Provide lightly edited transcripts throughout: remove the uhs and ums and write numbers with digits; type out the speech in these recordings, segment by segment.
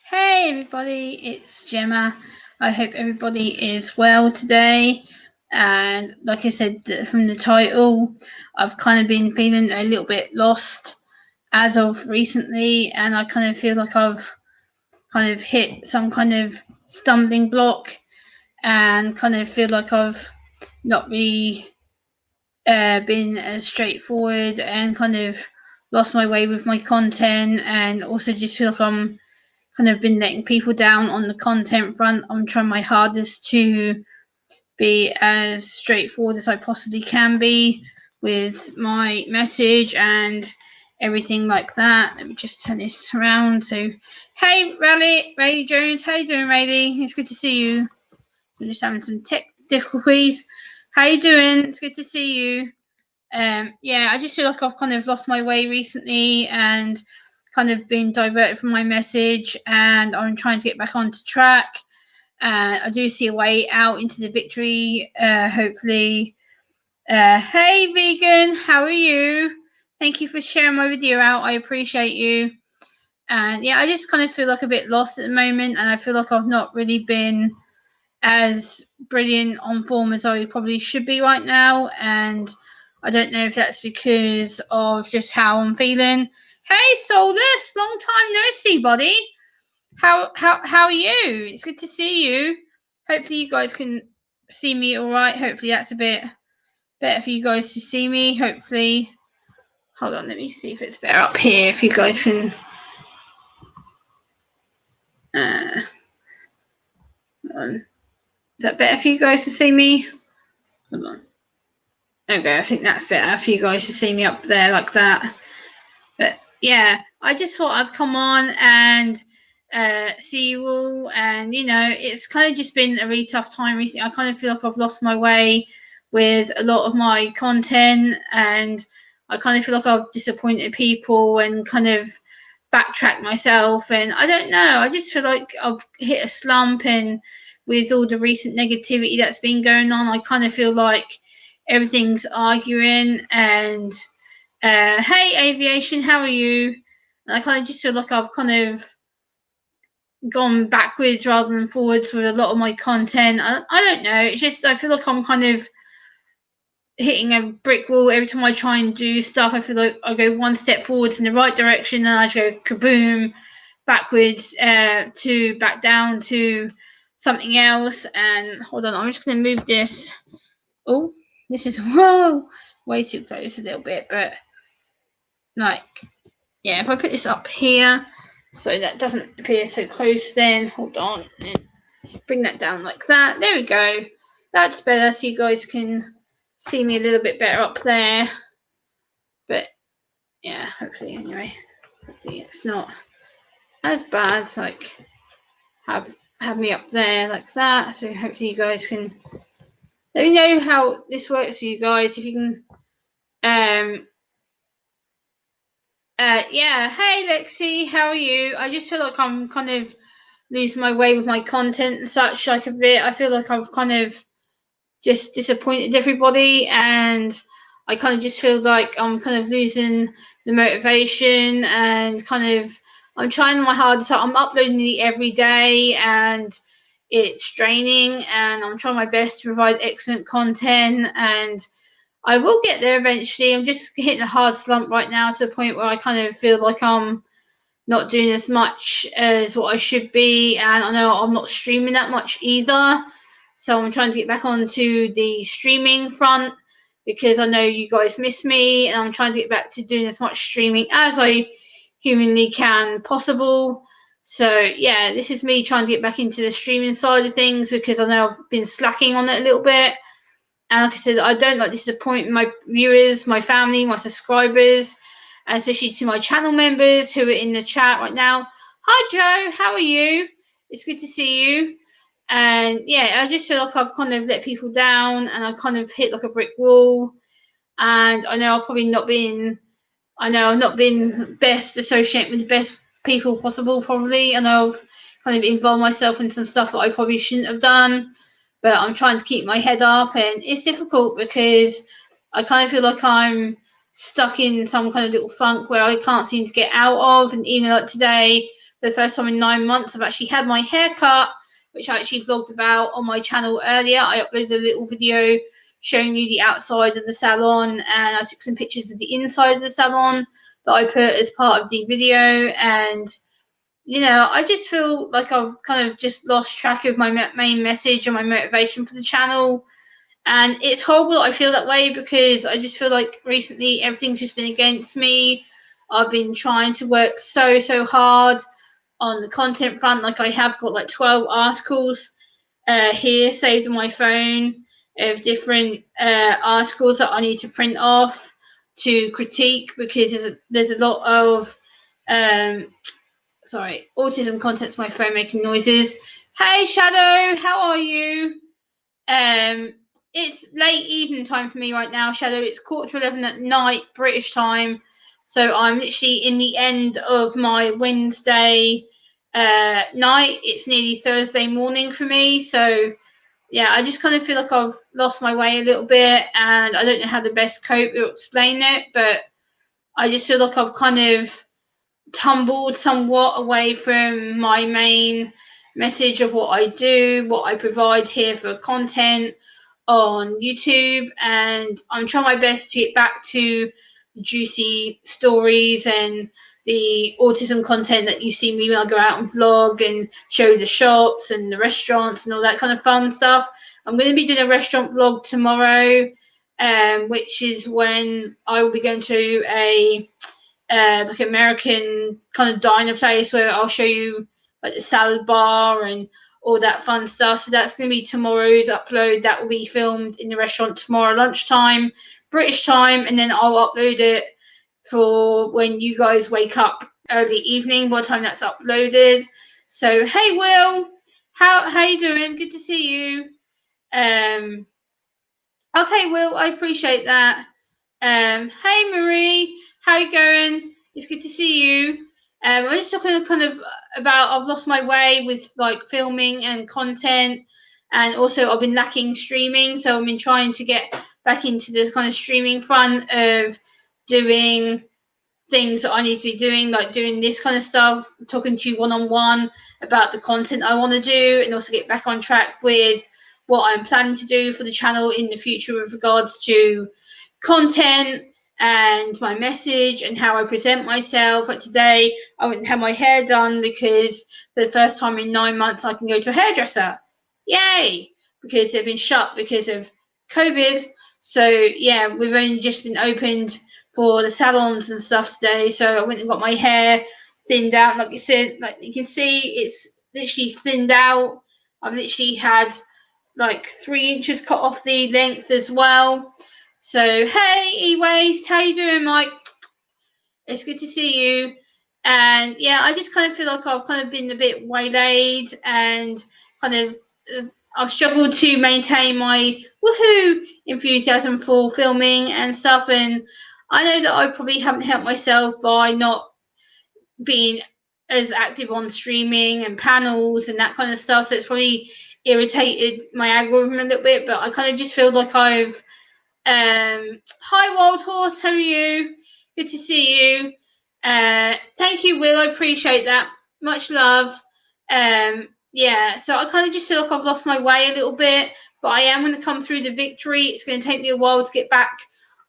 Hey everybody, it's Gemma. I hope everybody is well today. And like I said from the title, I've kind of been feeling a little bit lost as of recently, and I kind of feel like I've kind of hit some kind of stumbling block and kind of feel like I've not really been as straightforward and kind of lost my way with my content, and also just feel like I'm kind of been letting people down on the content front. I'm trying my hardest to be as straightforward as I possibly can be with my message and everything like that. Let me just turn this around. So, hey, Rayleigh Jones, how you doing, Rayleigh? It's good to see you. So I'm just having some tech difficulties. How you doing? It's good to see you. Yeah, I just feel like I've kind of lost my way recently and kind of been diverted from my message, and I'm trying to get back onto track. I do see a way out into the victory, hopefully. Hey, vegan, how are you? Thank you for sharing my video out. I appreciate you. And yeah, I just kind of feel like a bit lost at the moment, and I feel like I've not really been as brilliant on form as I probably should be right now. And I don't know if that's because of just how I'm feeling. Hey, Solus, long time no see, buddy. How are you? It's good to see you. Hopefully you guys can see me all right. Hopefully that's a bit better for you guys to see me. Hopefully, hold on, let me see if it's better up here. If you guys can. Hold on. Is that better for you guys to see me? Hold on. Okay, I think that's better for you guys to see me up there like that. But yeah, I just thought I'd come on and see you all. And it's kind of just been a really tough time recently. I kind of feel like I've lost my way with a lot of my content, and I kind of feel like I've disappointed people and kind of backtracked myself. And I don't know, I just feel like I've hit a slump, and with all the recent negativity that's been going on, I kind of feel like everything's arguing. And hey, aviation, how are you? And I kind of just feel like I've kind of gone backwards rather than forwards with a lot of my content. I don't know. It's just I feel like I'm kind of hitting a brick wall every time I try and do stuff. I feel like I go one step forwards in the right direction, and I just go kaboom backwards to back down to something else. And hold on, I'm just going to move this. Oh, this is way too close a little bit, but like, yeah, if I put this up here so that doesn't appear so close, then hold on, bring that down like that. There we go. That's better, so you guys can see me a little bit better up there. But yeah, hopefully anyway, hopefully it's not as bad. Like have me up there like that. So hopefully you guys can let me know how this works for you guys. If you can yeah, hey Lexi, how are you? I just feel like I'm kind of losing my way with my content and such, like a bit. I feel like I've kind of just disappointed everybody, and I kind of just feel like I'm kind of losing the motivation, and kind of I'm trying my hardest. I'm uploading it every day, and it's draining, and I'm trying my best to provide excellent content, and I will get there eventually. I'm just hitting a hard slump right now to the point where I kind of feel like I'm not doing as much as what I should be. And I know I'm not streaming that much either. So I'm trying to get back onto the streaming front because I know you guys miss me. And I'm trying to get back to doing as much streaming as I humanly can possible. So yeah, this is me trying to get back into the streaming side of things because I know I've been slacking on it a little bit. And like I said, I don't like disappoint my viewers, my family, my subscribers, and especially to my channel members who are in the chat right now. Hi, Joe. How are you? It's good to see you. And yeah, I just feel like I've kind of let people down, and I kind of hit like a brick wall. And I know I've not been best associated with the best people possible, probably. I know I've kind of involved myself in some stuff that I probably shouldn't have done. But I'm trying to keep my head up, and it's difficult because I kind of feel like I'm stuck in some kind of little funk where I can't seem to get out of. And even like today, for the first time in 9 months. I've actually had my hair cut, which I actually vlogged about on my channel earlier. I uploaded a little video showing you the outside of the salon, and I took some pictures of the inside of the salon that I put as part of the video. And I just feel like I've kind of just lost track of my main message and my motivation for the channel. And it's horrible that I feel that way, because I just feel like recently everything's just been against me. I've been trying to work so hard on the content front. Like, I have got like 12 articles here saved on my phone of different articles that I need to print off to critique, because there's a lot of autism content's my phone making noises. Hey Shadow, how are you? It's late evening time for me right now, Shadow. It's 11:15 at night, British time. So I'm literally in the end of my Wednesday night. It's nearly Thursday morning for me. So yeah, I just kind of feel like I've lost my way a little bit, and I don't know how to best cope or explain it, but I just feel like I've kind of tumbled somewhat away from my main message of what I do, what I provide here for content on YouTube, and I'm trying my best to get back to the juicy stories and the autism content that you see me when I go out and vlog and show the shops and the restaurants and all that kind of fun stuff. I'm going to be doing a restaurant vlog tomorrow, which is when I will be going to a like American kind of diner place where I'll show you like the salad bar and all that fun stuff. So that's going to be tomorrow's upload. That will be filmed in the restaurant tomorrow lunchtime, British time, and then I'll upload it for when you guys wake up early evening by the time that's uploaded. So hey Will, how you doing? Good to see you. Okay, Will, I appreciate that. Hey Marie, how you going? It's good to see you. I'm just talking kind of about I've lost my way with like filming and content, and also I've been lacking streaming, so I've been trying to get back into this kind of streaming front of doing things that I need to be doing, like doing this kind of stuff, talking to you one-on-one about the content I want to do, and also get back on track with what I'm planning to do for the channel in the future with regards to content and my message and how I present myself. Like today, I went and had my hair done because for the first time in 9 months, I can go to a hairdresser. Yay! Because they've been shut because of COVID. So yeah, we've only just been opened for the salons and stuff today. So I went and got my hair thinned out. Like you said, like you can see, it's literally thinned out. I've literally had like 3 inches cut off the length as well. So hey E-Waste, how you doing, Mike? It's good to see you. And yeah, I just kind of feel like I've kind of been a bit waylaid, and kind of I've struggled to maintain my woohoo enthusiasm for filming and stuff. And I know that I probably haven't helped myself by not being as active on streaming and panels and that kind of stuff. So it's probably irritated my algorithm a little bit, but I kind of just feel like I've hi Wild Horse, how are you? Good to see you. Thank you, Will, I appreciate that. Much love. Yeah, so I kind of just feel like I've lost my way a little bit, but I am going to come through the victory. It's going to take me a while to get back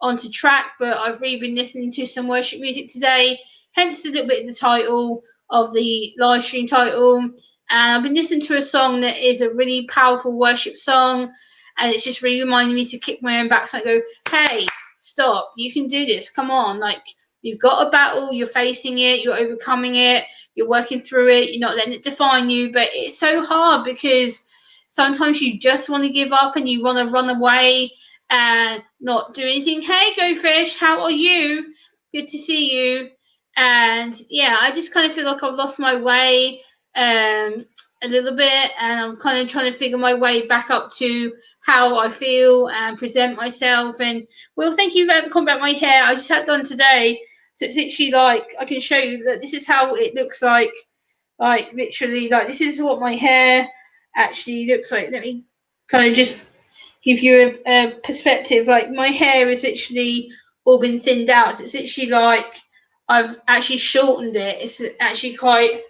onto track, but I've really been listening to some worship music today, hence a little bit of the title of the live stream title. And I've been listening to a song that is a really powerful worship song, and it's just really reminding me to kick my own backside and go, hey, stop, you can do this, come on. Like, you've got a battle, you're facing it, you're overcoming it, you're working through it, you're not letting it define you. But it's so hard because sometimes you just want to give up and you want to run away and not do anything. Hey, Go Fish, how are you? Good to see you. And yeah, I just kind of feel like I've lost my way a little bit, and I'm kind of trying to figure my way back up to how I feel and present myself. And well, thank you for the comment about my hair. I just had it done today, so it's literally like I can show you that this is how it looks like literally, like this is what my hair actually looks like. Let me kind of just give you a perspective. Like, my hair is literally all been thinned out. It's literally like I've actually shortened it. It's actually quite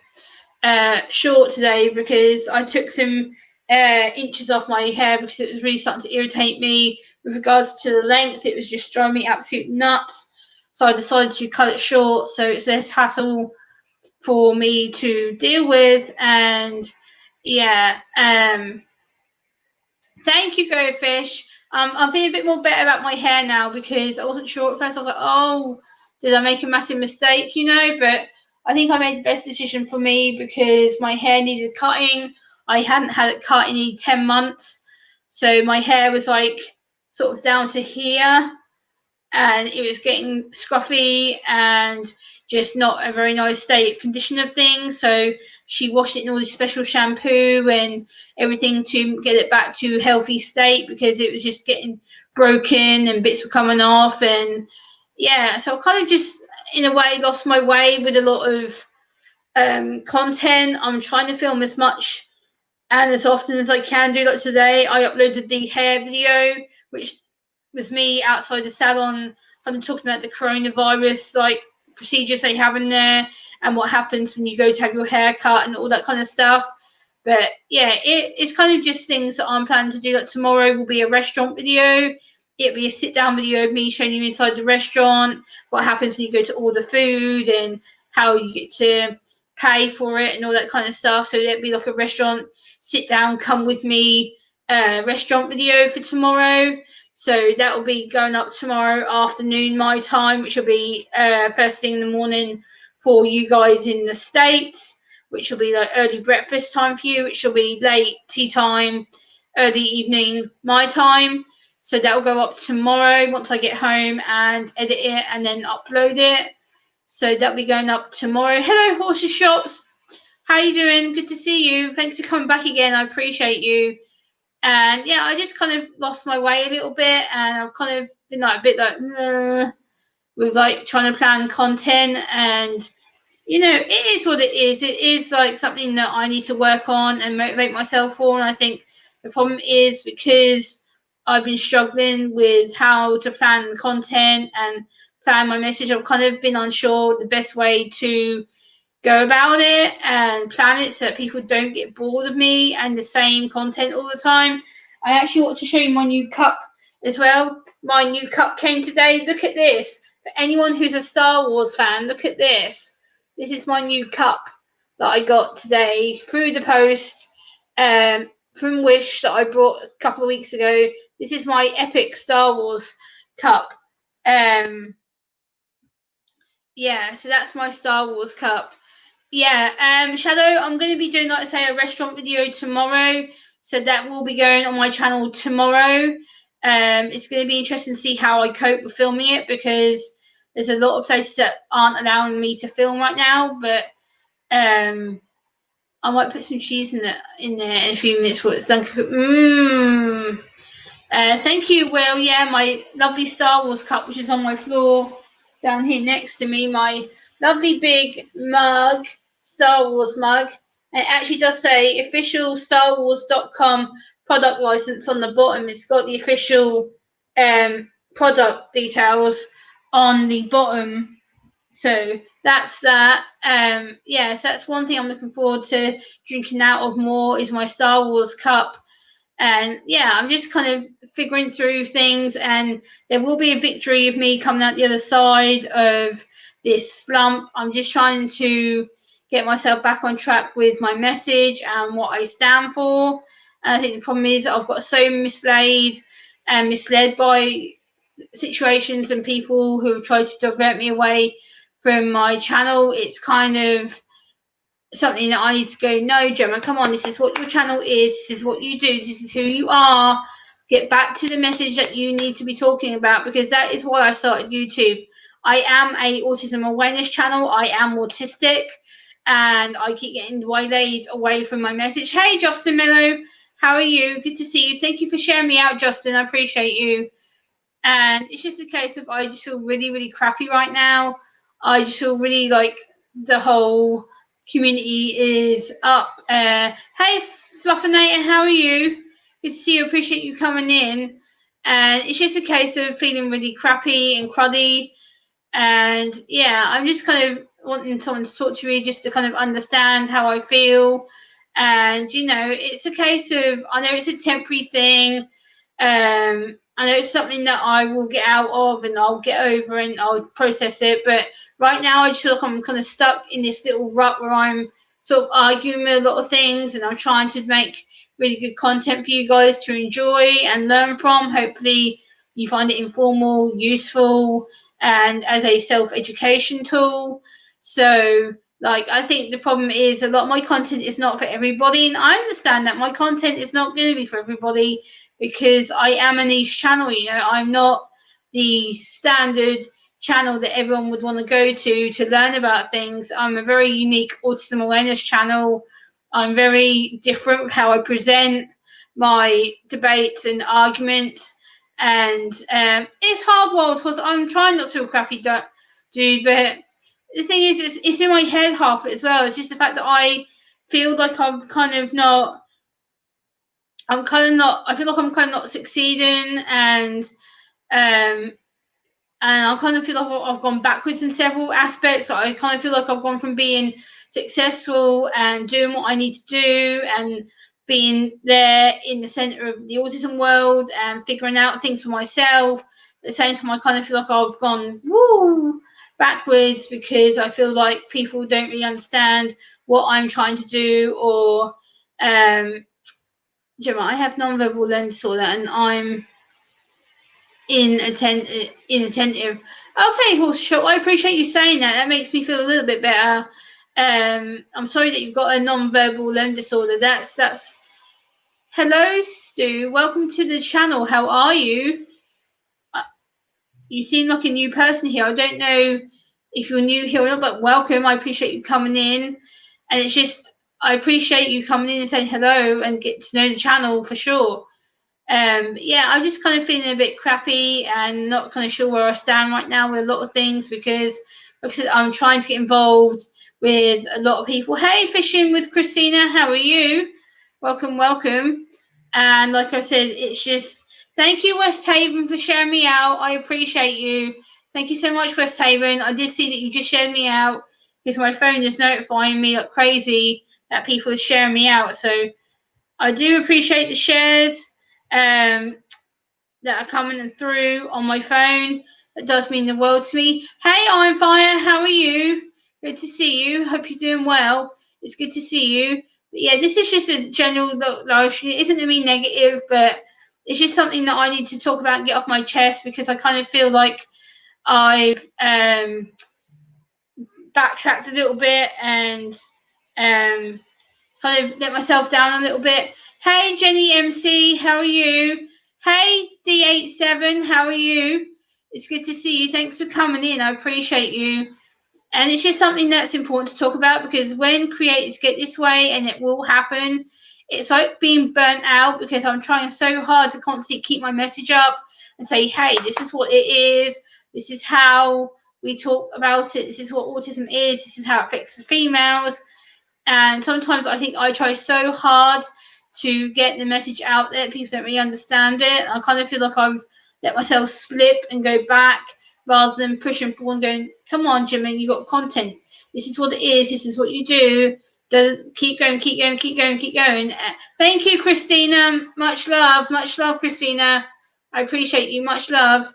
short today because I took some inches off my hair because it was really starting to irritate me with regards to the length. It was just driving me absolute nuts. So I decided to cut it short so it's less hassle for me to deal with. And yeah, thank you, Go Fish. I'm feeling a bit more better about my hair now because I wasn't sure at first. I was like, oh, did I make a massive mistake, But I think I made the best decision for me because my hair needed cutting. I hadn't had it cut in 10 months. So my hair was like sort of down to here and it was getting scruffy and just not a very nice state of condition of things. So she washed it in all this special shampoo and everything to get it back to a healthy state because it was just getting broken and bits were coming off. And yeah, so I kind of just in a way lost my way with a lot of content. I'm trying to film as much and as often as I can do. Like today, I uploaded the hair video, which was me outside the salon, kind of talking about the coronavirus, like procedures they have in there and what happens when you go to have your hair cut and all that kind of stuff. But yeah, it's kind of just things that I'm planning to do. Like tomorrow will be a restaurant video. It'll be a sit down video of me showing you inside the restaurant, what happens when you go to order food and how you get to pay for it and all that kind of stuff. So it'll be like a restaurant sit down, come with me restaurant video for tomorrow. So that will be going up tomorrow afternoon my time, which will be first thing in the morning for you guys in the States, which will be like early breakfast time for you, which will be late tea time, early evening my time. So that will go up tomorrow once I get home and edit it and then upload it. So that'll be going up tomorrow. Hello, Horses Shops. How you doing? Good to see you. Thanks for coming back again. I appreciate you. And yeah, I just kind of lost my way a little bit, and I've kind of been like a bit like with like trying to plan content, and it is what it is. It is like something that I need to work on and motivate myself for. And I think the problem is because I've been struggling with how to plan the content and plan my message. I've kind of been unsure the best way to go about it and plan it so that people don't get bored of me and the same content all the time. I actually want to show you my new cup as well. My new cup came today. Look at this. For anyone who's a Star Wars fan, look at this. This is my new cup that I got today through the post from Wish that I brought a couple of weeks ago. This is my epic Star Wars cup. Yeah, so that's my Star Wars cup. Yeah, Shadow, I'm going to be doing, like I say, a restaurant video tomorrow. So that will be going on my channel tomorrow. It's going to be interesting to see how I cope with filming it because there's a lot of places that aren't allowing me to film right now. But I might put some cheese in there in a few minutes before it's done. Thank you, Will. Yeah, my lovely Star Wars cup, which is on my floor down here next to me. My lovely big mug, Star Wars mug. And it actually does say official StarWars.com product license on the bottom. It's got the official product details on the bottom. So that's that. So that's one thing I'm looking forward to drinking out of more is my Star Wars cup. And yeah, I'm just kind of figuring through things, and there will be a victory of me coming out the other side of this slump. I'm just trying to get myself back on track with my message and what I stand for. And I think the problem is I've got so misled by situations and people who have tried to divert me away from my channel. It's kind of something that I need to go, no, Gemma, come on, this is what your channel is, this is what you do, this is who you are. Get back to the message that you need to be talking about, because that is why I started YouTube. I am a autism awareness channel. I am autistic, and I keep getting waylaid away from my message. Hey, Justin Mello, how are you? Good to see you. Thank you for sharing me out, Justin. I appreciate you. And it's just a case of I just feel really, really crappy right now. I just feel really like the whole community is up. Hey, Fluffinator, how are you? Good to see you. Appreciate you coming in. And it's just a case of feeling really crappy and cruddy. And yeah, I'm just kind of wanting someone to talk to me just to kind of understand how I feel. And, it's a case of, I know it's a temporary thing. I know it's something that I will get out of and I'll get over and I'll process it. But right now, I just feel like I'm kind of stuck in this little rut where I'm sort of arguing with a lot of things, and I'm trying to make really good content for you guys to enjoy and learn from. Hopefully, you find it informal, useful, and as a self-education tool. So, I think the problem is a lot of my content is not for everybody, and I understand that my content is not going to be for everybody because I am a niche channel. I'm not the standard channel that everyone would want to go to learn about things. I'm a very unique autism awareness channel. I'm very different with how I present my debates and arguments. And it's hard world because I'm trying not to be a crappy dude, but the thing is, it's in my head half as well. It's just the fact that I feel like I feel like I'm kind of not succeeding, and I kind of feel like I've gone backwards in several aspects. I kind of feel like I've gone from being successful and doing what I need to do and being there in the center of the autism world and figuring out things for myself. At the same time, I kind of feel like I've gone backwards because I feel like people don't really understand what I'm trying to do. Or, Gemma, I have nonverbal learning disorder and I'm inattentive. Okay, horse shop. I appreciate you saying that. That makes me feel a little bit better. I'm sorry that you've got a non-verbal learning disorder. That's. Hello, Stu. Welcome to the channel. How are you? You seem like a new person here. I don't know if you're new here or not, but welcome. I appreciate you coming in, and it's just I appreciate you coming in and saying hello and get to know the channel for sure. I'm just kind of feeling a bit crappy and not kind of sure where I stand right now with a lot of things because, like I said, I'm trying to get involved with a lot of people. Hey, Fishing with Christina, how are you? Welcome. And like I said, it's just thank you, West Haven, for sharing me out. I appreciate you. Thank you so much, West Haven. I did see that you just shared me out because my phone is notifying me like crazy that people are sharing me out. So I do appreciate the shares that are coming through on my phone. That does mean the world to me. Hey, I'm Fire. How are you? Good to see you. Hope you're doing well. It's good to see you. But yeah, this is just a general live stream. It isn't going to be negative, but it's just something that I need to talk about and get off my chest because I kind of feel like I've backtracked a little bit and kind of let myself down a little bit. Hey, Jenny MC, how are you? Hey, D87, how are you? It's good to see you. Thanks for coming in. I appreciate you. And it's just something that's important to talk about because when creators get this way, and it will happen, it's like being burnt out because I'm trying so hard to constantly keep my message up and say, hey, this is what it is. This is how we talk about it. This is what autism is. This is how it affects females. And sometimes I think I try so hard to get the message out there. People don't really understand it. I kind of feel like I've let myself slip and go back rather than pushing forward and going, come on, Jimmy, you got content. This is what it is. This is what you do. Keep going. Thank you, Christina. Much love, Christina. I appreciate you. Much love.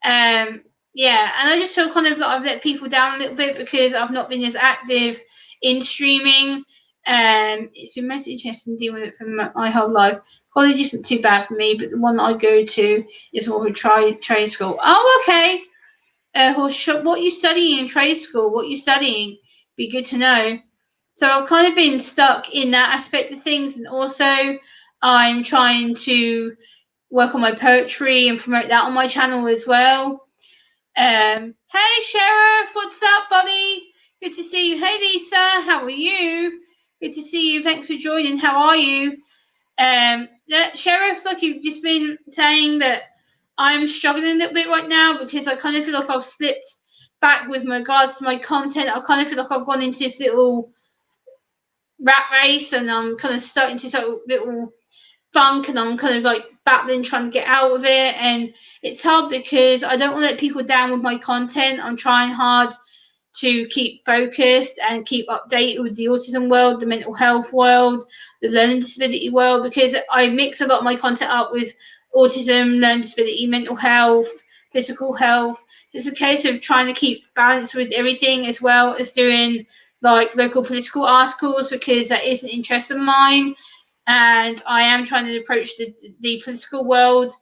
And I just feel kind of like I've let people down a little bit because I've not been as active in streaming. It's been most interesting dealing with it for my whole life. College isn't too bad for me, but the one that I go to is more of a trade school. Oh, okay. What are you studying in trade school? What are you studying? Be good to know. So I've kind of been stuck in that aspect of things, and also I'm trying to work on my poetry and promote that on my channel as well. Hey, Sheriff, what's up, buddy? Good to see you. Hey, Lisa, how are you? Good to see you. Thanks for joining. How are you? Sheriff, look, you've just been saying that I'm struggling a little bit right now because I kind of feel like I've slipped back with regards to my content. I kind of feel like I've gone into this little rat race and I'm kind of stuck into this little funk and I'm kind of like battling, trying to get out of it. And it's hard because I don't want to let people down with my content. I'm trying hard to keep focused and keep updated with the autism world, the mental health world, the learning disability world, because I mix a lot of my content up with autism, learning disability, mental health, physical health. It's a case of trying to keep balance with everything, as well as doing like local political articles, because that is an interest of mine. And I am trying to approach the political world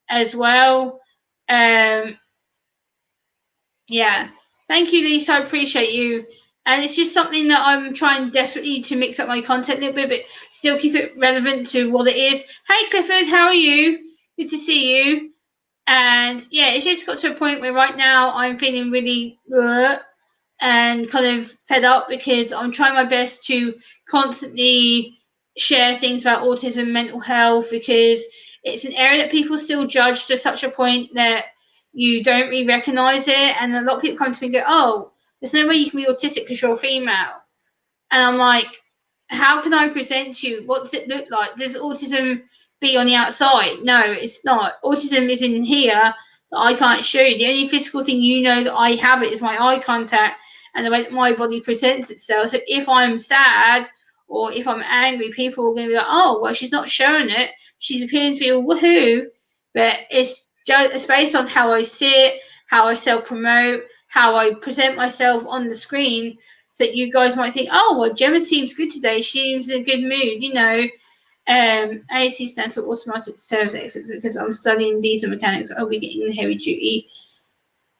as well. Yeah. Thank you, Lisa. I appreciate you. And it's just something that I'm trying desperately to mix up my content a little bit, but still keep it relevant to what it is. Hey, Clifford, how are you? Good to see you. And yeah, it's just got to a point where right now I'm feeling really and kind of fed up, because I'm trying my best to constantly share things about autism, mental health, because it's an area that people still judge to such a point that you don't really recognize it. And a lot of people come to me and go, "Oh, there's no way you can be autistic because you're a female." And I'm like, how can I present to you? What does it look like? Does autism be on the outside? No, it's not. Autism is in here that I can't show you. The only physical thing you know that I have it is my eye contact and the way that my body presents itself. So if I'm sad or if I'm angry, people are going to be like, "Oh, well, she's not showing it. She's appearing to feel woohoo." But it's based on how I sit, how I self-promote, how I present myself on the screen. So you guys might think, "Oh, well, Gemma seems good today. She seems in a good mood," you know. AAC stands for Automatic Service Excellence, because I'm studying diesel mechanics. I'll be getting the heavy duty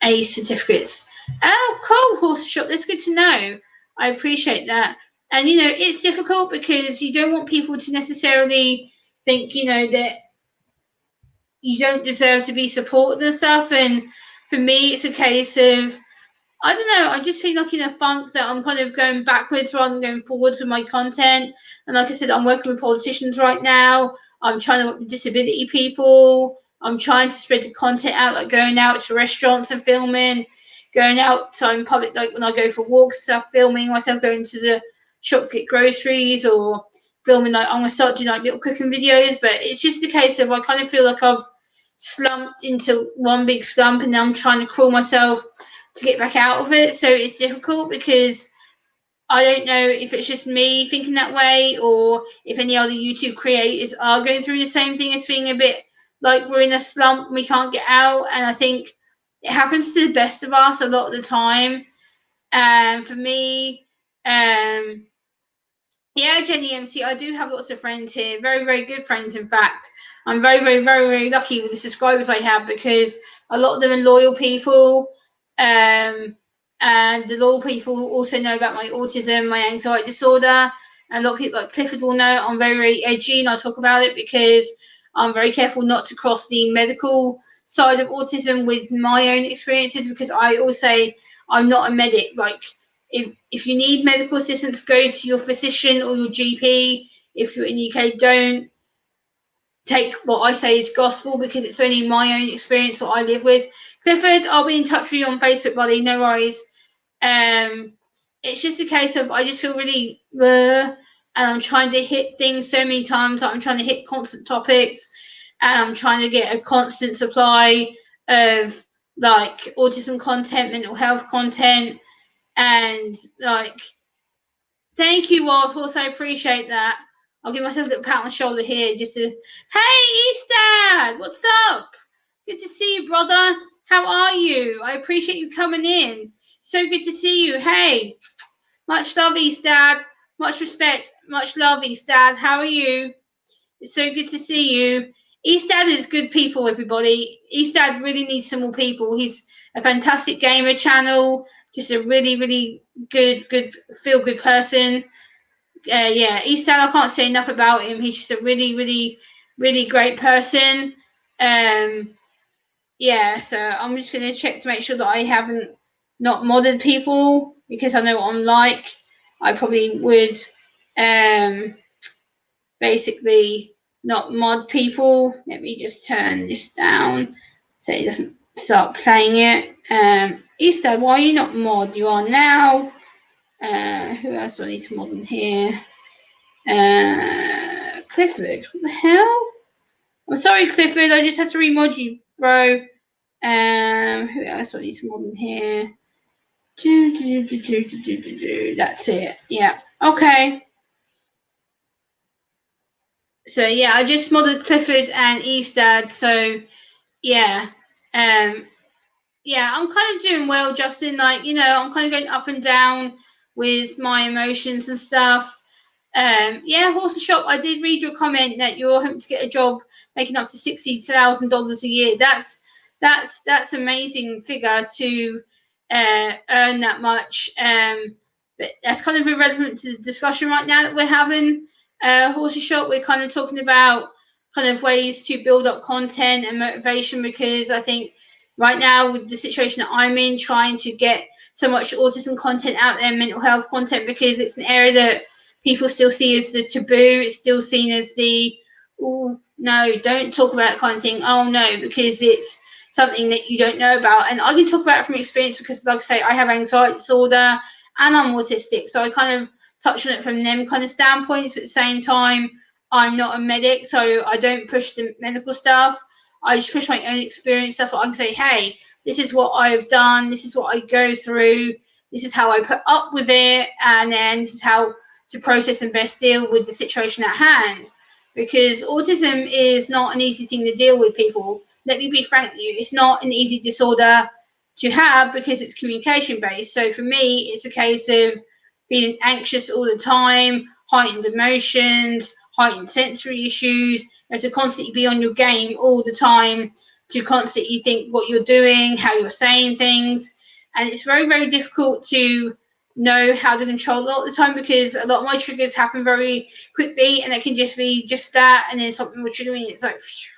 A certificates. Oh, cool, horse shop. That's good to know. I appreciate that. And you know, it's difficult because you don't want people to necessarily think, you know, that you don't deserve to be supported and stuff. And for me, it's a case of, I don't know, I just feel like in a funk that I'm kind of going backwards rather than going forwards with my content. And like I said, I'm working with politicians right now. I'm trying to work with disability people. I'm trying to spread the content out, like going out to restaurants and filming, going out to in public, like when I go for walks, stuff, filming myself going to the shop to get groceries, or filming, like I'm going to start doing like little cooking videos. But it's just a case of, I kind of feel like I've slumped into one big slump, and I'm trying to crawl myself to get back out of it. So it's difficult because I don't know if it's just me thinking that way, or if any other YouTube creators are going through the same thing, as feeling a bit like we're in a slump and we can't get out. And I think it happens to the best of us a lot of the time. And for me, yeah, Jenny MC, I do have lots of friends here. Very, very good friends, in fact. I'm very, very, very, very lucky with the subscribers I have, because a lot of them are loyal people. And the loyal people also know about my autism, my anxiety disorder. And a lot of people like Clifford will know I'm very, very edgy, and I talk about it because I'm very careful not to cross the medical side of autism with my own experiences, because I always say I'm not a medic. Like, if you need medical assistance, go to your physician or your GP. If you're in the UK, don't take what I say as gospel, because it's only my own experience that I live with. Clifford, I'll be in touch with you on Facebook, buddy. No worries. It's just a case of, I just feel really and I'm trying to hit things so many times. I'm trying to hit constant topics, and I'm trying to get a constant supply of like autism content, mental health content, and like, thank you, Wild Horse. I appreciate that. I'll give myself a little pat on the shoulder here just to, hey, Eastad, what's up? Good to see you, brother. How are you? I appreciate you coming in. So good to see you. Hey, much love, Eastad. Much respect. Much love, Eastad. How are you? It's so good to see you. Eastad is good people, everybody. Eastad really needs some more people. He's a fantastic gamer channel. Just a really, really good feel-good person. Yeah, Eastad, I can't say enough about him. He's just a really, really, really great person. Yeah, so I'm just going to check to make sure that I haven't not modded people, because I know what I'm like. I probably would basically not mod people. Let me just turn this down so it doesn't start playing it. Easter, why are you not mod? You are now. Who else do I need to mod in here? Clifford, what the hell? I'm sorry, Clifford, I just had to remod you, bro. Who else do I need to mod in here? That's it. Yeah. Okay. So yeah, I just modded Clifford and Eastad. So yeah, um, yeah, I'm kind of doing well, Justin. Like, I'm kind of going up and down with my emotions and stuff. Yeah, Horse Shop. I did read your comment that you're hoping to get a job making up to $60,000 a year. That's amazing figure to earn that much. But that's kind of irrelevant to the discussion right now that we're having. Horse Shop. We're kind of talking about kind of ways to build up content and motivation, because I think right now with the situation that I'm in, trying to get so much autism content out there, mental health content, because it's an area that people still see as the taboo. It's still seen as the, oh no, don't talk about that kind of thing. Oh no, because it's something that you don't know about. And I can talk about it from experience because, like I say, I have anxiety disorder and I'm autistic. So I kind of touch on it from them kind of standpoints. But at the same time, I'm not a medic, so I don't push the medical stuff. I just push my own experience stuff. I can say, hey, this is what I've done. This is what I go through. This is how I put up with it. And then this is how to process and best deal with the situation at hand. Because autism is not an easy thing to deal with, people. Let me be frank with you. It's not an easy disorder to have because it's communication based. So for me, it's a case of being anxious all the time, heightened emotions, heightened sensory issues. You have to constantly be on your game all the time, to constantly think what you're doing, how you're saying things. And it's very, very difficult to know how to control a lot of the time, because a lot of my triggers happen very quickly, and it can just be just that, and then something will trigger me. It's like, phew,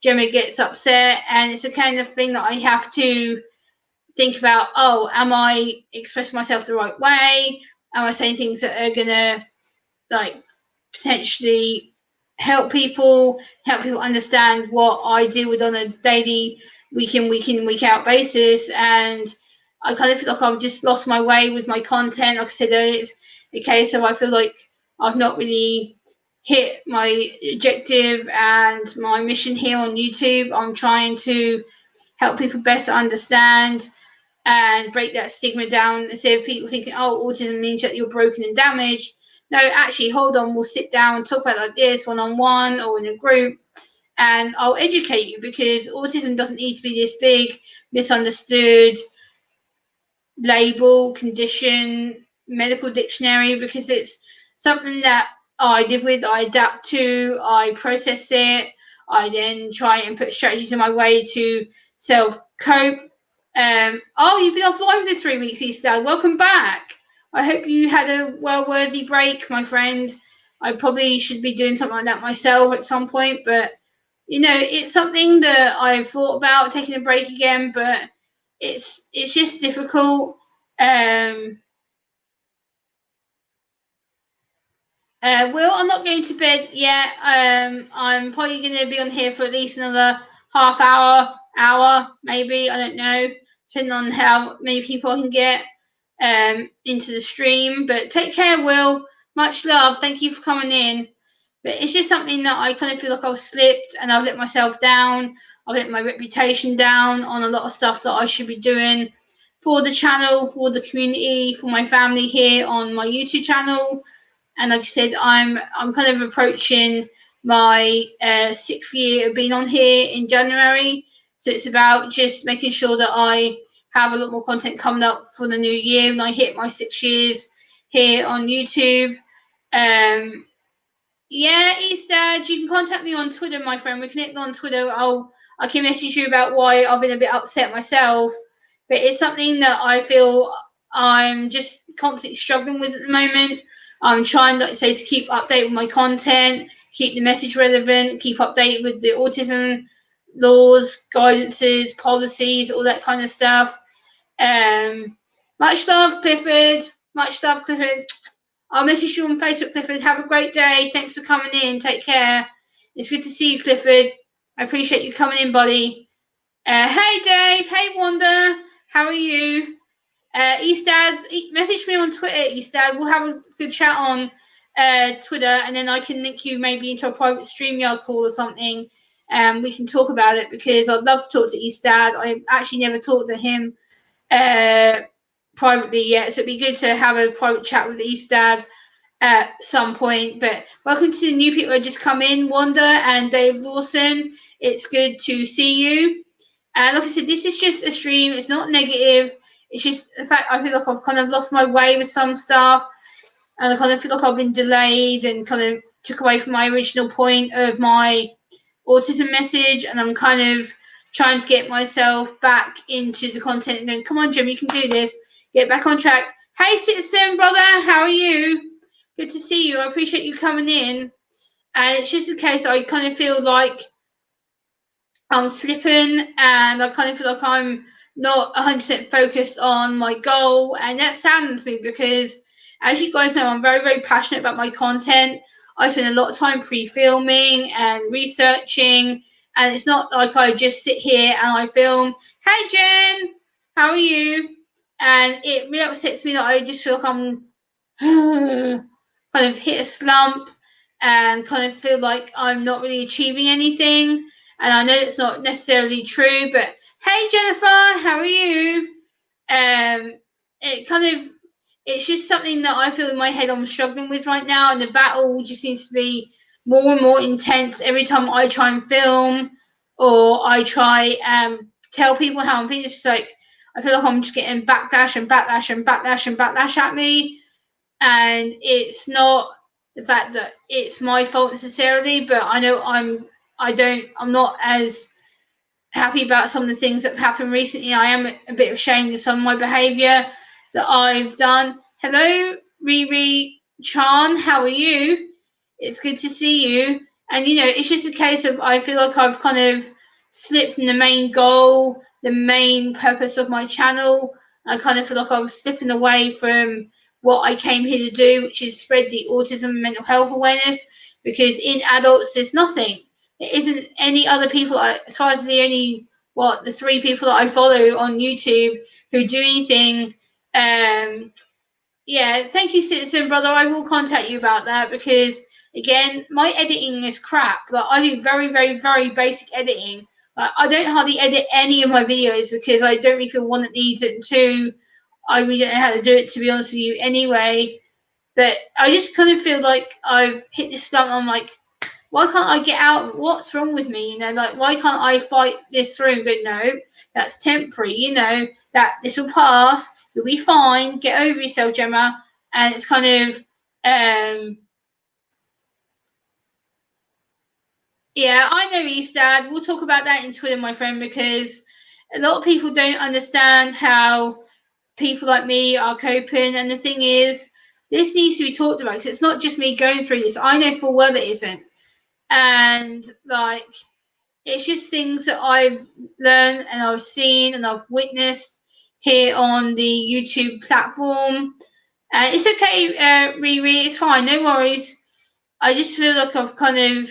Gemma gets upset, and it's a kind of thing that I have to think about. Oh, am I expressing myself the right way? Am I saying things that are gonna, like, potentially help people understand what I deal with on a daily, week in, week out basis? And I kind of feel like I've just lost my way with my content. Like I said earlier, it's a case of I feel like I've not really hit my objective and my mission here on YouTube. I'm trying to help people best understand and break that stigma down, instead of people thinking, oh, autism means that you're broken and damaged. No, actually, hold on, we'll sit down, talk about it like this, one on one or in a group, and I'll educate you, because autism doesn't need to be this big, misunderstood label, condition, medical dictionary, because it's something that I live with, I adapt to, I process it, I then try and put strategies in my way to self cope. Oh, you've been offline for 3 weeks, Easter. Welcome back. I hope you had a well-worthy break, my friend. I probably should be doing something like that myself at some point, but it's something that I've thought about taking a break again, but it's just difficult. Will, I'm not going to bed yet. I'm probably going to be on here for at least another half hour, maybe. I don't know, depending on how many people I can get into the stream. But take care, Will. Much love. Thank you for coming in. But it's just something that I kind of feel like I've slipped, and I've let myself down. I've let my reputation down on a lot of stuff that I should be doing for the channel, for the community, for my family here on my YouTube channel. And like I said, I'm kind of approaching my 6th year of being on here in January. So it's about just making sure that I have a lot more content coming up for the new year when I hit my 6 years here on YouTube. Yeah, Eastad, you can contact me on Twitter, my friend. We connect on Twitter. I can message you about why I've been a bit upset myself. But it's something that I feel I'm just constantly struggling with at the moment. I'm trying, like I say, to keep updated with my content, keep the message relevant, keep updated with the autism laws, guidances, policies, all that kind of stuff. Much love, Clifford. Much love, Clifford. I'll message you on Facebook, Clifford. Have a great day. Thanks for coming in. Take care. It's good to see you, Clifford. I appreciate you coming in, buddy. Hey, Dave. Hey, Wanda. How are you? Eastad, message me on Twitter, Eastad. We'll have a good chat on Twitter, and then I can link you maybe into a private StreamYard call or something. We can talk about it, because I'd love to talk to Eastad. I've actually never talked to him privately yet, so it'd be good to have a private chat with Eastad at some point. But welcome to the new people who just come in, Wanda and Dave Lawson. It's good to see you. And like I said, this is just a stream. It's not negative. It's just the fact I feel like I've kind of lost my way with some stuff, and I kind of feel like I've been delayed and kind of took away from my original point of my autism message, and I'm kind of trying to get myself back into the content and going, come on, Jim, you can do this. Get back on track. Hey, citizen brother, how are you? Good to see you. I appreciate you coming in. And it's just a case I kind of feel like I'm slipping, and I kind of feel like I'm not 100% focused on my goal, and that saddens me because, as you guys know, I'm very, very passionate about my content. I spend a lot of time pre-filming and researching, and it's not like I just sit here and I film. Hey, Jen, how are you? And it really upsets me that I just feel like I'm kind of hit a slump and kind of feel like I'm not really achieving anything. And I know it's not necessarily true, but hey, Jennifer, how are you? It's just something that I feel in my head I'm struggling with right now, and the battle just seems to be more and more intense every time I try and film or I try tell people how I'm feeling. It's just like I feel like I'm just getting backlash and backlash and backlash and backlash at me, and it's not the fact that it's my fault necessarily, but I know I'm not as happy about some of the things that have happened recently. I am a bit ashamed of some of my behaviour that I've done. Hello, Riri Chan, how are you? It's good to see you. And, it's just a case of I feel like I've kind of slipped from the main goal, the main purpose of my channel. I kind of feel like I'm slipping away from what I came here to do, which is spread the autism and mental health awareness, because in adults, there's nothing. There isn't any other people, as far as the 3 people that I follow on YouTube who do anything. Thank you, citizen brother. I will contact you about that because, again, my editing is crap. Like, I do very, very, very basic editing. Like, I don't hardly edit any of my videos because I don't really feel, one, it needs it, and 2, I really don't know how to do it, to be honest with you anyway. But I just kind of feel like I've hit this slump. I'm like, why can't I get out? What's wrong with me? Why can't I fight this through and go, no, that's temporary, that this will pass. You'll be fine. Get over yourself, Gemma. And it's kind of, I know, Eastad. We'll talk about that in Twitter, my friend, because a lot of people don't understand how people like me are coping. And the thing is, this needs to be talked about because it's not just me going through this. I know full well it isn't. And it's just things that I've learned and I've seen and I've witnessed here on the YouTube platform. And it's okay, Riri, it's fine, no worries. I just feel like I've kind of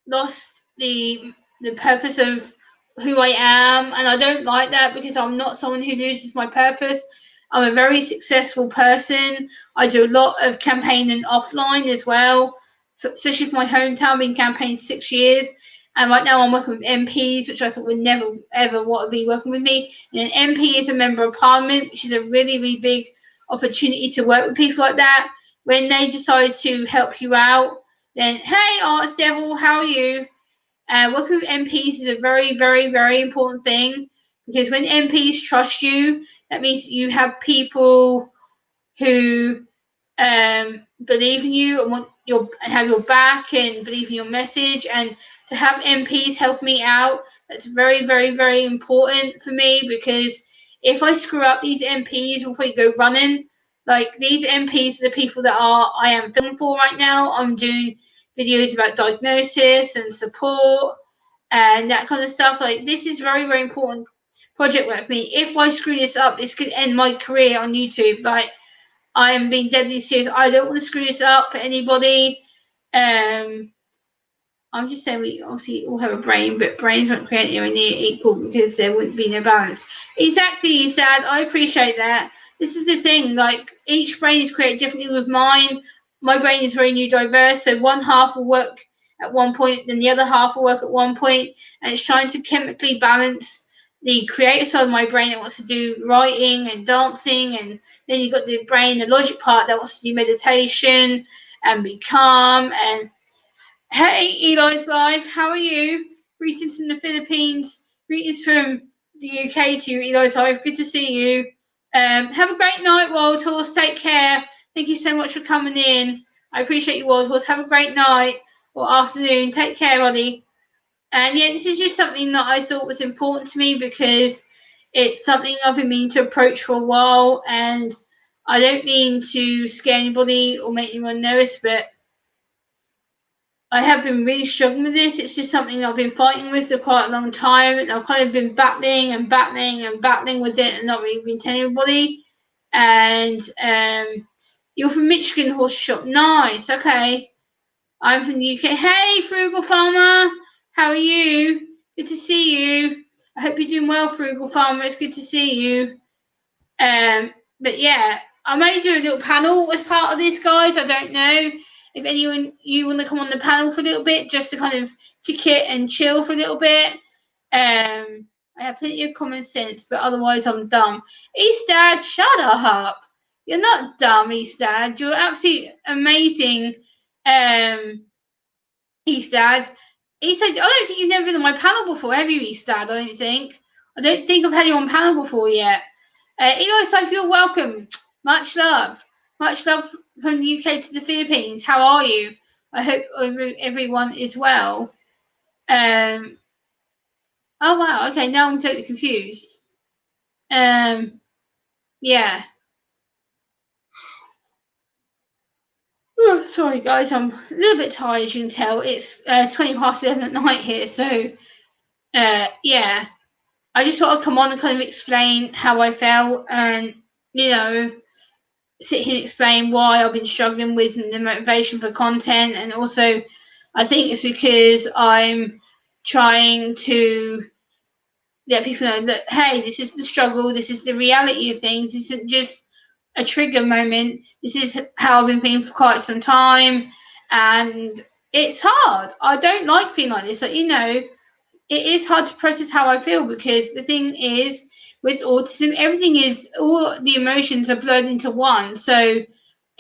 lost the purpose of who I am, and I don't like that because I'm not someone who loses my purpose. I'm a very successful person. I do a lot of campaigning offline as well, especially for my hometown. I've been campaigning 6 years, and right now I'm working with MPs, which I thought would never ever want to be working with me. And an MP is a member of parliament, which is a really, really big opportunity to work with people like that. When they decide to help you out, then hey, Arts Devil, how are you? Working with MPs is a very, very, very important thing, because when MPs trust you, that means you have people who believe in you and have your back and believe in your message. And to have MPs help me out, that's very, very, very important for me, because if I screw up, these MPs will probably go running. Like, these MPs are the people that I am filming for right now. I'm doing videos about diagnosis and support and that kind of stuff. Like, this is very, very important project work for me. If I screw this up, this could end my career on YouTube. Like, I am being deadly serious. I don't want to screw this up for anybody. I'm just saying we obviously all have a brain, but brains won't create anywhere near equal because there wouldn't be no balance. Exactly, Sad. I appreciate that. This is the thing. Like, each brain is created differently with mine. My brain is very neurodiverse, so one half will work at one point, then the other half will work at one point, and it's trying to chemically balance the creative side of my brain that wants to do writing and dancing, and then you've got the brain, the logic part that wants to do meditation and be calm. And hey, Eli's live, how are you? Greetings from the Philippines, greetings from the UK to you, Eli's live. Good to see you. Have a great night, Wild Horse. Take care. Thank you so much for coming in. I appreciate you, Wild Horse. Have a great night or afternoon. Take care, buddy. And yeah, this is just something that I thought was important to me because it's something I've been meaning to approach for a while, and I don't mean to scare anybody or make anyone nervous, but I have been really struggling with this. It's just something I've been fighting with for quite a long time, and I've kind of been battling and battling and battling with it and not really been telling anybody. And you're from Michigan Horse Shop. Nice, okay. I'm from the UK. Hey, Frugal Farmer, how are you? Good to see you. I hope you're doing well, Frugal Farmer. It's good to see you. But yeah, I may do a little panel as part of this, guys. I don't know if anyone you want to come on the panel for a little bit, just to kind of kick it and chill for a little bit. I have plenty of common sense, but otherwise I'm dumb. Eastad, shut up. You're not dumb, Eastad. You're absolutely amazing. Eastad. Eastad, I don't think you've never been on my panel before, have you, Eastad? I don't think. I don't think I've had you on panel before yet. Eli, so you're welcome. Much love. Much love from the UK to the Philippines. How are you? I hope everyone is well. Oh, wow. Okay, now I'm totally confused. Yeah. Oh, sorry, guys. I'm a little bit tired, as you can tell. It's 20 past 11 at night here, so yeah. I just thought I'd come on and kind of explain how I felt and, sit here and explain why I've been struggling with the motivation for content. And also, I think it's because I'm trying to let people know that, hey, this is the struggle, this is the reality of things, this isn't just a trigger moment, this is how I've been feeling for quite some time. And it's hard. I don't like feeling like this. Like, it is hard to process how I feel because the thing is, with autism, everything is, all the emotions are blurred into one. So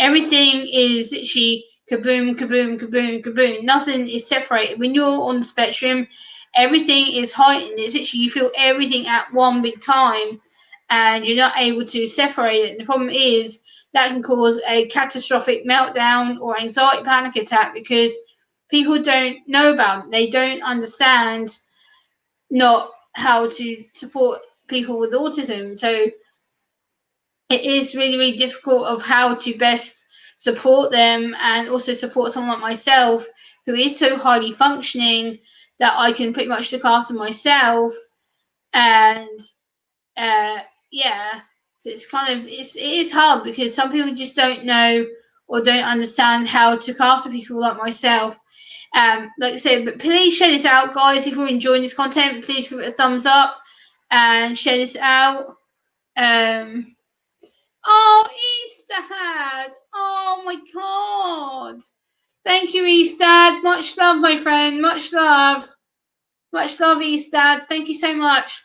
everything is literally kaboom, kaboom, kaboom, kaboom. Nothing is separated. When you're on the spectrum, everything is heightened. It's literally, you feel everything at one big time and you're not able to separate it. And the problem is that can cause a catastrophic meltdown or anxiety panic attack because people don't know about it. They don't understand not how to support people with autism. So it is really, really difficult of how to best support them and also support someone like myself who is so highly functioning that I can pretty much look after myself. And yeah, so it's kind of, it is hard because some people just don't know or don't understand how to look after people like myself. Like I said, but please share this out, guys. If you're enjoying this content, please give it a thumbs up and share this out. Oh, Eastad! Oh my God! Thank you, Eastad. Much love, my friend. Much love. Much love, Eastad. Thank you so much.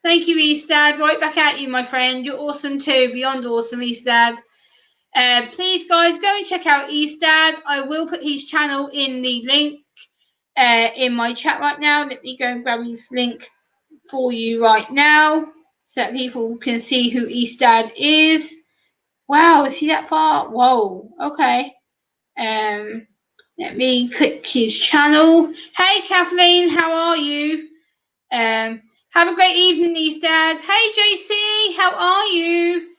Thank you, Eastad. Right back at you, my friend. You're awesome too. Beyond awesome, Eastad. Please, guys, go and check out Eastad. I will put his channel in the link in my chat right now. Let me go and grab his link for you right now so that people can see who Eastad is. Wow, is he that far? Whoa, okay. Let me click his channel. Hey, Kathleen, how are you? Have a great evening, Eastad. Hey, JC, how are you?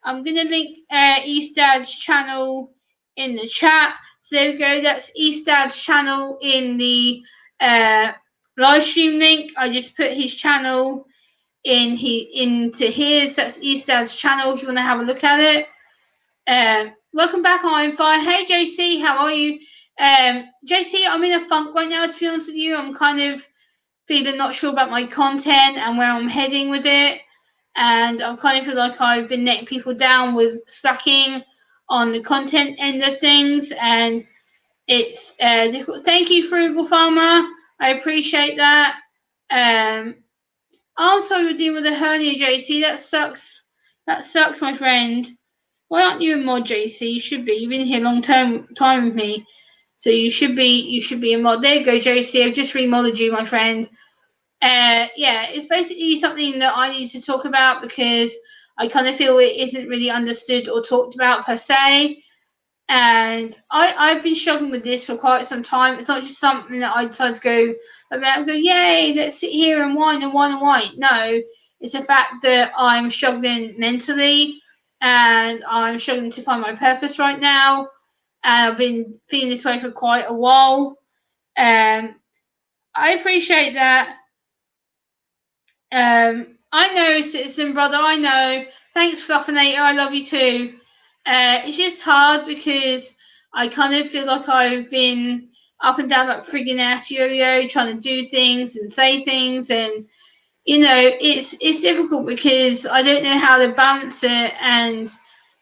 I'm going to link Eastad's channel in the chat. So there we go. That's Eastad's channel in the live stream link. I just put his channel into here. So that's Eastad's channel if you want to have a look at it. Welcome back, I'm Fire. Hey, JC, how are you? JC, I'm in a funk right now, to be honest with you. I'm kind of feeling not sure about my content and where I'm heading with it. And I kind of feel like I've been letting people down with slacking on the content end of things. And it's difficult. Thank you, Frugal Farmer. I appreciate that. I'm sorry you're dealing with a hernia, JC. That sucks. That sucks, my friend. Why aren't you a mod, JC? You should be. You've been here a long time with me. So you should be a mod. There you go, JC. I've just remodded you, my friend. Yeah, it's basically something that I need to talk about because I kind of feel it isn't really understood or talked about per se. And I've been struggling with this for quite some time. It's not just something that I decide to go about and go, yay, let's sit here and whine and whine and whine. No, it's the fact that I'm struggling mentally and I'm struggling to find my purpose right now. And I've been feeling this way for quite a while. I appreciate that. I know, citizen brother, I know. Thanks, Fluffinator, I love you too. It's just hard because I kind of feel like I've been up and down like friggin' ass yo-yo, trying to do things and say things, and it's difficult because I don't know how to balance it and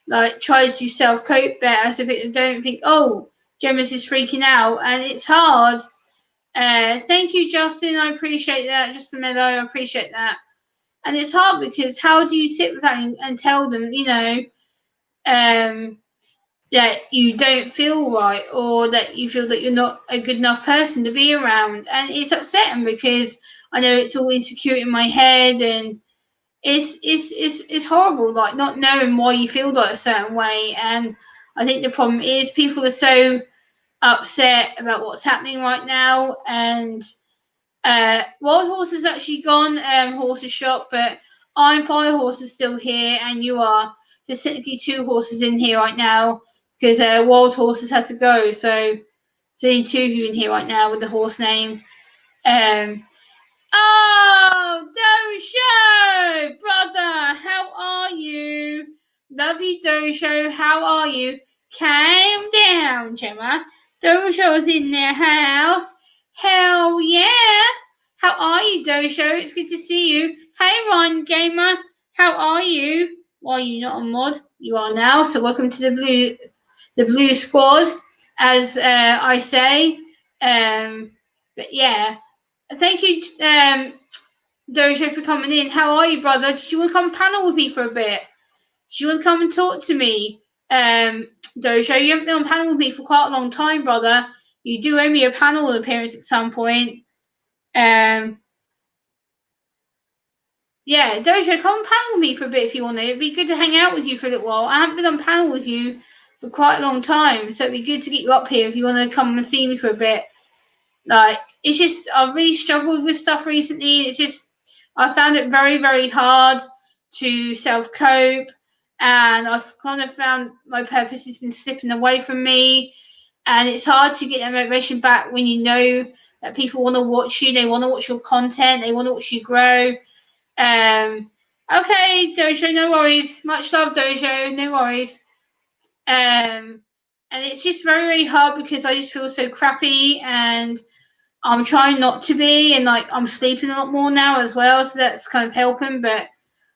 like try to self cope better so people don't think, oh, Gemma's is freaking out, and it's hard. Thank you, Justin. I appreciate that. Justin Meadow, I appreciate that. And it's hard because how do you sit with them and tell them, um, that you don't feel right or that you feel that you're not a good enough person to be around? And it's upsetting because I know it's all insecure in my head, and it's horrible, like not knowing why you feel like a certain way. And I think the problem is people are so upset about what's happening right now, and Wild Horse has actually gone, horses shop, but I'm Fire Horse is still here, and you are. There's technically two horses in here right now because Wild Horse has had to go, so there's only two of you in here right now with the horse name. Um, Oh, Dojo! Brother, how are you? Love you, Dojo. How are you? Calm down, Gemma. Dojo's in their house. Hell yeah! How are you, Dojo? It's good to see you. Hey, Ryan Gamer. How are you? Why are you not a mod? You are now. So welcome to the blue squad, as I say. But yeah, thank you, Dojo, for coming in. How are you, brother? Did you want to come panel with me for a bit? Did you want to come and talk to me? Dojo, you haven't been on panel with me for quite a long time, brother. You do owe me a panel appearance at some point. Yeah, Dojo, come on panel with me for a bit if you want to. It'd be good to hang out with you for a little while. I haven't been on panel with you for quite a long time, so it'd be good to get you up here if you want to come and see me for a bit. Like, it's just, I've really struggled with stuff recently. It's just, I found it very, very hard to self cope, and I've kind of found my purpose has been slipping away from me. And it's hard to get that motivation back when you know that people want to watch you, they want to watch your content, they want to watch you grow. Okay, Dojo, no worries. Much love, Dojo, no worries. And it's just very, very hard because I just feel so crappy, and I'm trying not to be, and like I'm sleeping a lot more now as well, so that's kind of helping. But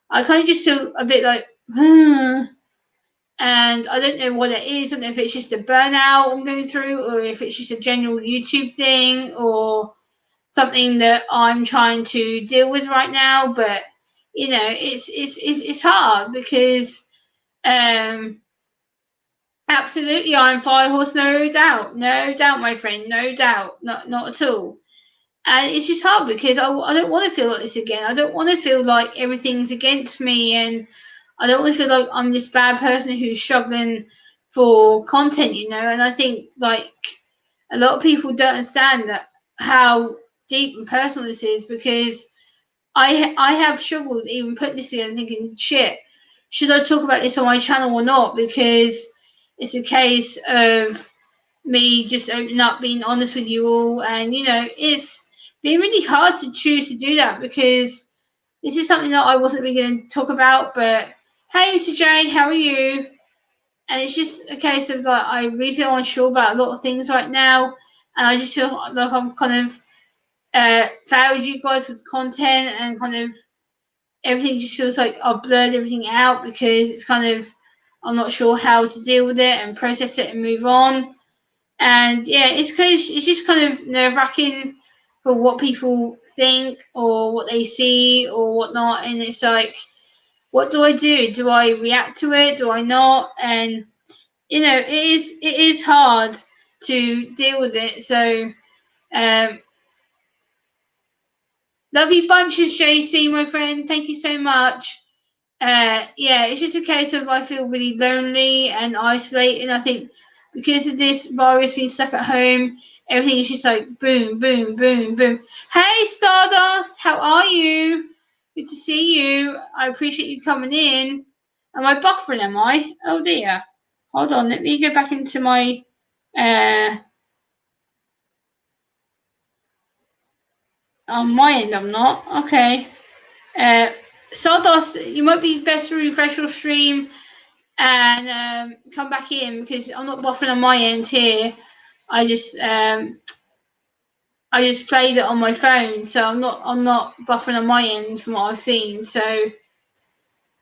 I kind of just feel a bit like, and I don't know what it is. I don't know if it's just a burnout I'm going through, or if it's just a general YouTube thing, or something that I'm trying to deal with right now. But it's hard because absolutely I'm Fire Horse, no doubt, my friend, no doubt, not at all. And it's just hard because I don't want to feel like this again. I don't want to feel like everything's against me, and I don't want to feel like I'm this bad person who's struggling for content, And I think like a lot of people don't understand that how deep and personal this is, because I have struggled even putting this in and thinking, shit, should I talk about this on my channel or not? Because it's a case of me just opening up, being honest with you all, and it's been really hard to choose to do that because this is something that I wasn't really going to talk about. But hey, Mr. J, how are you? And it's just a case of like I really feel unsure about a lot of things right now, and I just feel like I'm kind of failed you guys with content, and kind of everything just feels like I've blurred everything out because it's kind of I'm not sure how to deal with it and process it and move on. And yeah, it's just kind of nerve wracking for what people think or what they see or whatnot. And it's like, what do I do? Do I react to it? Do I not? And it is hard to deal with it. So love you bunches, JC, my friend. Thank you so much. Yeah, it's just a case of I feel really lonely and isolated. I think because of this virus being stuck at home, everything is just like boom, boom, boom, boom. Hey, Stardust, how are you? Good to see you. I appreciate you coming in. Am I buffering? Am I? Oh dear. Hold on. Let me go back into my. On my end, I'm not. Okay. Uh, Stardust, you might be best to refresh your stream and come back in because I'm not buffering on my end here. I just played it on my phone, so I'm not buffering on my end from what I've seen. So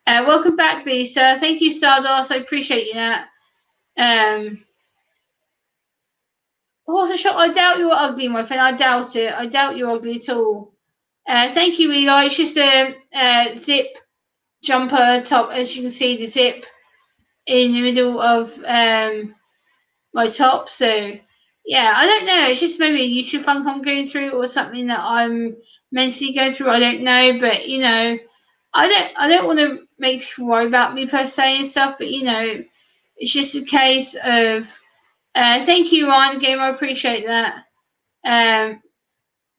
welcome back, Lisa. Thank you, Stardust. I appreciate you that. Horse shot. I doubt you're ugly, my friend. I doubt it. I doubt you're ugly at all. Thank you, Eli. It's just a zip jumper top, as you can see, the zip in the middle of my top. So yeah, I don't know. It's just maybe a YouTube funk I'm going through, or something that I'm mentally going through. I don't know, but I don't want to make people worry about me per se and stuff. But it's just a case of. Thank you, Ryan Game. I appreciate that. Um,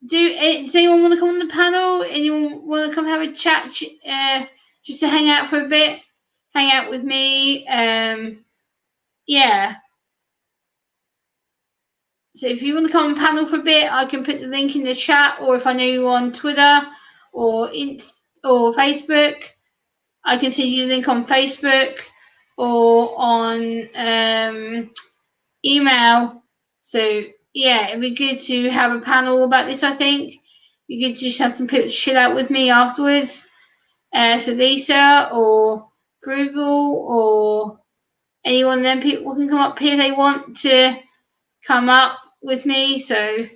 does anyone want to come on the panel? Anyone want to come have a chat? Just to hang out for a bit, hang out with me. Yeah. So if you want to come on panel for a bit, I can put the link in the chat, or if I know you on Twitter or or Facebook, I can send you the link on Facebook or on email. So yeah, it'd be good to have a panel about this. I think it'd be good to just have some people chill out with me afterwards. So Lisa or Frugal or anyone of them people can come up here if they want to come up with me. So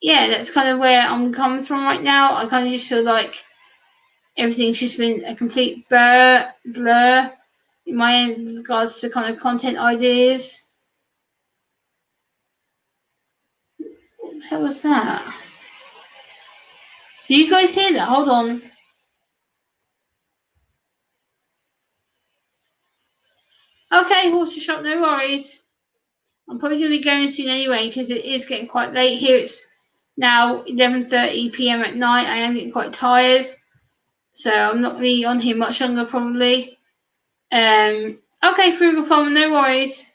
yeah, that's kind of where I'm coming from right now. I kind of just feel like everything's just been a complete blur in my end with regards to kind of content ideas. What the hell was that? Do you guys hear that? Hold on. Okay, horse shop, no worries. I'm probably going to be going soon anyway because it is getting quite late here. It's now 11:30 p.m. at night. I am getting quite tired, so I'm not going to be on here much longer probably. Okay, Frugal Farmer, no worries.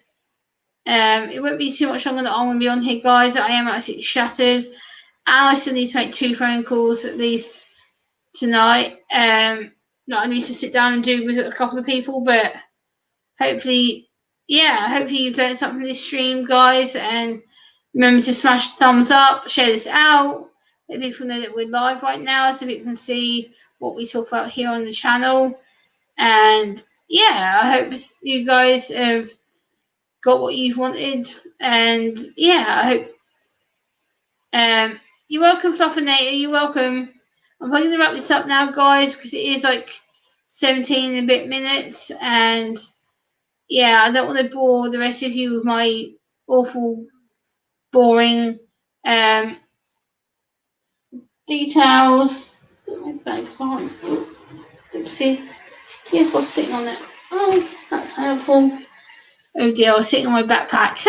It won't be too much longer that I'm going to be on here, guys. I am absolutely shattered, and I still need to make 2 phone calls at least tonight. No, I need to sit down and do with a couple of people, but hopefully you've learned something from this stream, guys, and remember to smash the thumbs up, share this out, let people know that we're live right now so people can see what we talk about here on the channel. And yeah, I hope you guys have got what you've wanted, and yeah, I hope you're welcome, Fluffinator, you're welcome. I'm probably going to wrap this up now, guys, because it is like 17 and a bit minutes, and yeah, I don't want to bore the rest of you with my awful, boring details. My bag's behind. Oopsie. Yes, I was sitting on it. Oh, that's helpful. Oh dear, I was sitting on my backpack.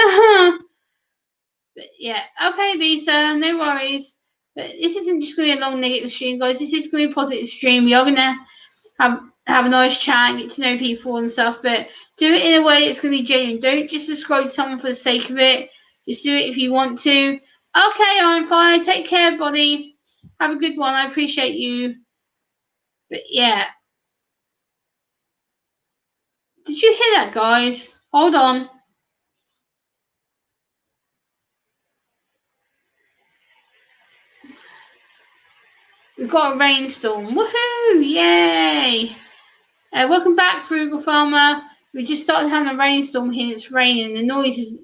But yeah, okay, Lisa, no worries. But this isn't just going to be a long negative stream, guys. This is going to be a positive stream. We are going to have a nice chat and get to know people and stuff, but do it in a way that's going to be genuine. Don't just subscribe to someone for the sake of it. Just do it if you want to. Okay, I'm fine. Take care, buddy. Have a good one. I appreciate you. But yeah. Did you hear that, guys? Hold on. We've got a rainstorm. Woohoo! Yay! Welcome back, Frugal Farmer. We just started having a rainstorm here and it's raining. The noise is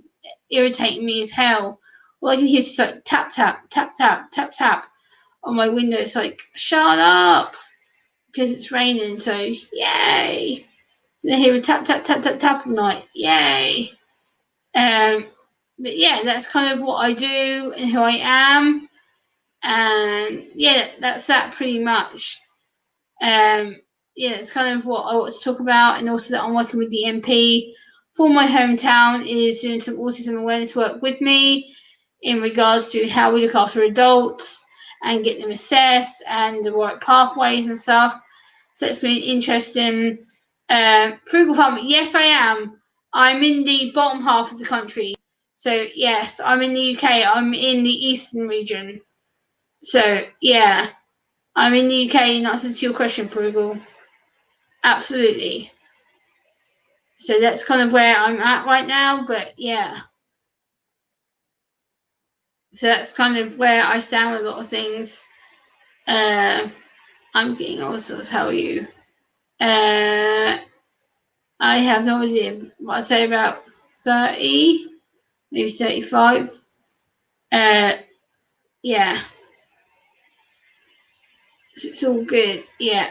irritating me as hell. all I can hear is just like tap, tap, tap, tap, tap, tap on my window. It's like, shut up, because it's raining. So, yay. And I hear a tap, tap, tap, tap, tap. I'm like, yay. But yeah, that's kind of what I do and who I am. And yeah, that's that pretty much. Yeah, it's kind of what I want to talk about, and also that I'm working with the MP for my hometown is doing some autism awareness work with me in regards to how we look after adults and get them assessed and the right pathways and stuff. So it's been interesting. Frugal farming, yes, I am. I'm in the bottom half of the country. So yes, I'm in the UK. I'm in the eastern region. So yeah, I'm in the UK in answer to your question, Frugal. Absolutely. So that's kind of where I'm at right now, but yeah. So that's kind of where I stand with a lot of things. I'm getting also tell you. I have no idea. I'd say about 30, maybe 35. Yeah. It's all good. Yeah.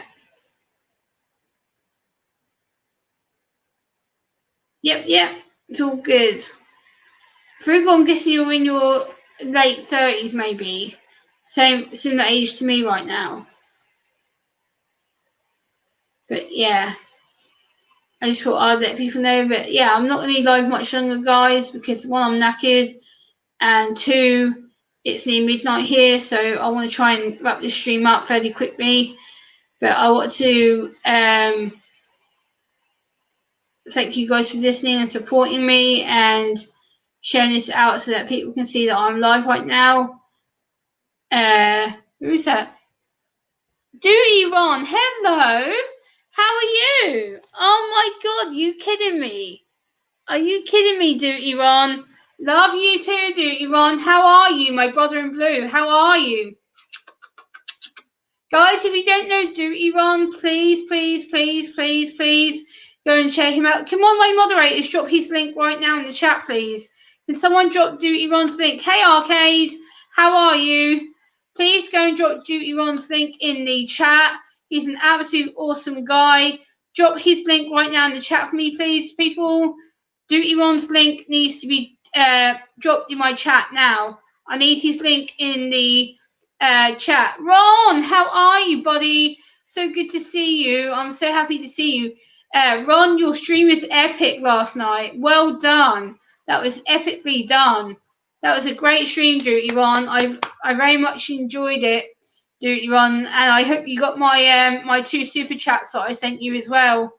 Yep. It's all good. Frugal, I'm guessing you're in your late 30s, maybe. Same similar age to me right now. But yeah, I just thought I'd let people know. But yeah, I'm not going to be live much longer, guys, because one, I'm knackered, and two, it's near midnight here, so I want to try and wrap this stream up fairly quickly. But I want to thank you guys for listening and supporting me and sharing this out so that people can see that I'm live right now. Who's that? Do Iran, hello. How are you? Oh my god, you kidding me? Are you kidding me, Do Iran? Love you too, Do Iran. How are you, my brother in blue? How are you? Guys, if you don't know Do Iran, please go and check him out. Come on, my moderators, drop his link right now in the chat, please. Can someone drop Do Iran's link? Hey, Arcade, how are you? Please go and drop Do Iran's link in the chat. He's an absolute awesome guy. Drop his link right now in the chat for me, please, people. Do Iran's link needs to be dropped in my chat now. I need his link in the chat. Ron, how are you, buddy? So good to see you. I'm so happy to see you. Ron, your stream is epic last night. Well done. That was epically done. That was a great stream, Duty Ron. I very much enjoyed it, Duty Ron, and I hope you got my my 2 super chats that I sent you as well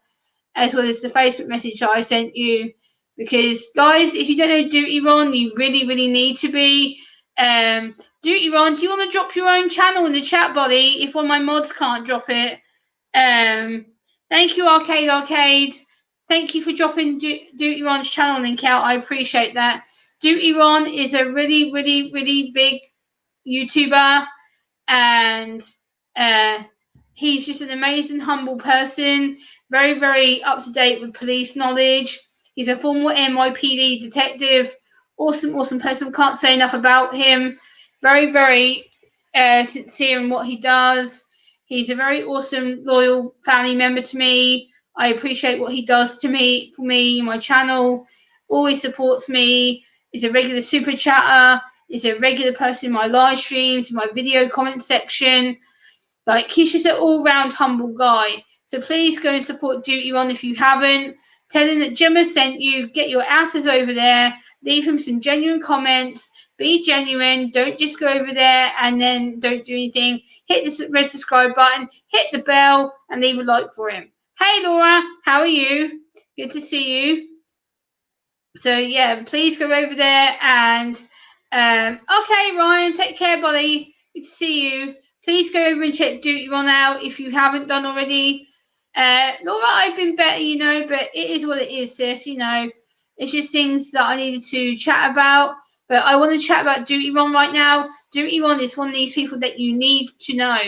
as the Facebook message that I sent you. Because guys, if you don't know Duty Ron, you really need to be. Duty Ron, do you want to drop your own channel in the chat, buddy? If one of my mods can't drop it. Thank you, Arcade. Thank you for dropping Duty Ron's channel link out. I appreciate that. Duty Ron is a really big YouTuber, and he's just an amazing, humble person. Very up to date with police knowledge. He's a former NYPD detective. Awesome person. Can't say enough about him. Very sincere in what he does. He's a very awesome, loyal family member to me. I appreciate what he does for me, my channel. Always supports me. He's a regular super chatter. He's a regular person in my live streams, in my video comment section. Like, he's just an all-round humble guy. So please go and support Duty Ron if you haven't. Tell him that Gemma sent you. Get your asses over there. Leave him some genuine comments. Be genuine. Don't just go over there and then don't do anything. Hit the red subscribe button. Hit the bell and leave a like for him. Hey, Laura. How are you? Good to see you. So, yeah, please go over there and... okay, Ryan. Take care, buddy. Good to see you. Please go over and check Duty Ron out if you haven't done already. Laura, I've been better, but it is what it is, sis, It's just things that I needed to chat about. But I want to chat about Duty Ron right now. Duty Ron is one of these people that you need to know.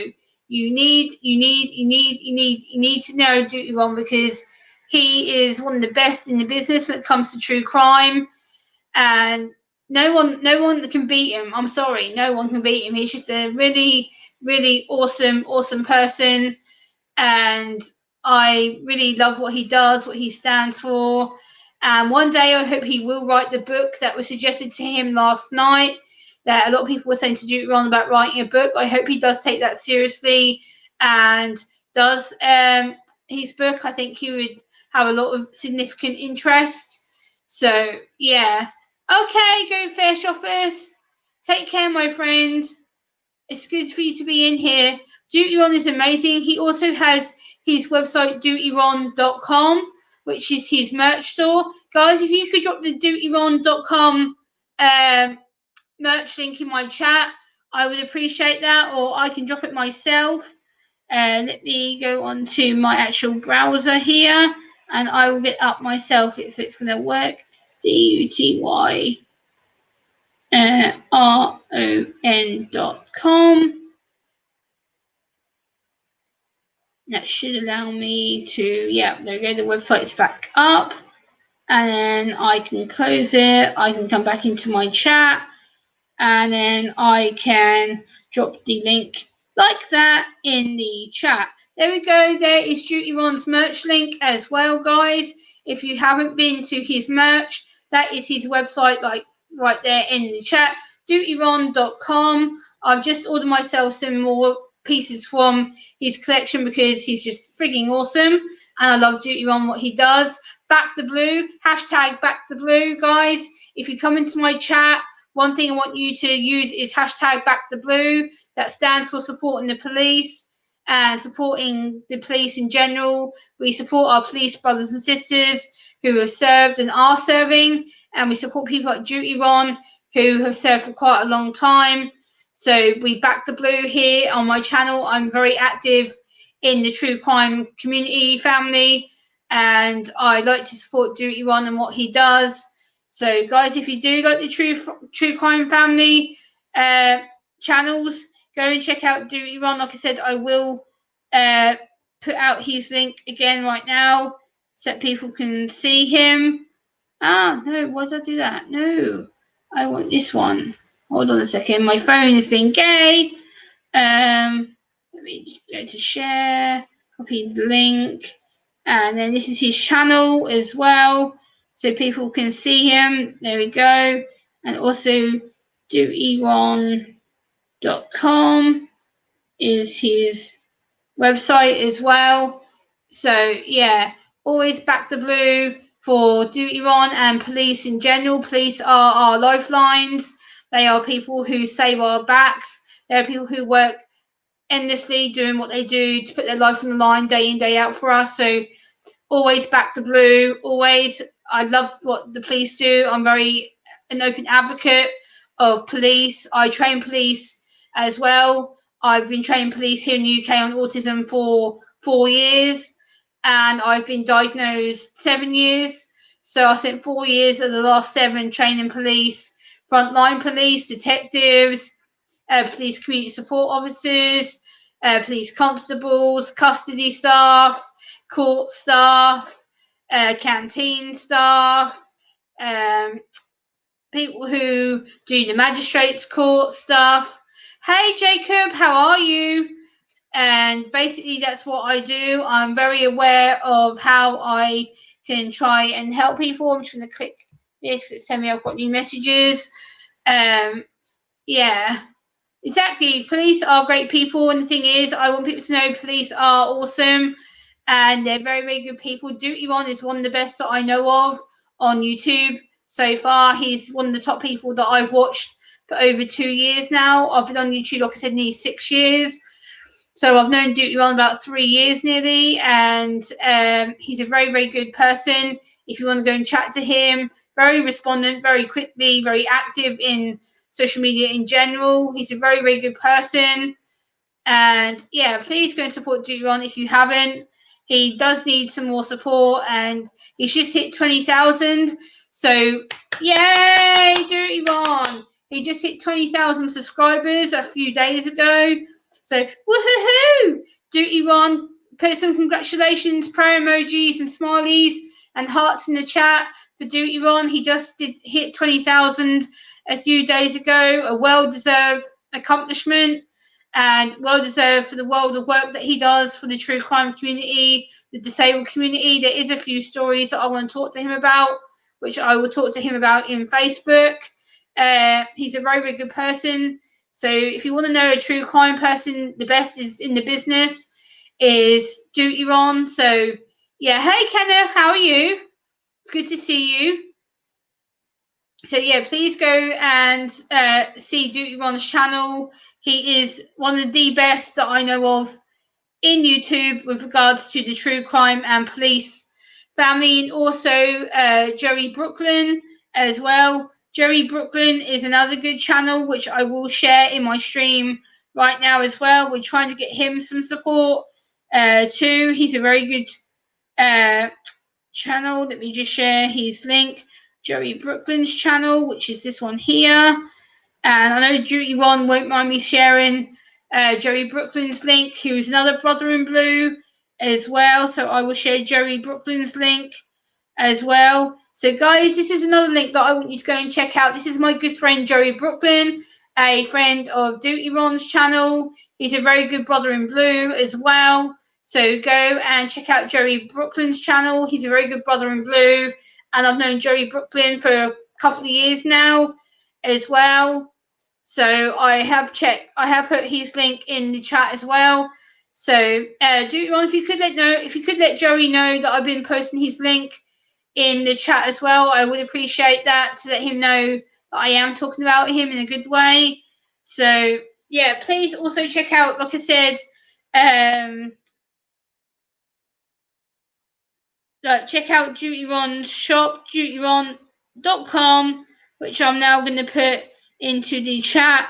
You need to know Duty Ron, because he is one of the best in the business when it comes to true crime. And no one can beat him. I'm sorry, no one can beat him. He's just a really, really awesome person, and I really love what he does, what he stands for. And one day I hope he will write the book that was suggested to him last night. That a lot of people were saying to do wrong about writing a book. I hope he does take that seriously and does his book. I think he would have a lot of significant interest. So yeah. Okay, Go Fish Office. Take care, my friend. It's good for you to be in here. Dutyron is amazing. He also has his website, dutyron.com, which is his merch store. Guys, if you could drop the dutyron.com merch link in my chat, I would appreciate that, or I can drop it myself. Let me go on to my actual browser here, and I will get up myself if it's going to work. DUTYRON.com. That should allow me to, yeah, there we go, the website's back up. And then I can close it. I can come back into my chat, and then I can drop the link like that in the chat. There we go. There is Dutyron's merch link as well, guys. If you haven't been to his merch, that is his website, like right there in the chat, dutyron.com. I've just ordered myself some more pieces from his collection because he's just frigging awesome, and I love Dutyron, what he does. Back the blue, hashtag back the blue, guys. If you come into my chat, one thing I want you to use is hashtag back the blue. That stands for supporting the police and supporting the police in general. We support our police brothers and sisters who have served and are serving, and we support people like Dutyron who have served for quite a long time. So we back the blue here on my channel. I'm very active in the true crime community family, and I like to support Dutyron and what he does. So guys, if you do like the true crime family channels, go and check out Dutyron. Like I said, I will put out his link again right now so that people can see him. Ah, no, why did I do that? No, I want this one. Hold on a second. My phone is being gay. Let me go to share, copy the link, and then this is his channel as well, so people can see him. There we go. And also dutyron.com is his website as well. So yeah, always back the blue for Dutyron and police in general. Police are our lifelines. They are people who save our backs. They are people who work endlessly doing what they do to put their life on the line day in, day out for us. So always back the blue. Always. I love what the police do. I'm very an open advocate of police. I train police as well. I've been training police here in the UK on autism for 4 years, and I've been diagnosed 7 years. So I spent 4 years of the last 7 training police, frontline police, detectives, police community support officers, police constables, custody staff, court staff, canteen staff, people who do the magistrates court stuff. Hey Jacob, how are you? And basically that's what I do. I'm very aware of how I can try and help people. I'm just going to click this. It's telling me I've got new messages. Yeah, exactly. Police are great people, and the thing is, I want people to know police are awesome and they're very, very good people. Dutyron is one of the best that I know of on YouTube so far. He's one of the top people that I've watched for over 2 years now. I've been on YouTube, like I said, nearly 6 years. So I've known Dutyron about 3 years nearly, and he's a very, very good person. If you want to go and chat to him, very respondent, very quickly, very active in social media in general. He's a very, very good person. And yeah, please go and support Dutyron if you haven't. He does need some more support, and he's just hit 20,000. So yay, Dutyron! He just hit 20,000 subscribers a few days ago. So woohoo! Dutyron, put some congratulations, prayer emojis and smileys and hearts in the chat for Duty Ron. He just did hit 20,000 a few days ago, a well-deserved accomplishment and well-deserved for the world of work that he does for the true crime community, the disabled community. There is a few stories that I want to talk to him about, which I will talk to him about in Facebook. He's a very, very good person. So if you want to know a true crime person, the best is in the business is Duty Ron. So yeah, hey Kenneth, how are you? It's good to see you. So yeah, please go and see Duty Ron's channel. He is one of the best that I know of in YouTube with regards to the true crime and police family, and also Jerry Brooklyn as well. Jerry Brooklyn is another good channel which I will share in my stream right now as well. We're trying to get him some support too. He's a very good channel. Let me just share his link. Jerry Brooklyn's channel, which is this one here. And I know Duty Ron won't mind me sharing Jerry Brooklyn's link, who's another brother in blue as well. So I will share Jerry Brooklyn's link as well. So guys, this is another link that I want you to go and check out. This is my good friend Jerry Brooklyn, a friend of Duty Ron's channel. He's a very good brother in blue as well. So go and check out Jerry Brooklyn's channel. He's a very good brother in blue. And I've known Jerry Brooklyn for a couple of years now as well. So I have put his link in the chat as well. So Duty Ron, if you could let Jerry know that I've been posting his link in the chat as well, I would appreciate that, to let him know that I am talking about him in a good way. So yeah, please also check out, like I said, check out Duty Ron's shop, dutyron.com, which I'm now going to put into the chat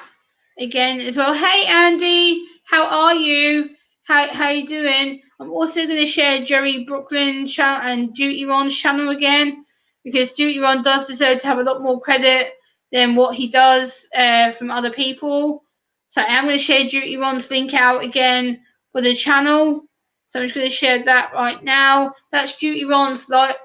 again as well. Hey Andy, how are you? How you doing? I'm also going to share Jerry Brooklyn's channel and Duty Ron's channel again, because Duty Ron does deserve to have a lot more credit than what he does from other people. So I am going to share Duty Ron's link out again for the channel. So I'm just going to share that right now. That's Duty Ron's live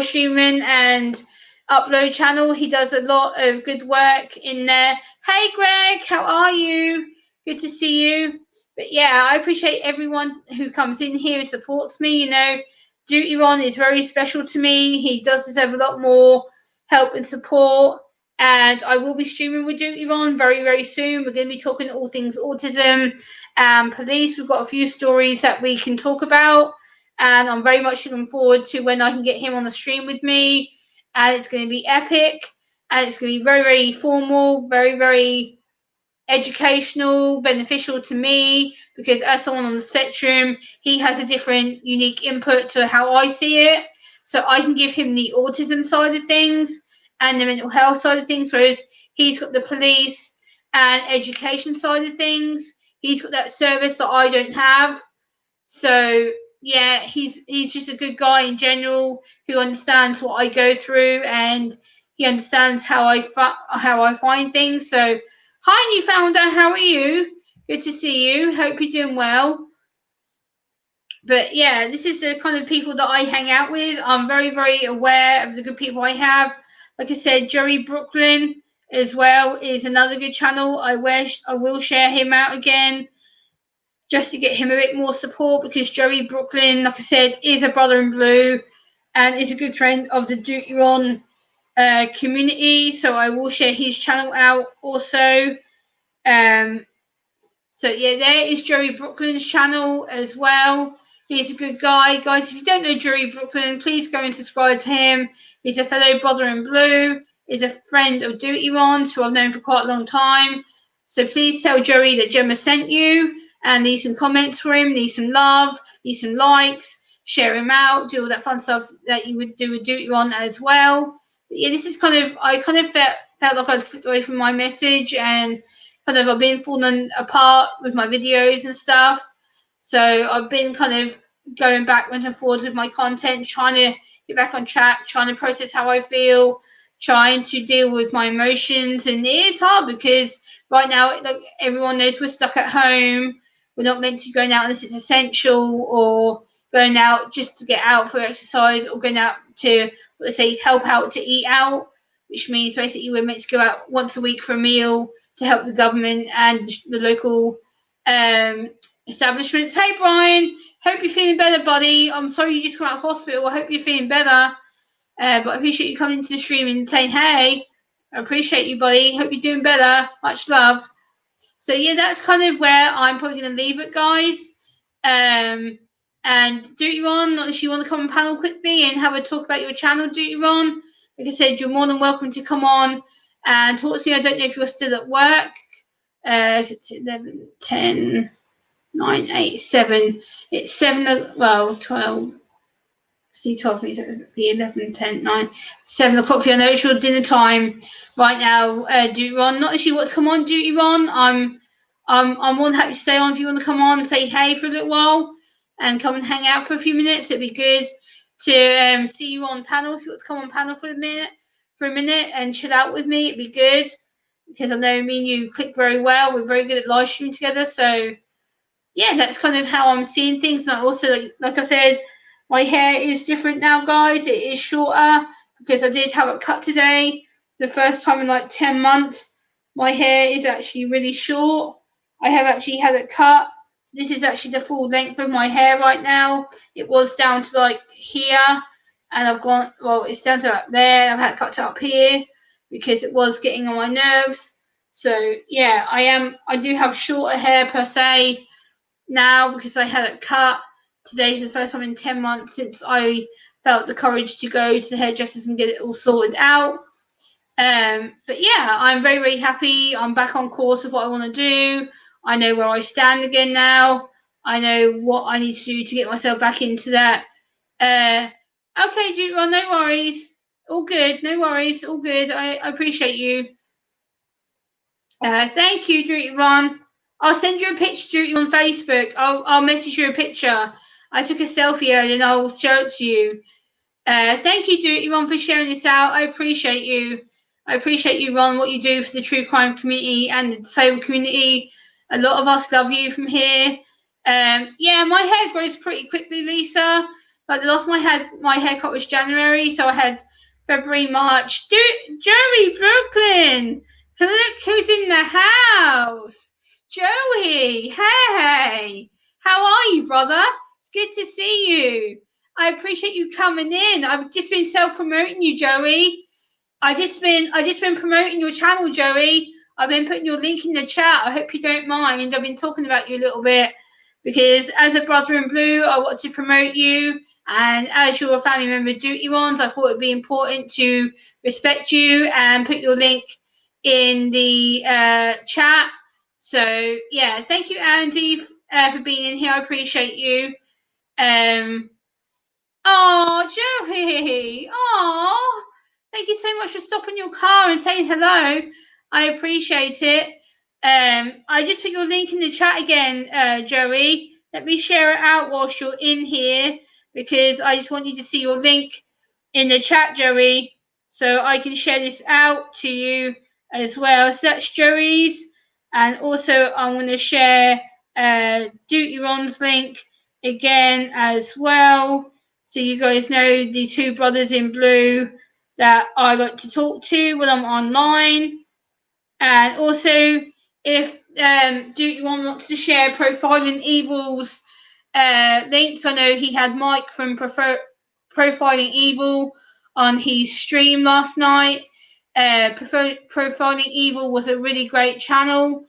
streaming and upload channel. He does a lot of good work in there. Hey Greg, how are you? Good to see you. But yeah, I appreciate everyone who comes in here and supports me. You know, Duty Ron is very special to me. He does deserve a lot more help and support. And I will be streaming with Duty Ron very, very soon. We're going to be talking all things autism and police. We've got a few stories that we can talk about. And I'm very much looking forward to when I can get him on the stream with me. And it's going to be epic. And it's going to be very, very formal, very, very educational, beneficial to me, because as someone on the spectrum, he has a different, unique input to how I see it. So I can give him the autism side of things and the mental health side of things, whereas he's got the police and education side of things. He's got that service that I don't have. So yeah, he's just a good guy in general who understands what I go through, and he understands how I find things. So hi, new founder, how are you? Good to see you. Hope you're doing well. But yeah, this is the kind of people that I hang out with. I'm very, very aware of the good people I have. Like I said, Jerry Brooklyn as well is another good channel. I will share him out again just to get him a bit more support, because Jerry Brooklyn, like I said, is a brother in blue and is a good friend of the Duty Ron community. So I will share his channel out also. So yeah, there is Jerry Brooklyn's channel as well. He's a good guy. Guys, if you don't know Jerry Brooklyn, please go and subscribe to him. He's a fellow brother in blue. He's a friend of Duty Ron's, who I've known for quite a long time. So please tell Jerry that Gemma sent you, and leave some comments for him, leave some love, leave some likes, share him out, do all that fun stuff that you would do with Duty Ron as well. But yeah, this is I kind of felt like I'd slipped away from my message, and I've been falling apart with my videos and stuff. So I've been kind of going backwards and forwards with my content, trying to get back on track, trying to process how I feel, trying to deal with my emotions. And it is hard because right now, like everyone knows, we're stuck at home. We're not meant to be going out unless it's essential, or going out just to get out for exercise, or going out to what they say, help out to eat out, which means basically we're meant to go out once a week for a meal to help the government and the local establishments. Hey Brian, hope you're feeling better, buddy. I'm sorry you just come out of hospital. I hope you're feeling better. But I appreciate you coming into the stream and saying hey. I appreciate you, buddy. Hope you're doing better. Much love. So yeah, that's kind of where I'm probably going to leave it, guys. And Duty Ron, unless you want to come on panel quickly and have a talk about your channel, Duty Ron. Like I said, you're more than welcome to come on and talk to me. I don't know if you're still at work. It's 11, 10, 9, 8, 7. It's 7, well, 12. See, 12, 11, 10, 9, 7 o'clock for you. I know it's your dinner time right now, Duty Ron. Not if you want to come on, Duty Ron. I'm more than happy to stay on if you want to come on, say hey for a little while, and come and hang out for a few minutes. It'd be good to see you on panel. If you want to come on panel for a minute and chill out with me, it'd be good, because I know me and you click very well. We're very good at live streaming together. So yeah, that's kind of how I'm seeing things. And I also, like I said, my hair is different now, guys. It is shorter because I did have it cut today. The first time in like 10 months, my hair is actually really short. I have actually had it cut. So this is actually the full length of my hair right now. It was down to like here, and I've gone, well, it's down to up there. I've had it cut to up here because it was getting on my nerves. So yeah, I do have shorter hair per se now because I had it cut. Today is the first time in 10 months since I felt the courage to go to the hairdressers and get it all sorted out. But yeah, I'm very, very happy. I'm back on course with what I want to do. I know where I stand again now. I know what I need to do to get myself back into that. Okay, Duke, well, no worries. All good. No worries. All good. I appreciate you. Thank you, Duke Ron. I'll send you a picture, Duke, on Facebook. I'll message you a picture. I took a selfie earlier and I'll show it to you. Thank you, Duty Ron, for sharing this out. I appreciate you. I appreciate you, Ron, what you do for the true crime community and the disabled community. A lot of us love you from here. Yeah, my hair grows pretty quickly, Lisa. Like the last my haircut was January, so I had February, March. Joey Brooklyn, look who's in the house. Joey, hey, how are you, brother? It's good to see you. I appreciate you coming in. I've just been self-promoting you, Joey. I just been promoting your channel, Joey. I've been putting your link in the chat. I hope you don't mind. I've been talking about you a little bit because as a brother in blue, I want to promote you. And as you're a family member of Duty Ones, I thought it'd be important to respect you and put your link in the chat. So yeah, thank you, Andy, for being in here. I appreciate you. Oh, Joey. Oh, thank you so much for stopping your car and saying hello. I appreciate it. I just put your link in the chat again, Joey. Let me share it out whilst you're in here because I just want you to see your link in the chat, Joey, so I can share this out to you as well. So that's Joey's. And also I'm going to share Duty Ron's link again as well. So you guys know the two brothers in blue that I like to talk to when I'm online. And also, if Duty One wants to share Profiling Evil's links, I know he had Mike from Profiling Evil on his stream last night. Profiling Evil was a really great channel.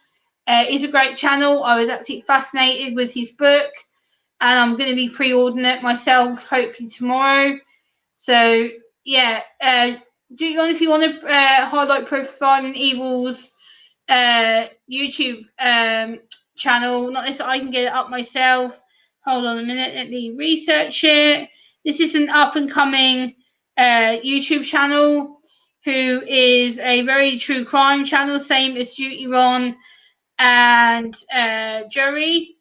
It's a great channel. I was absolutely fascinated with his book. And I'm going to be pre-ordering it myself, hopefully tomorrow. So, yeah. If you want to highlight Profiling Evil's YouTube channel, not this, I can get it up myself. Hold on a minute. Let me research it. This is an up-and-coming YouTube channel who is a very true crime channel, same as Duty Ron and Joey.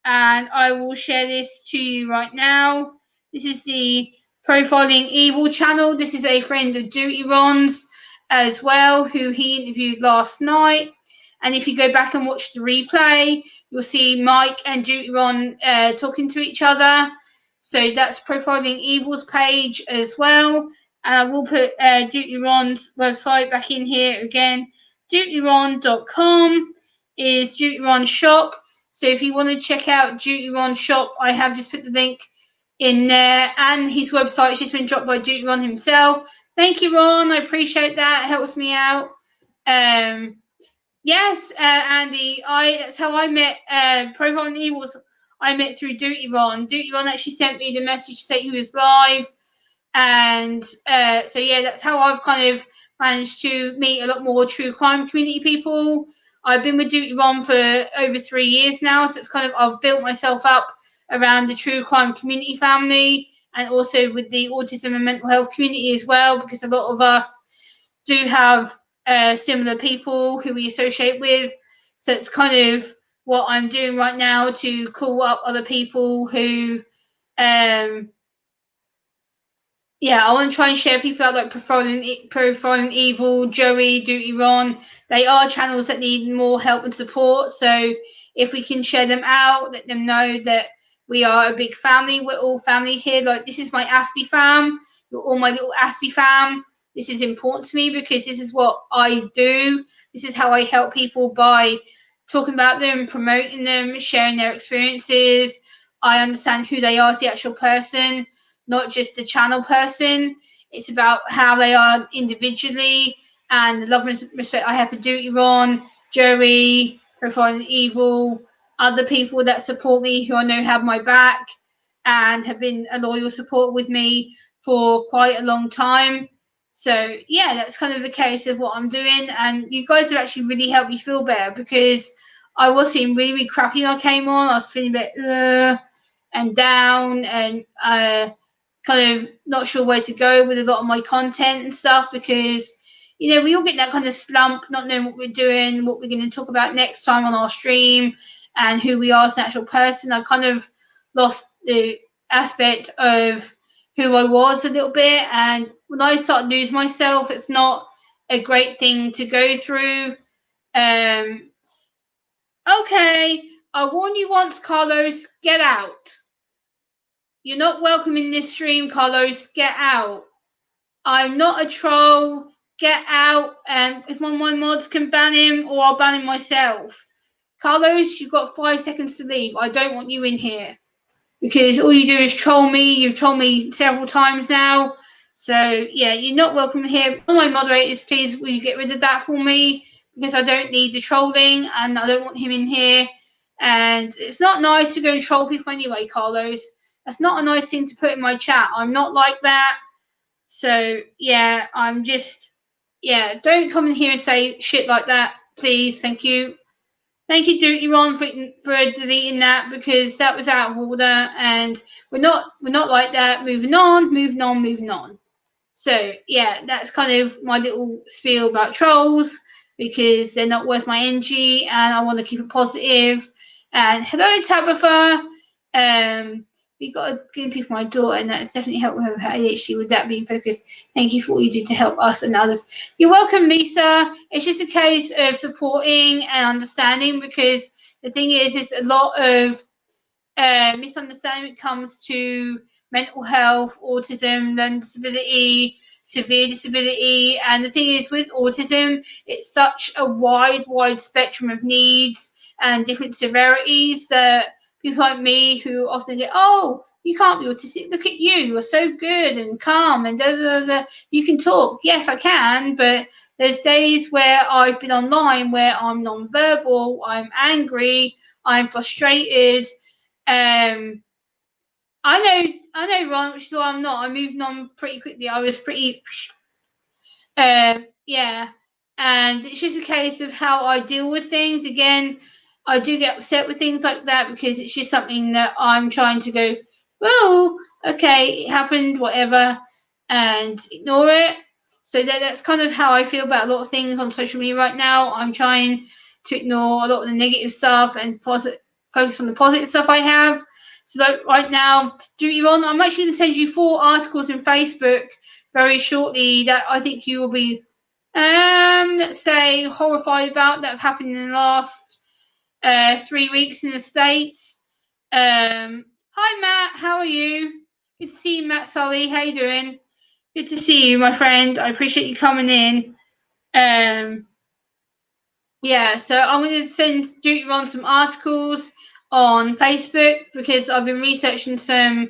And I will share this to you right now. This is the Profiling Evil channel. This is a friend of Duty Ron's as well, who he interviewed last night. And if you go back and watch the replay, you'll see Mike and Duty Ron talking to each other. So that's Profiling Evil's page as well. And I will put Duty Ron's website back in here again. DutyRon.com is Duty Ron shop. So if you want to check out Duty Ron shop, I have just put the link in there, and his website's just been dropped by Duty Ron himself. Thank you, Ron. I appreciate that. It helps me out. Yes, Andy. That's how I met Profiling Evils. I met through Duty Ron. Duty Ron actually sent me the message to say he was live, and so yeah, that's how I've kind of managed to meet a lot more true crime community people. I've been with Duty Ron for over 3 years now, so it's kind of I've built myself up around the true crime community family, and also with the autism and mental health community as well, because a lot of us do have similar people who we associate with. So it's kind of what I'm doing right now to call up other people who I want to try and share people out like Profiling Evil, Joey, Duty Ron. They are channels that need more help and support. So if we can share them out, let them know that we are a big family. We're all family here. Like, this is my Aspie fam. You're all my little Aspie fam. This is important to me because this is what I do. This is how I help people, by talking about them, promoting them, sharing their experiences. I understand who they are as the actual person, not just the channel person. It's about how they are individually, and the love and respect I have for Duty Ron, Joey, Profiling Evil, other people that support me who I know have my back and have been a loyal support with me for quite a long time. So yeah, that's kind of the case of what I'm doing, and you guys have actually really helped me feel better, because I was feeling really, really crappy when I came on. I was feeling a bit and down, and kind of not sure where to go with a lot of my content and stuff, because we all get that kind of slump, not knowing what we're doing, what we're going to talk about next time on our stream, and who we are as an actual person. I kind of lost the aspect of who I was a little bit, and when I start to lose myself, it's not a great thing to go through. Okay, I warn you once, Carlos, get out. You're not welcome in this stream, Carlos. Get out. I'm not a troll. Get out. And if one of my mods can ban him, or I'll ban him myself. Carlos, you've got 5 seconds to leave. I don't want you in here, because all you do is troll me. You've trolled me several times now. So yeah, you're not welcome here. One of my moderators, please, will you get rid of that for me? Because I don't need the trolling, and I don't want him in here. And it's not nice to go and troll people anyway, Carlos. That's not a nice thing to put in my chat. I'm not like that. So yeah, I'm just, don't come in here and say shit like that, please. Thank you. Thank you, Duty Ron, for deleting that, because that was out of order, and we're not like that. Moving on. So yeah, that's kind of my little spiel about trolls, because they're not worth my energy, and I want to keep it positive. And hello, Tabitha. We got a guinea pig for my daughter, and that's definitely helped with her ADHD with that being focused. Thank you for all you do to help us and others. You're welcome, Lisa. It's just a case of supporting and understanding, because the thing is, it's a lot of misunderstanding when it comes to mental health, autism, learning disability, severe disability. And the thing is, with autism, it's such a wide spectrum of needs and different severities that people like me, who often get, oh, you can't be autistic, look at you, you're so good and calm and you can talk. Yes, I can, but there's days where I've been online where I'm non-verbal, I'm angry, I'm frustrated. I know, Ron, which is why I'm not. I moved on pretty quickly. I was pretty, yeah. And it's just a case of how I deal with things. Again, I do get upset with things like that, because it's just something that I'm trying to go, oh, okay, it happened, whatever, and ignore it. So that's kind of how I feel about a lot of things on social media right now. I'm trying to ignore a lot of the negative stuff and focus on the positive stuff I have. So like right now, Duty Ron, I'm actually going to send you 4 articles in Facebook very shortly that I think you will be, let's say, horrified about, that have happened in the last 3 weeks in the States. Hi, Matt. How are you? Good to see you, Matt Sully. How you doing? Good to see you, my friend. I appreciate you coming in. Um, yeah, so I'm going to send you on some articles on Facebook because I've been researching some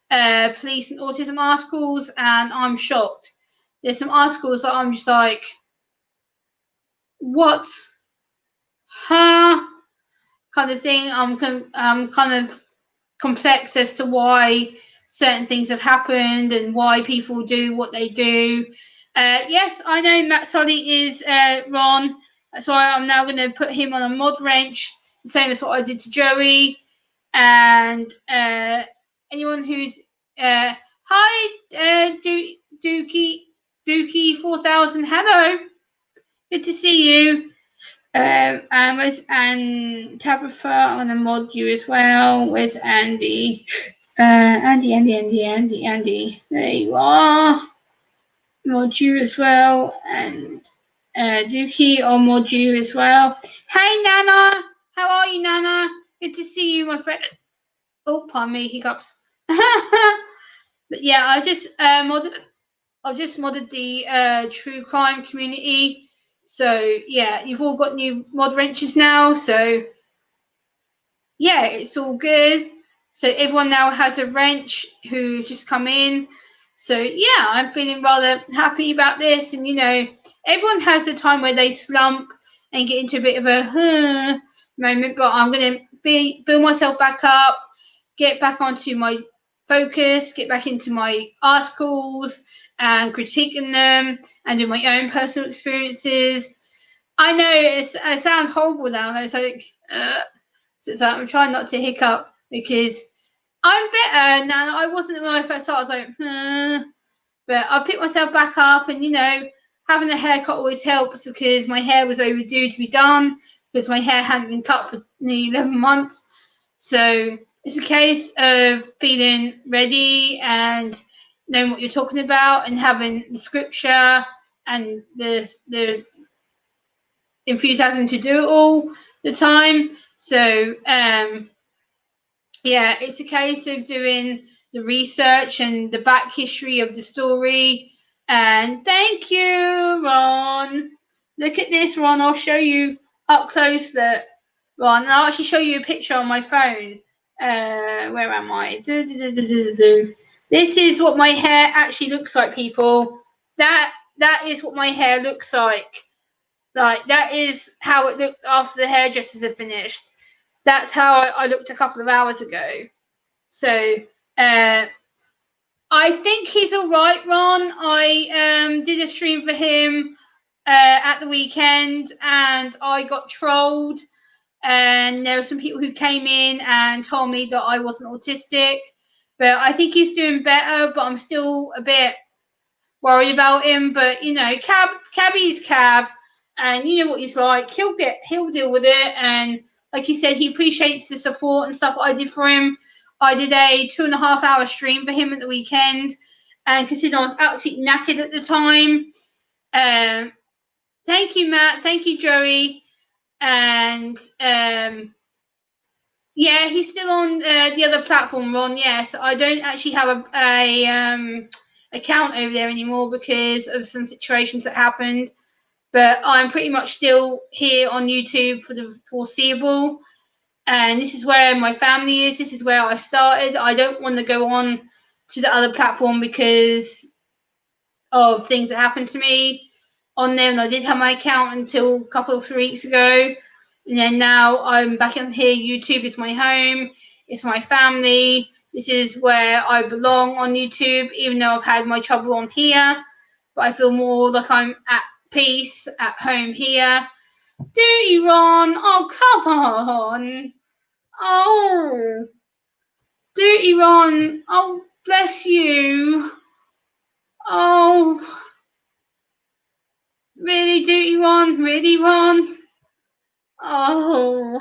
police and autism articles, and I'm shocked. There's some articles that I'm just like, what? Huh? Kind of thing. I'm kind of complex as to why certain things have happened and why people do what they do. Yes, I know Matt Solly is Ron. That's why I'm now going to put him on a mod wrench, the same as what I did to Joey. And anyone who's hi, Dookie 4000. Hello, good to see you. And Tabitha, I'm gonna mod you as well. Where's Andy? Andy. There you are. Mod you as well, and Dookie, I'll mod you as well. Hey Nana, how are you, Nana? Good to see you, my friend. Oh, pardon me, hiccups. But yeah, I've just modded the true crime community. So yeah, you've all got new mod wrenches now. So yeah, it's all good. So everyone now has a wrench who just come in. So yeah, I'm feeling rather happy about this. And everyone has a time where they slump and get into a bit of a moment. But I'm gonna build myself back up, get back onto my focus, get back into my articles and critiquing them and do my own personal experiences. I know it sounds horrible now. It's like. So I'm trying not to hiccup because I'm better now. I wasn't when I first started. I was like, but I picked myself back up, and having a haircut always helps because my hair was overdue to be done because my hair hadn't been cut for nearly 11 months. So it's a case of feeling ready and knowing what you're talking about and having the scripture and the enthusiasm to do it all the time. So yeah, it's a case of doing the research and the back history of the story. And thank you, Ron. Look at this, Ron. I'll show you up close that, Ron. I'll actually show you a picture on my phone. Where am I? This is what my hair actually looks like, people. That is what my hair looks like. Like, that is how it looked after the hairdressers had finished. That's how I looked a couple of hours ago. So, I think he's all right, Ron. I did a stream for him at the weekend, and I got trolled. And there were some people who came in and told me that I wasn't autistic. But I think he's doing better, but I'm still a bit worried about him. But Cabby's Cab, and you know what he's like. He'll deal with it. And like he said, he appreciates the support and stuff I did for him. I did a 2.5 hour stream for him at the weekend, and considering I was absolutely knackered at the time. Thank you, Matt. Thank you, Joey. And yeah, he's still on the other platform, Ron. Yes, I don't actually have a account over there anymore because of some situations that happened. But I'm pretty much still here on YouTube for the foreseeable. And this is where my family is. This is where I started. I don't want to go on to the other platform because of things that happened to me on there. And I did have my account until a couple of 3 weeks ago. And then now I'm back on here. YouTube is my home. It's my family. This is where I belong on YouTube, even though I've had my trouble on here. But I feel more like I'm at peace, at home here. Do you, Ron? Oh, come on. Oh. Do you, Ron? Oh, bless you. Oh. Really, do you, Ron? Really, Ron? Oh.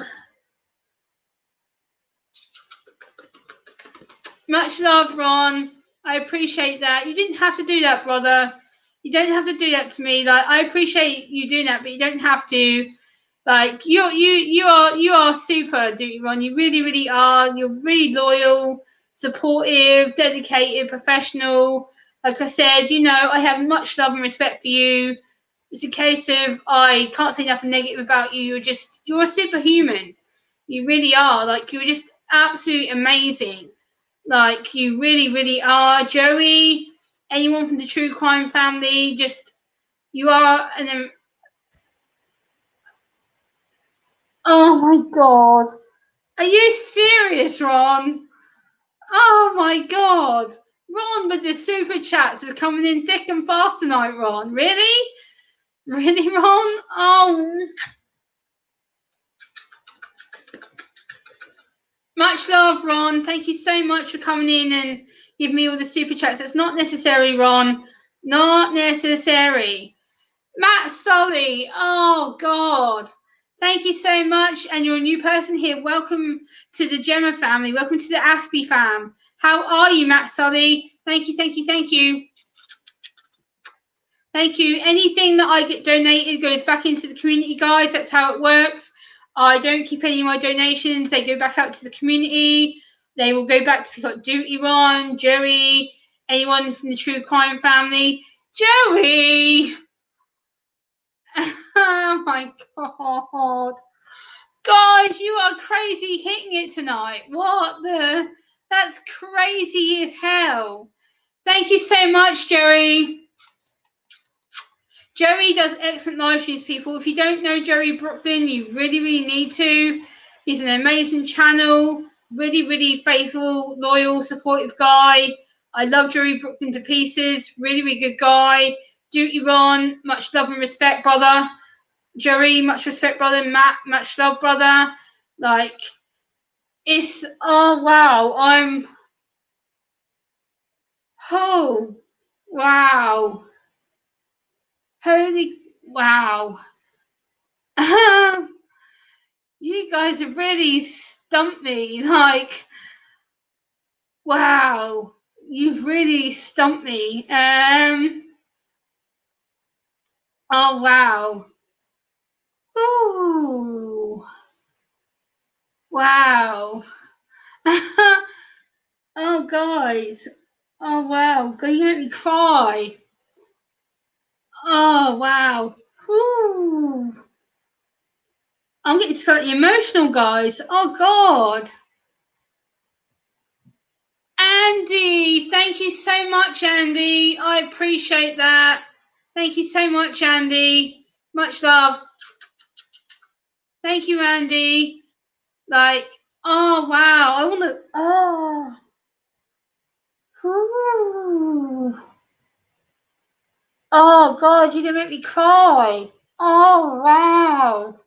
Much love, Ron. I appreciate that. You didn't have to do that, brother. You don't have to do that to me. Like, I appreciate you doing that, but you don't have to. Like you are super, Duty Ron. You really, really are. You're really loyal, supportive, dedicated, professional. Like I said, I have much love and respect for you. It's a case of I can't say nothing negative about you. You're a superhuman. You really are. Like you're just absolutely amazing. Like you really, really are. Joey, anyone from the True Crime family, just you are an. Oh my god. Are you serious, Ron? Oh my god. Ron with the super chats is coming in thick and fast tonight, Ron. Really? Really, Ron? Oh. Much love, Ron. Thank you so much for coming in and giving me all the super chats. It's not necessary, Ron. Not necessary. Matt Sully. Oh, God. Thank you so much. And you're a new person here. Welcome to the Gemma family. Welcome to the Aspie fam. How are you, Matt Sully? Thank you, thank you, thank you. Thank you. Anything that I get donated goes back into the community, guys. That's how it works. I don't keep any of my donations. They go back out to the community. They will go back to pick up Duty Ron, Joey, anyone from the True Crime family. Joey! Oh my god. Guys, you are crazy hitting it tonight. That's crazy as hell. Thank you so much, Joey. Joey does excellent live streams, people. If you don't know Joey Brooklyn, you really, really need to. He's an amazing channel, really, really faithful, loyal, supportive guy. I love Joey Brooklyn to pieces. Really, really good guy. Duty Ron, much love and respect, brother. Joey, much respect, brother. Matt, much love, brother. Like, it's, oh, wow. Oh, wow. Holy, wow. You guys have really stumped me. Like, wow. You've really stumped me. Oh, wow. Ooh. Wow. Oh, guys. Oh, wow. God, you make me cry. Oh, wow. Ooh. I'm getting slightly emotional, guys. Oh, God. Andy, thank you so much, Andy. I appreciate that. Thank you so much, Andy. Much love. Thank you, Andy. Like, oh, wow. I want to, oh. Ooh. Oh, God, you're going to make me cry. Oh, wow.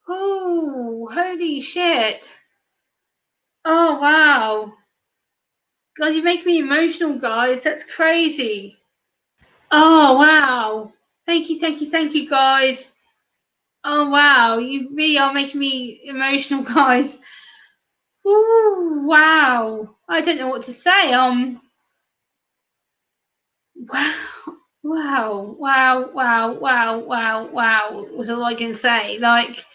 Oh, holy shit. Oh, wow. God, you make me emotional, guys. That's crazy. Oh, wow. Thank you, guys. Oh, wow. You really are making me emotional, guys. Ooh, wow. I don't know what to say. Wow. Wow. Wow. Wow. Wow. Wow. Wow. Was all I can say. Like,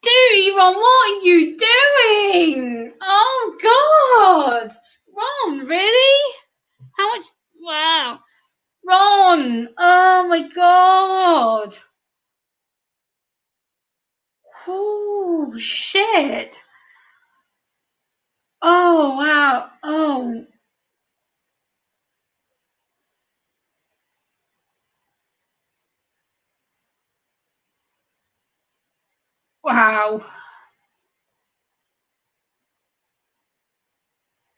dude, Ron, what are you doing? Oh, God. Ron, really? How much? Wow. Ron, oh my god. Oh, shit. Oh, wow. Oh, wow.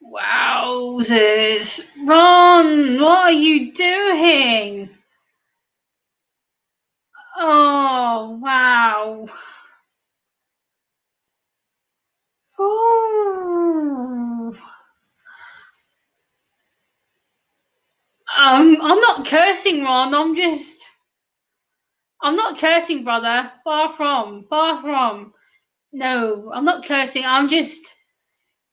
Wowzers. Ron, what are you doing? Oh, wow. Oh. I'm not cursing, Ron. I'm not cursing, brother. Far from. Far from. No, I'm not cursing. I'm just.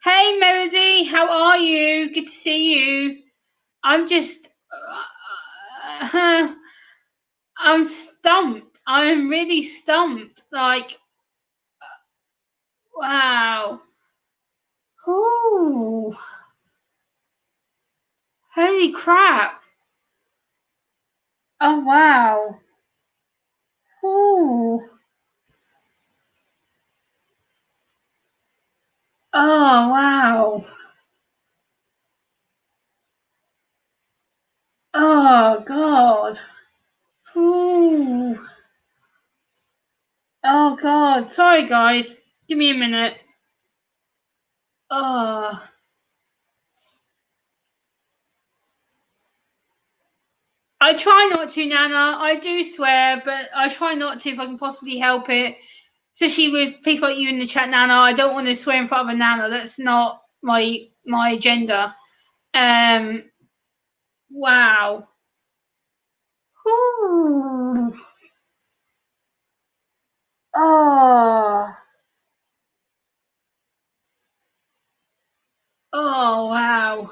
Hey, Melody. How are you? Good to see you. I'm just. I'm stumped. I'm really stumped. Like, wow. Ooh. Holy crap. Oh, wow. Ooh. Oh, wow. Oh, God. Ooh. Oh, God. Sorry, guys. Give me a minute. Oh. I try not to, Nana. I do swear, but I try not to if I can possibly help it. Especially with people like you in the chat, Nana. I don't want to swear in front of a Nana. That's not my agenda. Um. Wow. Ooh. Oh. Oh, wow.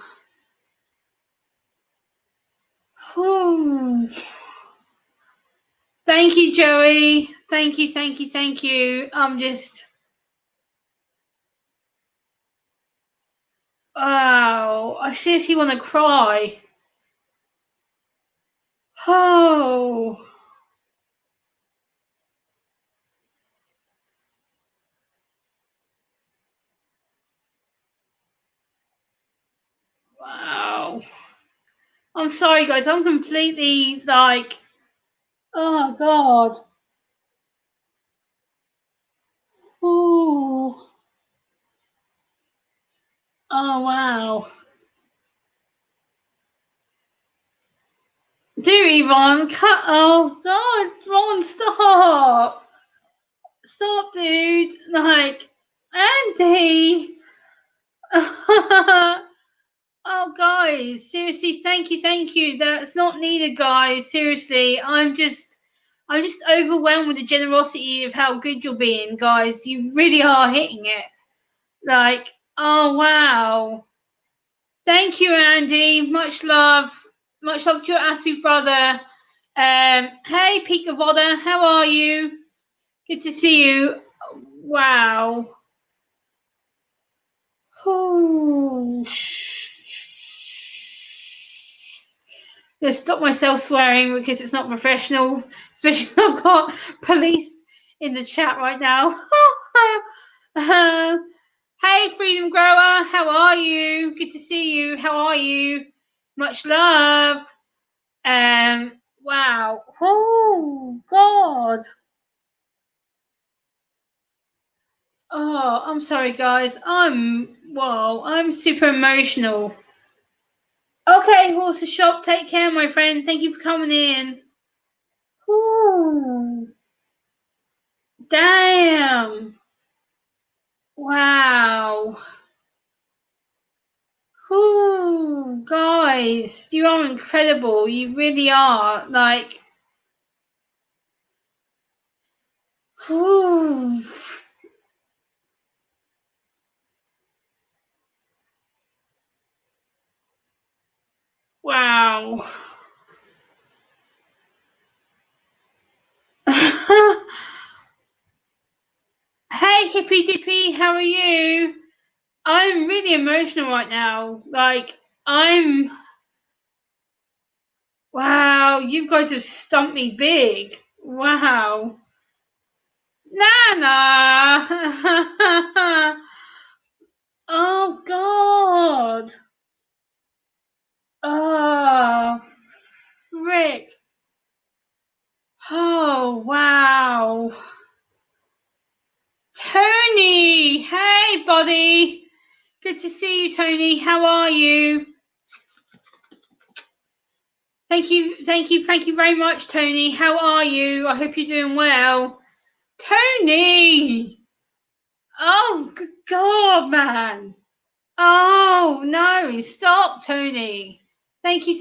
Ooh. Thank you, Joey. Thank you, thank you, thank you. I'm just. Wow. I seriously want to cry. Oh. Wow. I'm sorry, guys. I'm completely like. Oh, God. Ooh. Oh, wow. Do Ron cut? Oh God, Ron, stop! Stop, dude! Like, Andy. Oh, guys, seriously, thank you. That's not needed, guys. Seriously, I'm just overwhelmed with the generosity of how good you're being, guys. You really are hitting it. Like, oh wow. Thank you, Andy. Much love. Much love to your Aspie brother. Hey, Pika Voda, how are you? Good to see you. Wow. Oh. I'm gonna stop myself swearing because it's not professional, especially when I've got police in the chat right now. Hey, Freedom Grower, how are you? Good to see you. How are you? Much love. Wow. Oh, God. Oh, I'm sorry, guys. I'm super emotional. Okay, Horse Shop, take care, my friend. Thank you for coming in. Ooh. Damn. Wow. Ooh, guys, you are incredible. You really are. Like, ooh. Wow. Hey, Hippy Dippy, how are you? I'm really emotional right now. Like, wow, you guys have stumped me big. Wow. Nana! Oh, God. Oh, frick. Oh, wow. Tony! Hey, buddy. Good to see you, Tony. How are you? Thank you very much, Tony. How are you? I hope you're doing well. Tony! Oh, good God, man. Oh, no. Stop, Tony. Thank you,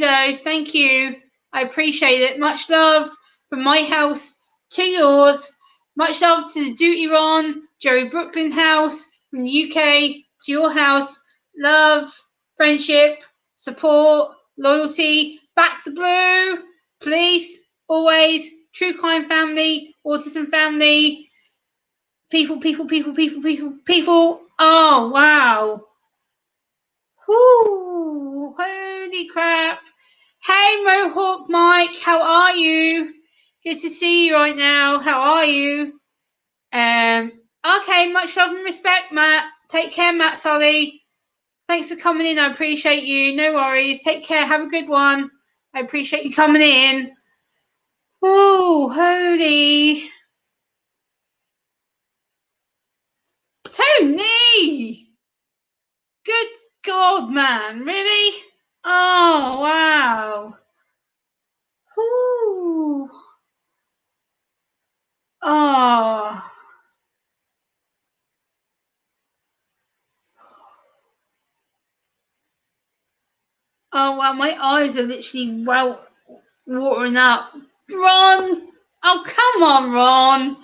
though. Thank you. I appreciate it. Much love from my house to yours. Much love to the Duty Ron, Jerry Brooklyn house, from the UK to your house. Love, friendship, support, loyalty. Back the blue. Police, always, true crime family, autism family, people. Oh, wow. Whoo, holy crap. Hey, Mohawk Mike, how are you? Good to see you right now. How are you? Okay, much love and respect, Matt. Take care, Matt Sully. Thanks for coming in. I appreciate you. No worries. Take care. Have a good one. I appreciate you coming in. Oh, holy. Tony! Good God, man. Really? Oh, wow. Ooh. Oh. Oh, wow. My eyes are literally watering up. Ron! Oh, come on, Ron.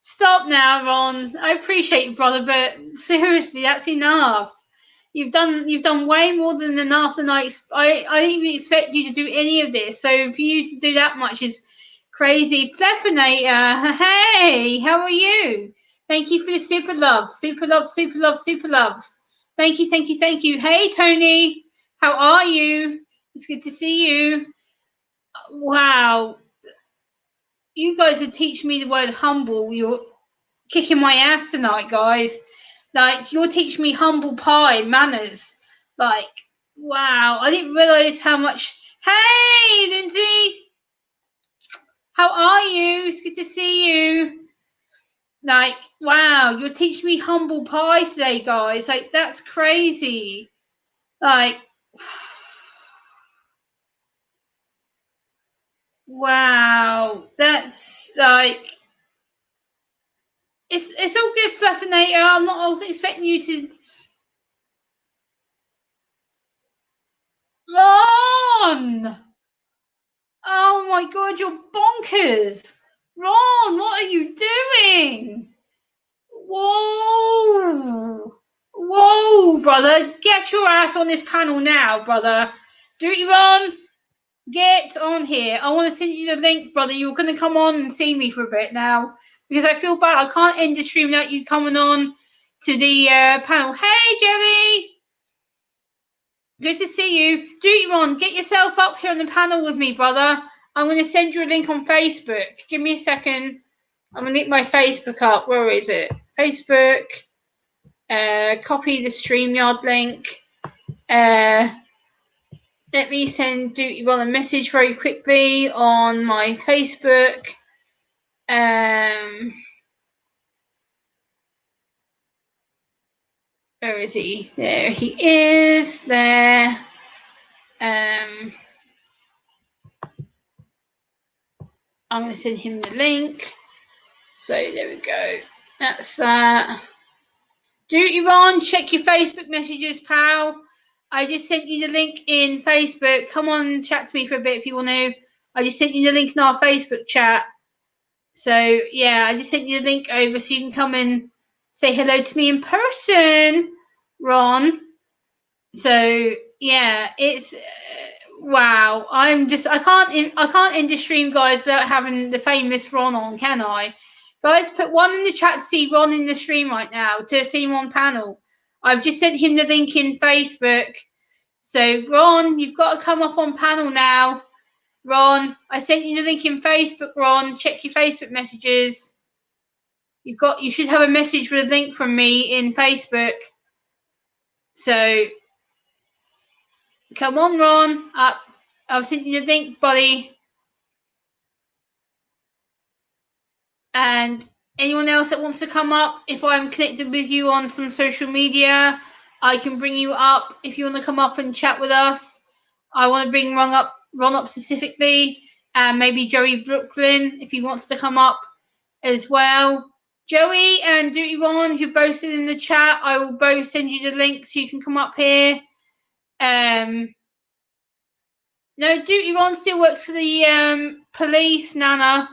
Stop now, Ron. I appreciate you, brother, but seriously, that's enough. You've done way more than enough than I didn't even expect you to do any of this. So for you to do that much is crazy. Plethinator, hey, how are you? Thank you for the super love, super love, super love, super loves. Thank you, thank you, thank you. Hey, Tony, how are you? It's good to see you. Wow, you guys are teaching me the word humble. You're kicking my ass tonight, guys. Like, you're teaching me humble pie manners. Like, wow, I didn't realise how much. Hey, Lindsay, how are you? It's good to see you. Like, wow, you're teaching me humble pie today, guys. Like, that's crazy. Like, wow, that's like. It's all good, Fluffinator. I wasn't expecting you to. Ron! Oh my God, you're bonkers! Ron, what are you doing? Whoa! Whoa, brother. Get your ass on this panel now, brother. Dirty Ron, get on here. I want to send you the link, brother. You're going to come on and see me for a bit now. Because I feel bad. I can't end the stream without you coming on to the panel. Hey, Jelly! Good to see you. Duty Ron, get yourself up here on the panel with me, brother. I'm going to send you a link on Facebook. Give me a second. I'm going to get my Facebook up. Where is it? Facebook. Copy the StreamYard link. Let me send Duty Ron a message very quickly on my Facebook. Where is he? There he is. There. I'm going to send him the link. So there we go. That's that. Duty Ron, check your Facebook messages, pal. I just sent you the link in Facebook. Come on, chat to me for a bit if you want to. I just sent you the link in our Facebook chat. So yeah, I just sent you the link over so you can come and say hello to me in person, Ron. So yeah, it's wow. I can't end the stream, guys, without having the famous Ron on, can I? Guys, put one in the chat to see Ron in the stream right now, to see him on panel. I've just sent him the link in Facebook. So Ron, you've got to come up on panel now. Ron, I sent you the link in Facebook, Ron. Check your Facebook messages. You should have a message with a link from me in Facebook. So come on, Ron. I've sent you the link, buddy. And anyone else that wants to come up, if I'm connected with you on some social media, I can bring you up if you want to come up and chat with us. I want to bring Ron up specifically, and maybe Joey Brooklyn if he wants to come up as well. Joey and Duty Ron, if you're both in the chat, I will both send you the link so you can come up here. No, Duty Ron still works for the police, Nana.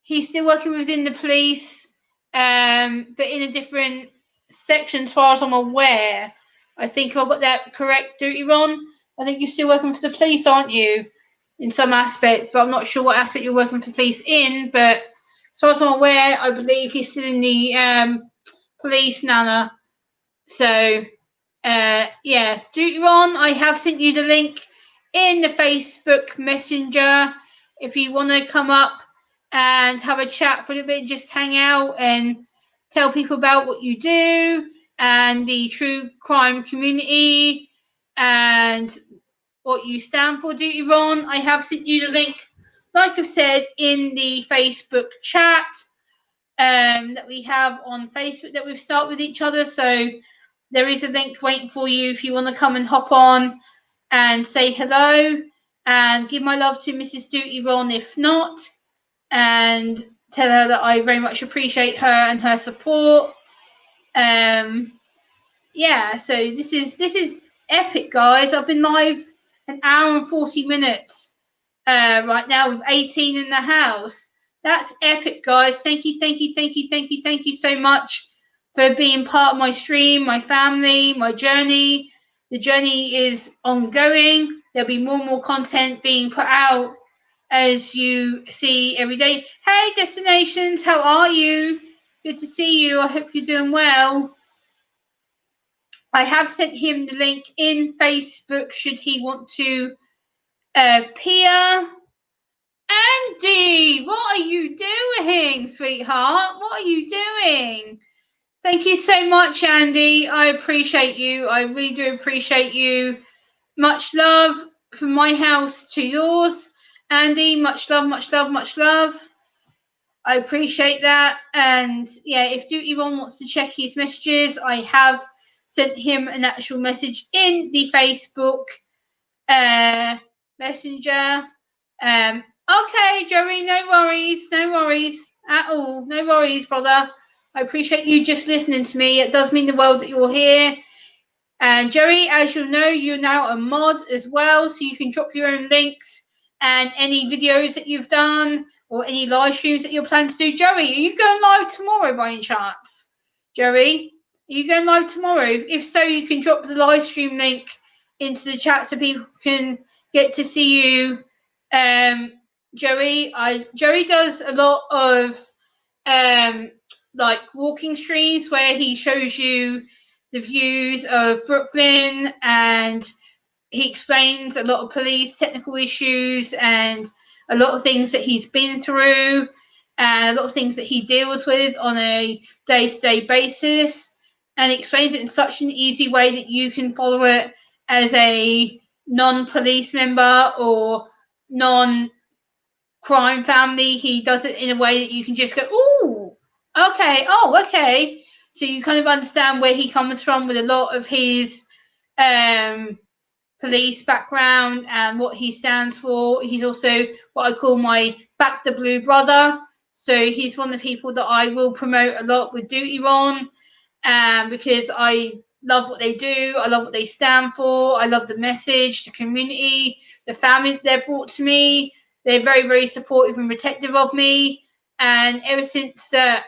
He's still working within the police, but in a different section as far as I'm aware. I think I got that correct, Duty Ron. I think you're still working for the police, aren't you? in some aspect, but I'm not sure what aspect you're working for police in. But as far as I'm aware, I believe he's still in the police, Nana. So, yeah, Duty Ron, I have sent you the link in the Facebook Messenger. If you want to come up and have a chat for a little bit, just hang out and tell people about what you do and the true crime community and what you stand for, Duty Ron. I have sent you the link, like I've said, in the Facebook chat that we have on Facebook that we've started with each other. So there is a link waiting for you if you want to come and hop on and say hello and give my love to Mrs. Duty Ron if not, and tell her that I very much appreciate her and her support. Yeah, so this is epic, guys. I've been live an hour and 40 minutes right now with 18 in the house. That's epic, guys. Thank you, thank you, thank you, thank you, thank you so much for being part of my stream, my family, my journey. The journey is ongoing. There'll be more and more content being put out as you see every day. Hey, Destinations, how are you? Good to see you. I hope you're doing well. I have sent him the link in Facebook should he want to appear. Andy, what are you doing, sweetheart? What are you doing? Thank you so much, Andy. I appreciate you. I really do appreciate you. Much love from my house to yours, Andy. Much love, much love, much love. I appreciate that. And yeah, if Duty Ron wants to check his messages, I have sent him an actual message in the Facebook Messenger. Okay, Joey, no worries at all. No worries, brother. I appreciate you just listening to me. It does mean the world that you're here. And Joey, as you'll know, you're now a mod as well, so you can drop your own links and any videos that you've done or any live streams that you're planning to do. Joey, are you going live tomorrow by any chance? Joey, are you going live tomorrow? If so, you can drop the live stream link into the chat so people can get to see you. Joey does a lot of like walking streams where he shows you the views of Brooklyn, and he explains a lot of police technical issues and a lot of things that he's been through and a lot of things that he deals with on a day-to-day basis, and he explains it in such an easy way that you can follow it as a non-police member or non-crime family. He does it in a way that you can just go, ooh, okay, oh, okay. So you kind of understand where he comes from with a lot of his police background and what he stands for. He's also what I call my back the blue brother. So he's one of the people that I will promote a lot with Duty Ron, because I love what they do. I love what they stand for. I love the message, the community, the family that they've brought to me. They're very, very supportive and protective of me. And ever since that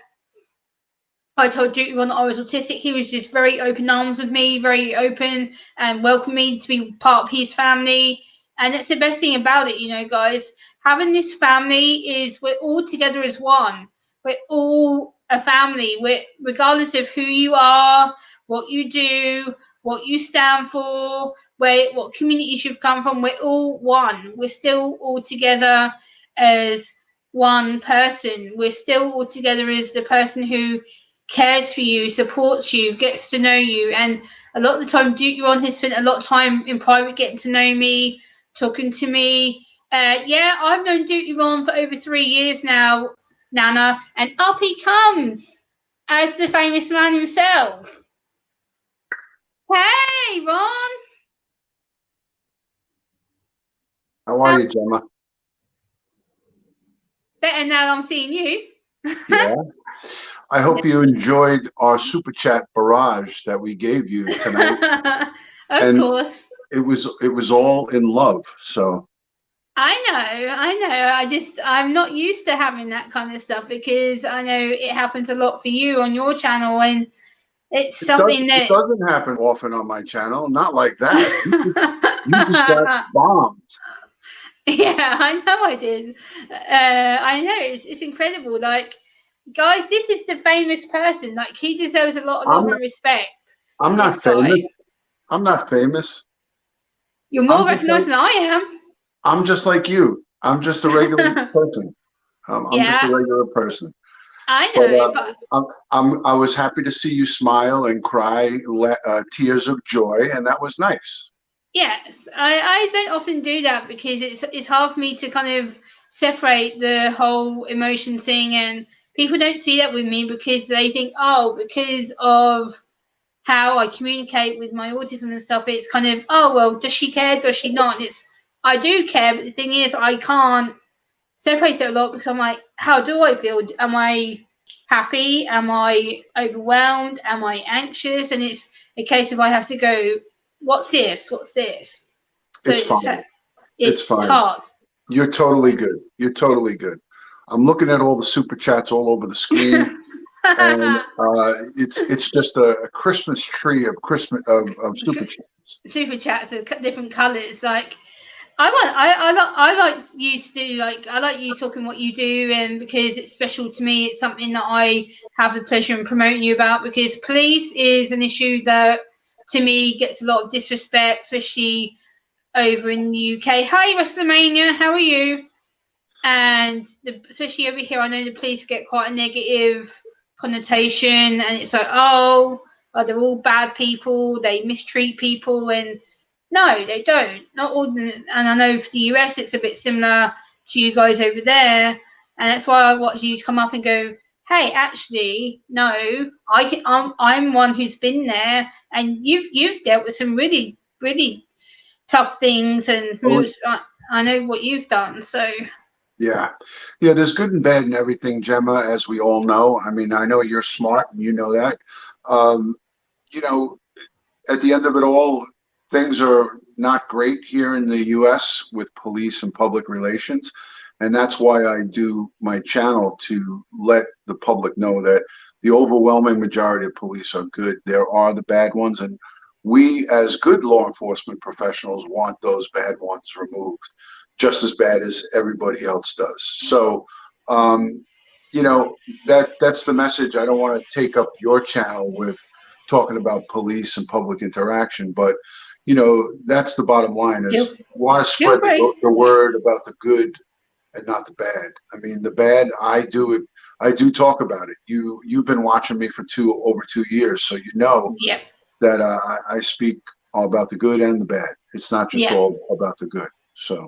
I told Duty Ron that I was autistic, he was just very open arms with me, very open and welcomed me to be part of his family. And that's the best thing about it, you know, guys. Having this family is we're all together as one. We're all a family. Regardless of who you are, what you do, what you stand for, what communities you've come from, we're all one. We're still all together as one person. We're still all together as the person who cares for you, supports you, gets to know you. And a lot of the time, Duty Ron has spent a lot of time in private getting to know me, talking to me. Yeah, I've known Duty Ron for over 3 years now, Nana, and up he comes as the famous man himself. Hey, Ron. How are you, Gemma? Better now I'm seeing you. Yeah. I hope you enjoyed our super chat barrage that we gave you tonight. Of course. It was all in love. So I know. I'm not used to having that kind of stuff because I know it happens a lot for you on your channel, and it's something that it doesn't happen often on my channel. Not like that. You just got bombed. Yeah, I know I did. I know it's incredible. Like, guys, this is the famous person. Like, he deserves a lot of love I'm and respect. I'm This not guy, famous. I'm not famous. you're more I'm just like recognized than I I'm just like you. I'm just a regular am. person. I'm just a Yeah, regular person. I But know, but I was happy to see you smile and cry tears of joy, and that was nice. yes, I don't often do that because it's hard for me to kind of separate the whole emotion thing, and people don't see that with me because they think, oh, because of how I communicate with my autism and stuff, it's kind of, oh well, does she care? Does she not? And it's, I do care, but the thing is, I can't separate it a lot because I'm like, how do I feel? Am I happy? Am I overwhelmed? Am I anxious? And it's a case of I have to go, what's this? What's this? So It's fine. It's it's fine. hard. You're totally good. You're totally good. I'm looking at all the super chats all over the screen, and it's just a Christmas tree of of super chats. Super chats are different colours. Like, I like you to do, like, I like you talking what you do, and because it's special to me, it's something that I have the pleasure in promoting you about, because police is an issue that to me gets a lot of disrespect, especially over in the UK. Hi, WrestleMania, how are you? And especially over here, I know the police get quite a negative connotation, and it's like, oh, they're all bad people, they mistreat people, and no, they don't. Not all. And I know for the US, it's a bit similar to you guys over there, and that's why I watch you come up and go, "Hey, actually, no, I'm one who's been there, and you've dealt with some really tough things, and Oh, I know what you've done." So yeah. Yeah, there's good and bad in everything, Gemma, as we all know. I mean, I know you're smart and you know that. Um, you know, at the end of it all, things are not great here in the US with police and public relations. And that's why I do my channel, to let the public know that the overwhelming majority of police are good. There are the bad ones, and we, as good law enforcement professionals, want those bad ones removed just as bad as everybody else does. So, um, that's the message. I don't want to take up your channel with talking about police and public interaction, but that's the bottom line: feel is want to feel spread free. the word about the good and not the bad. I mean, the bad, I do talk about it. You've been watching me for over 2 years, so you know Yep. that I speak all about the good and the bad. It's not just Yeah. all about the good. So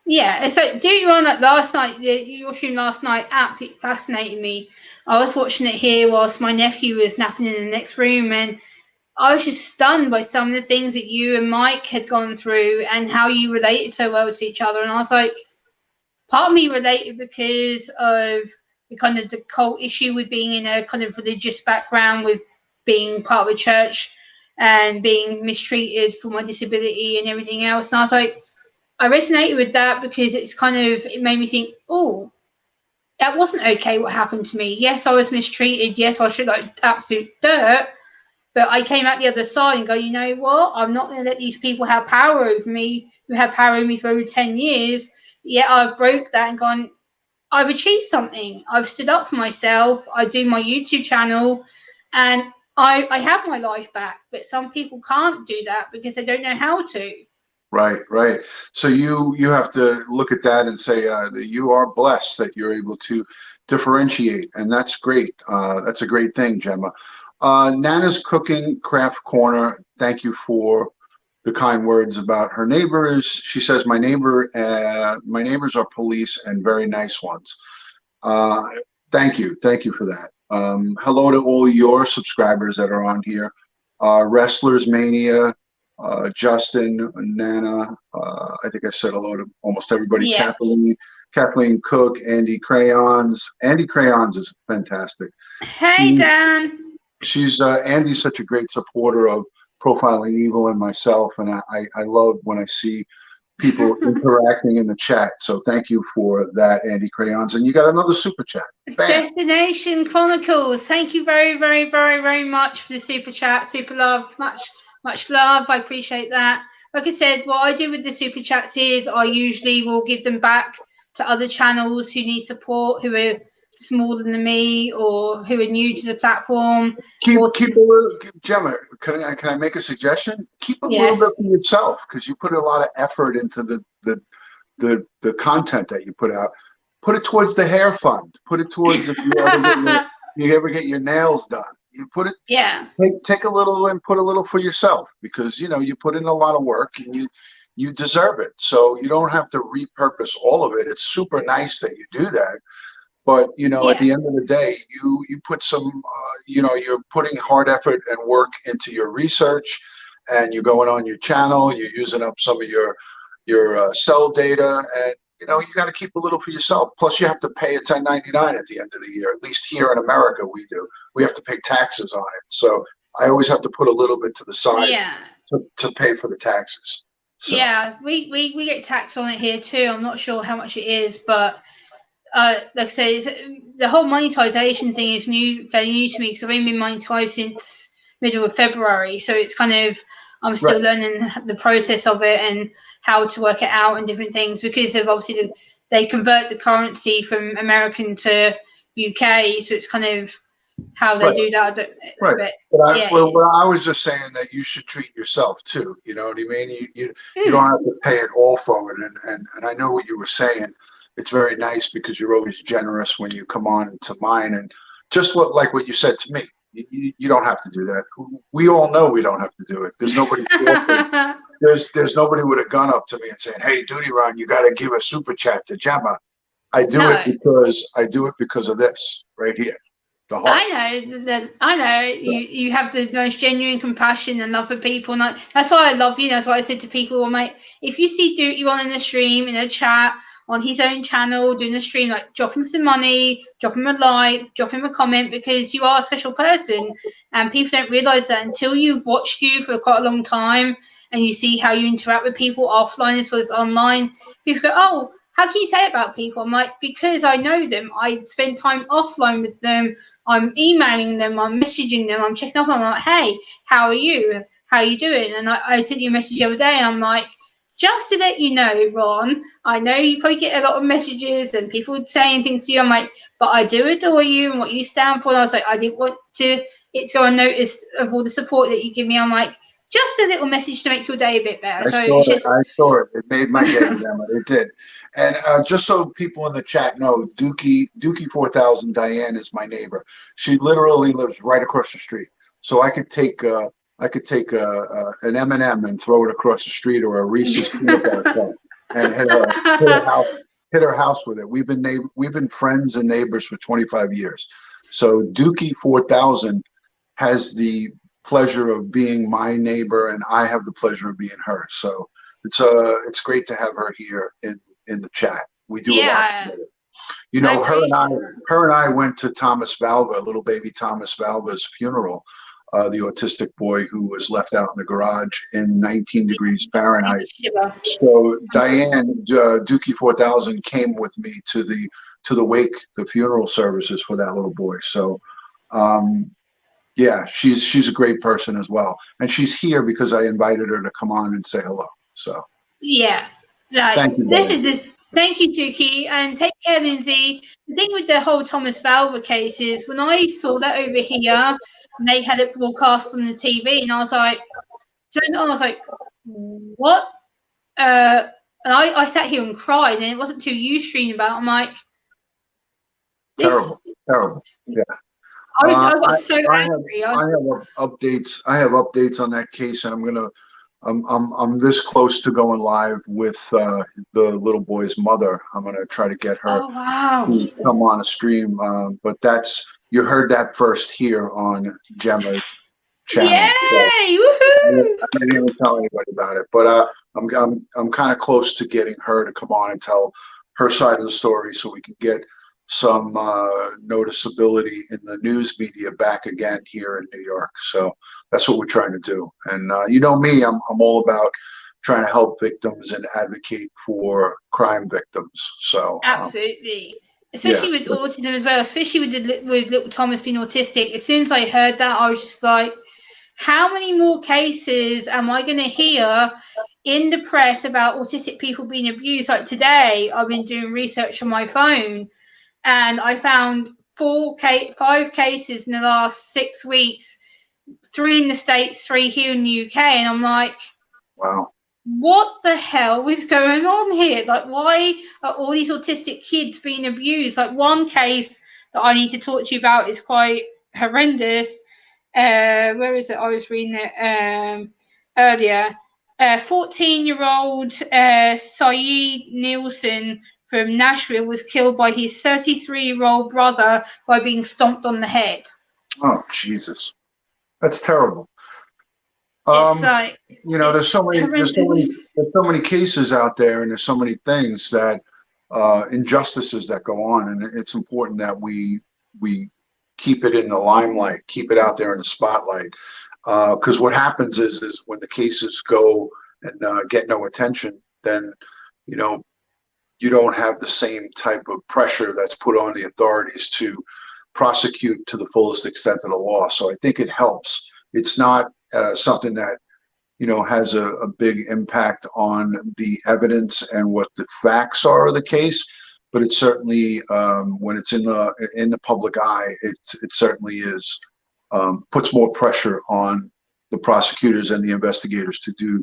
Yeah. So do you on that last night, your stream last night absolutely fascinated me. I was watching it here whilst my nephew was napping in the next room, and I was just stunned by some of the things that you and Mike had gone through and how you related so well to each other. And I was like, part of me related because of the kind of the cult issue with being in a kind of religious background, with being part of a church and being mistreated for my disability and everything else. And I was like, I resonated with that because it's kind of, it made me think, oh, that wasn't okay what happened to me. Yes, I was mistreated. Yes, I should like absolute dirt. But I came out the other side and go, you know what? I'm not going to let these people have power over me, who had power over me for over 10 years. Yet I've broke that and gone, I've achieved something. I've stood up for myself. I do my YouTube channel, and I have my life back. But some people can't do that because they don't know how to. right, right. So you have to look at that and say that you are blessed that you're able to differentiate, and that's great. That's a great thing, Gemma. Nana's Cooking Craft Corner. Thank you for the kind words about her neighbors. She says, my neighbors are police and very nice ones. Uh, thank you for that. Hello to all your subscribers that are on here. Wrestlers Mania, Justin, Nana. I think I said hello to almost everybody. Yeah. Kathleen Cook, Andy Crayons. Andy Crayons is fantastic. Hey, She Dan. she's Andy's such a great supporter of Profiling Evil and myself, and I love when I see people interacting in the chat. So thank you for that, Andy Crayons. And you got another super chat. Bam. Destination Chronicles. Thank you very, very, very, very much for the super chat, super love. Much Much love. I appreciate that. Like I said, what I do with the super chats is I usually will give them back to other channels who need support, who are smaller than me or who are new to the platform. Keep a little, Gemma. Can I make a suggestion? Keep a little bit Yes. for yourself, because you put a lot of effort into the content that you put out. Put it towards the hair fund. Put it towards if you ever get your nails done. You put it. Yeah. Take a little and put a little for yourself, because you put in a lot of work and you deserve it. So you don't have to repurpose all of it. It's super nice that you do that. But at the end of the day, you put some, you're putting hard effort and work into your research, and you're going on your channel. You're using up some of your cell data, and you got to keep a little for yourself. Plus, you have to pay a 1099 at the end of the year. At least here in America, we do. We have to pay taxes on it. So I always have to put a little bit to the side to pay for the taxes. So. Yeah, we get taxed on it here too. I'm not sure how much it is, but like I say, the whole monetization thing is very new to me, because I've only been monetized since middle of February. So it's kind of, I'm still learning the process of it and how to work it out and different things, because of obviously they convert the currency from American to UK. So it's kind of how they do that. Right. But I was just saying that you should treat yourself too. You know what I mean? You don't have to pay it all forward. And I know what you were saying. It's very nice because you're always generous when you come on to mine, and just like what you said to me. You don't have to do that. We all know we don't have to do it. There's nobody. There's nobody with a gun up to me and saying, "Hey, Duty Ron, you got to give a super chat to Gemma." I do it because of this right here. The heart. I know you have the most genuine compassion and love for people, and that's why I love you. That's why I said to people, mate, if you see Duty Ron in the stream, in a chat, on his own channel, doing a stream, like, drop him some money, drop him a like, drop him a comment, because you are a special person, and people don't realise that until you've watched you for quite a long time and you see how you interact with people offline as well as online. People go, oh, how can you say it about people? I'm like, because I know them. I spend time offline with them. I'm emailing them. I'm messaging them. I'm checking up on them. I'm like, hey, how are you? How are you doing? And I sent you a message the other day. I'm like, just to let you know, Ron, I know you probably get a lot of messages and people saying things to you. I'm like, but I do adore you and what you stand for. And I was like, I didn't want it to go unnoticed of all the support that you give me. I'm like, just a little message to make your day a bit better. I saw it. It made my day, Gemma. It did. And just so people in the chat know, Dookie 4000 Diane is my neighbor. She literally lives right across the street. So I could take an M&M and throw it across the street, or a Reese's peanut butter cup, and hit her house with it. We've been friends and neighbors for 25 years. So Dookie 4000 has the pleasure of being my neighbor, and I have the pleasure of being her. So it's great to have her here in the chat. We do a lot together. Her and I went to Thomas Valva, little baby Thomas Valva's funeral, the autistic boy who was left out in the garage in 19 degrees Fahrenheit. So Diane, Dookie 4000, came with me to the wake, the funeral services for that little boy. So yeah, she's a great person as well, and she's here because I invited her to come on and say hello. So yeah, thank you, thank you, Dookie, and take care, Lindsay. The thing with the whole Thomas Valva case is, when I saw that over here and they had it broadcast on the TV, and I was like, what? And I sat here and cried, and it wasn't too Ustream about. I'm like, terrible. Yeah. I got so angry. I have updates on that case, and I'm this close to going live with the little boy's mother. I'm gonna try to get her to come on a stream. But you heard that first here on Gemma's channel. Yay! So I didn't even tell anybody about it, but I'm kind of close to getting her to come on and tell her side of the story, so we can get some noticeability in the news media back again here in New York. So that's what we're trying to do. And you know me, I'm all about trying to help victims and advocate for crime victims. So absolutely, especially with autism as well, especially with little Thomas being autistic. As soon as I heard that, I was just like, how many more cases am I going to hear in the press about autistic people being abused? Like today, I've been doing research on my phone, and I found 5 cases in the last 6 weeks, 3 in the States, 3 here in the UK, and I'm like, Wow. what the hell is going on here? Like, why are all these autistic kids being abused? Like, one case that I need to talk to you about is quite horrendous. Where is it? I was reading it earlier. 14-year-old Saeed Nielsen from Nashville was killed by his 33-year-old brother by being stomped on the head. Oh, Jesus. That's terrible. It's like, There's it's so many, horrendous. there's so many cases out there, and there's so many things that injustices that go on, and it's important that we keep it in the limelight, keep it out there in the spotlight, because what happens is when the cases go and get no attention, then you know you don't have the same type of pressure that's put on the authorities to prosecute to the fullest extent of the law. So I think it helps. It's not something that has a big impact on the evidence and what the facts are of the case, but it certainly, when it's in the public eye, it certainly is puts more pressure on the prosecutors and the investigators to do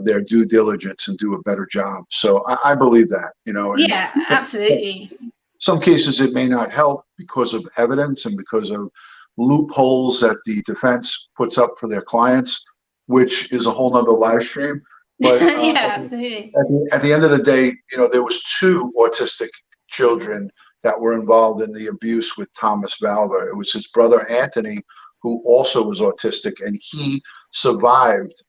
their due diligence and do a better job. So I believe that, Yeah, and absolutely. some cases it may not help because of evidence and because of loopholes that the defense puts up for their clients, which is a whole nother live stream. But Yeah, absolutely. at the end of the day, there was 2 autistic children that were involved in the abuse with Thomas Valva. It was his brother Anthony, who also was autistic, and he survived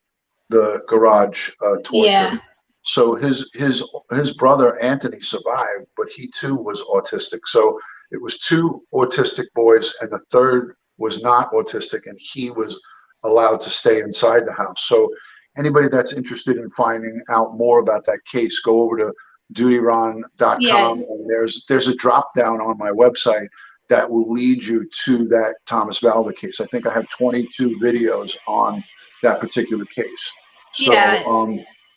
the garage torture. Yeah. So his brother Anthony survived, but he too was autistic. So it was 2 autistic boys, and the third was not autistic, and he was allowed to stay inside the house. So anybody that's interested in finding out more about that case, go over to dutyron.com, Yeah. and there's a drop down on my website that will lead you to that Thomas Valva case. I think I have 22 videos on that particular case. So Yeah.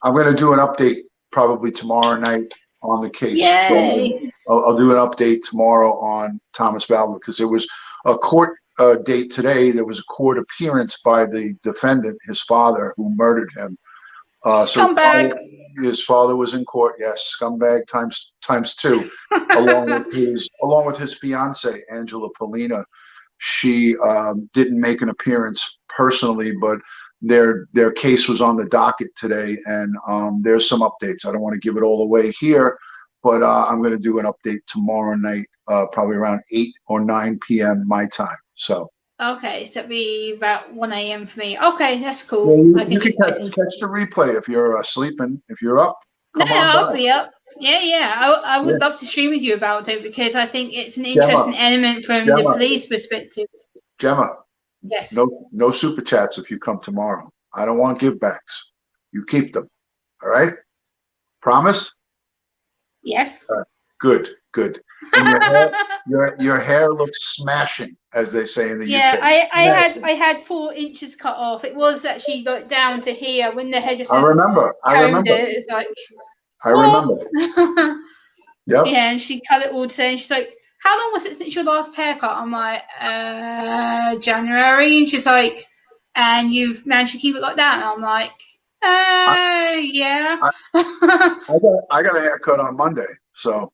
I'm going to do an update probably tomorrow night on the case. Yay. So I'll do an update tomorrow on Thomas Valva, because there was a court date today. There was a court appearance by the defendant, his father, who murdered him. Scumbag. So his father was in court. Yes, scumbag times 2, along with his fiance Angela Polina. She didn't make an appearance personally, but their case was on the docket today, and there's some updates. I don't want to give it all away here, but I'm going to do an update tomorrow night, probably around 8 or 9 p.m. my time. So. Okay, so it'd be about 1 a.m. for me. Okay, that's cool. Yeah, I you can can get catch the replay if you're sleeping. If you're up, No, come on I'll back. be up. Yeah. I Yeah. would love to stream with you about it, because I think it's an Gemma, interesting element from the Gemma, police perspective. Gemma, Yes. no super chats if you come tomorrow. I don't want give backs. You keep them. All right? Promise? Yes. Good. And your hair looks smashing, as they say in the Yeah, UK. I had 4 inches cut off. It was actually like down to here when the hairdresser I remember. combed it. It was like, I what? remember. Yep. Yeah, and she cut it all today. And she's like, how long was it since your last haircut? I'm like, January. And she's like, and you've managed to keep it like that? And I'm like, yeah. I got a haircut on Monday, so.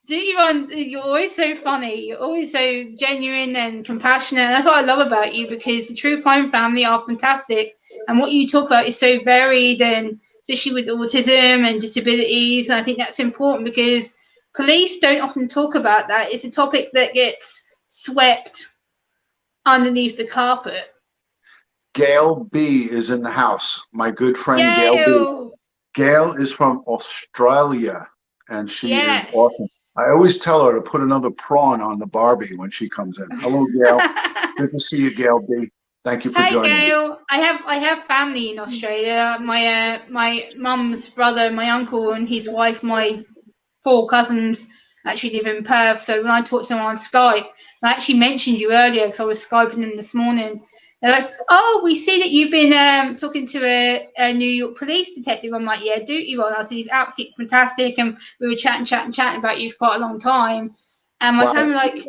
You're always so funny. You're always so genuine and compassionate. And that's what I love about you, because the True Crime family are fantastic. And what you talk about is so varied, and especially with autism and disabilities. And I think that's important, because police don't often talk about that. It's a topic that gets swept underneath the carpet. Gail B is in the house. My good friend Gail B. Gail! Gail is from Australia, and she is Yes. awesome. I always tell her to put another prawn on the Barbie when she comes in. Hello, Gail. Good to see you, Gail B. Thank you for Hi, joining. Gail. I have family in Australia. My mum's brother, my uncle, and his wife, my 4 cousins actually live in Perth. So when I talked to them on Skype, I actually mentioned you earlier because I was Skyping them this morning. They're like, "Oh, we see that you've been talking to a New York police detective." I'm like, "Yeah, do you on?" I said, "He's absolutely fantastic," and we were chatting about you for quite a long time. And my Wow. family were like,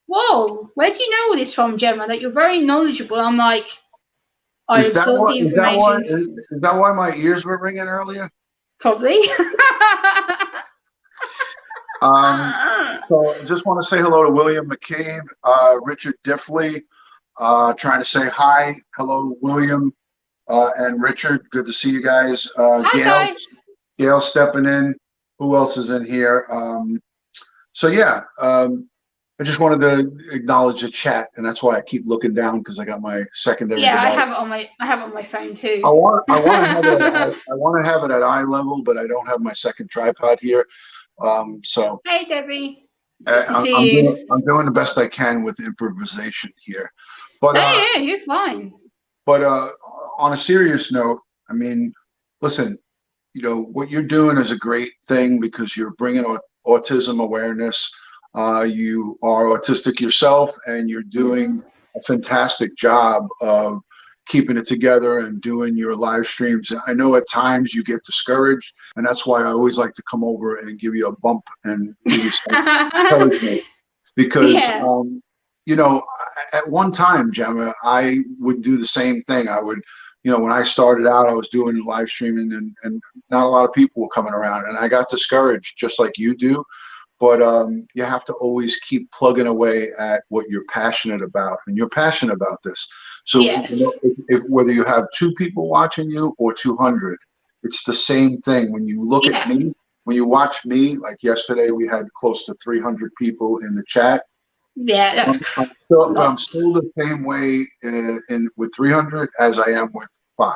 "Whoa, where do you know all this from, Gemma? That you're very knowledgeable." I'm like, I Is that absorb what the is that why information. is that why my ears were ringing earlier? Probably. So just want to say hello to William McCabe, Richard Diffley, trying to say hi. Hello, William and Richard. Good to see you guys. Hi, guys. Gail stepping in. Who else is in here? So yeah, I just wanted to acknowledge the chat, and that's why I keep looking down because I got my secondary Yeah, device. I have it on my phone too. I want to have it at eye level, but I don't have my second tripod here. So Hey, Debbie. It's good to see you. I'm doing the best I can with improvisation here, but No, yeah, you're fine. but on a serious note, I mean, listen, you know what you're doing is a great thing because you're bringing autism awareness. You are autistic yourself, and you're doing a fantastic job of keeping it together and doing your live streams. And I know at times you get discouraged, and that's why I always like to come over and give you a bump and give you some encouragement because Yeah. you know, at one time, Gemma, I would do the same thing. I would, you know, when I started out, I was doing live streaming, and not a lot of people were coming around, and I got discouraged, just like you do. But you have to always keep plugging away at what you're passionate about, and you're passionate about this. So, you Yes. know, if whether you have 2 people watching you or 200, it's the same thing. When you look at Yeah. me, when you watch me, like yesterday, we had close to 300 people in the chat. Yeah, I'm I'm lots. still the same way in with 300 as I am with 5,